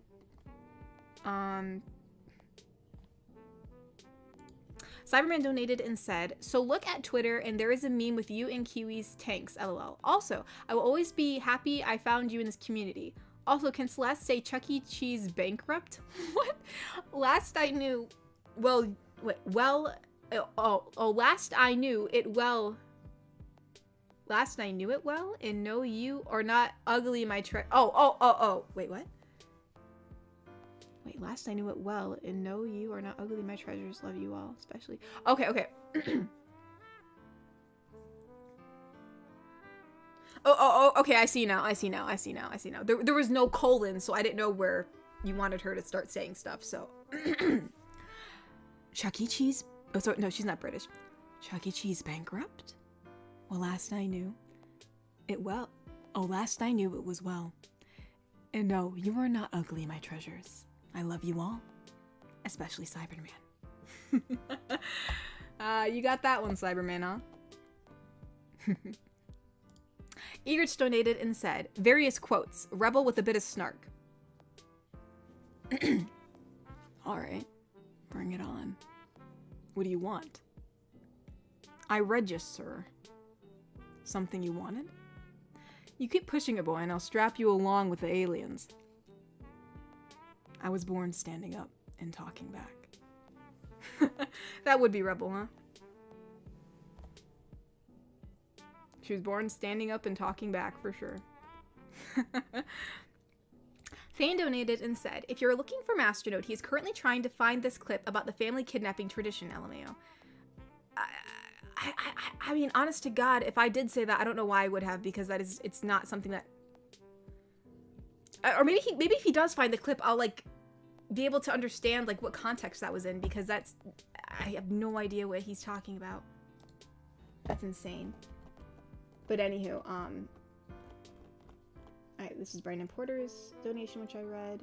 Cyberman donated and said, "So look at Twitter and there is a meme with you and Kiwi's tanks, lol. Also, I will always be happy I found you in this community. Also, can Celeste say Chuck E. Cheese bankrupt?" What? Last I knew, last I knew it well, and no, you are not ugly, my wait, what? Wait, last I knew it well, and no, you are not ugly, my treasures, love you all, especially. Okay. Okay, I see now. There was no colon, so I didn't know where you wanted her to start saying stuff, so. Chuck E. Cheese? Oh, sorry, no, she's not British. Chuck E. Cheese bankrupt? Well, last I knew it well. Oh, last I knew it was well. And no, you are not ugly, my treasures. I love you all, especially Cyberman. You got that one, Cyberman, huh? Egrets donated and said, various quotes, rebel with a bit of snark. Alright, bring it on. What do you want? I read you, sir. Something you wanted? You keep pushing it, boy, and I'll strap you along with the aliens. I was born standing up and talking back. That would be rebel, huh? She was born standing up and talking back, for sure. Thane donated and said, if you're looking for Masternode, he is currently trying to find this clip about the family kidnapping tradition, LMAO. I mean, honest to God, if I did say that, I don't know why I would have, because it's not something that... Or maybe if he does find the clip, I'll, like, be able to understand, like, what context that was in, because that's... I have no idea what he's talking about. That's insane. But anywho, alright, this is Brandon Porter's donation, which I read.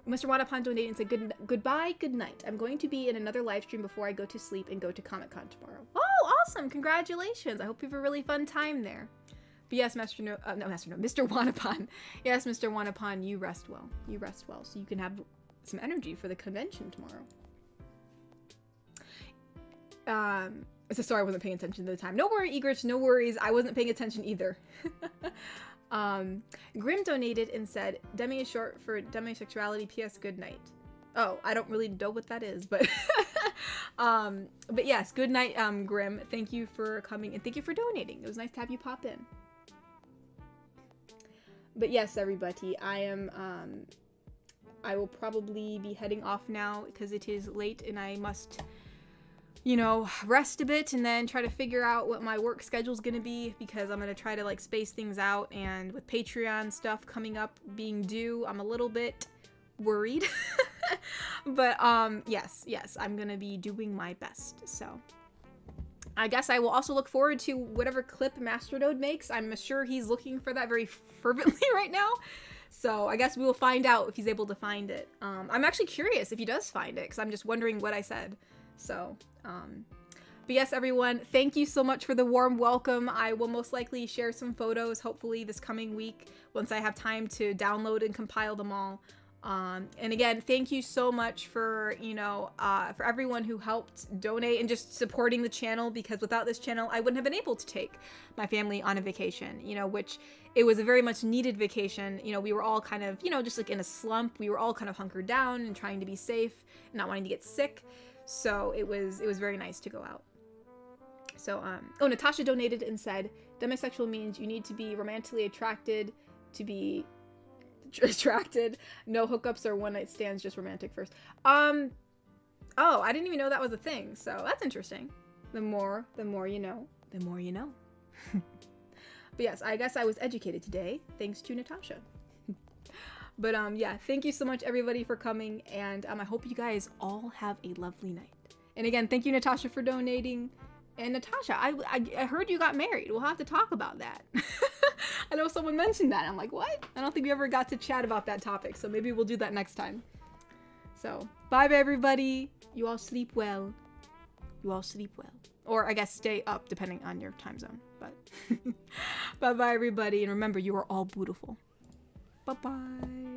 Mr. Wadapan donated and said, goodbye, good night. I'm going to be in another live stream before I go to sleep and go to Comic-Con tomorrow. Oh, awesome! Congratulations! I hope you have a really fun time there. But yes, Mr. Wadapan. Yes, Mr. Wadapan, you rest well. You rest well, so you can have some energy for the convention tomorrow. So sorry I wasn't paying attention to the time. No worry, Egrets, no worries. I wasn't paying attention either. Grim donated and said, Demi is short for demisexuality, PS good night. Oh, I don't really know what that is, but but yes, good night, Grim. Thank you for coming and thank you for donating. It was nice to have you pop in. But yes, everybody, I will probably be heading off now because it is late and I must, you know, rest a bit and then try to figure out what my work schedule is going to be, because I'm going to try to like space things out, and with Patreon stuff coming up being due, I'm a little bit worried. But yes, I'm going to be doing my best. So I guess I will also look forward to whatever clip Masternode makes. I'm sure he's looking for that very fervently right now. So I guess we will find out if he's able to find it. I'm actually curious if he does find it, because I'm just wondering what I said. So, but yes, everyone, thank you so much for the warm welcome. I will most likely share some photos, hopefully this coming week, once I have time to download and compile them all. And again, thank you so much for, you know, for everyone who helped donate and just supporting the channel, because without this channel, I wouldn't have been able to take my family on a vacation, you know, which it was a very much needed vacation. You know, we were all kind of, you know, just like in a slump. We were all kind of hunkered down and trying to be safe, not wanting to get sick. So it was very nice to go out. So, oh, Natasha donated and said, demisexual means you need to be romantically attracted to be attracted. No hookups or one night stands, just romantic first. Oh, I didn't even know that was a thing. So that's interesting. The more you know, the more you know. But yes, I guess I was educated today, thanks to Natasha. But yeah, thank you so much everybody for coming, and I hope you guys all have a lovely night. And again, thank you Natasha for donating. And Natasha, I heard you got married. We'll have to talk about that. I know someone mentioned that. I'm like, what? I don't think we ever got to chat about that topic, so maybe we'll do that next time. So, bye everybody. You all sleep well. You all sleep well. Or I guess stay up depending on your time zone. But bye-bye everybody, and remember, you are all beautiful. Bye-bye.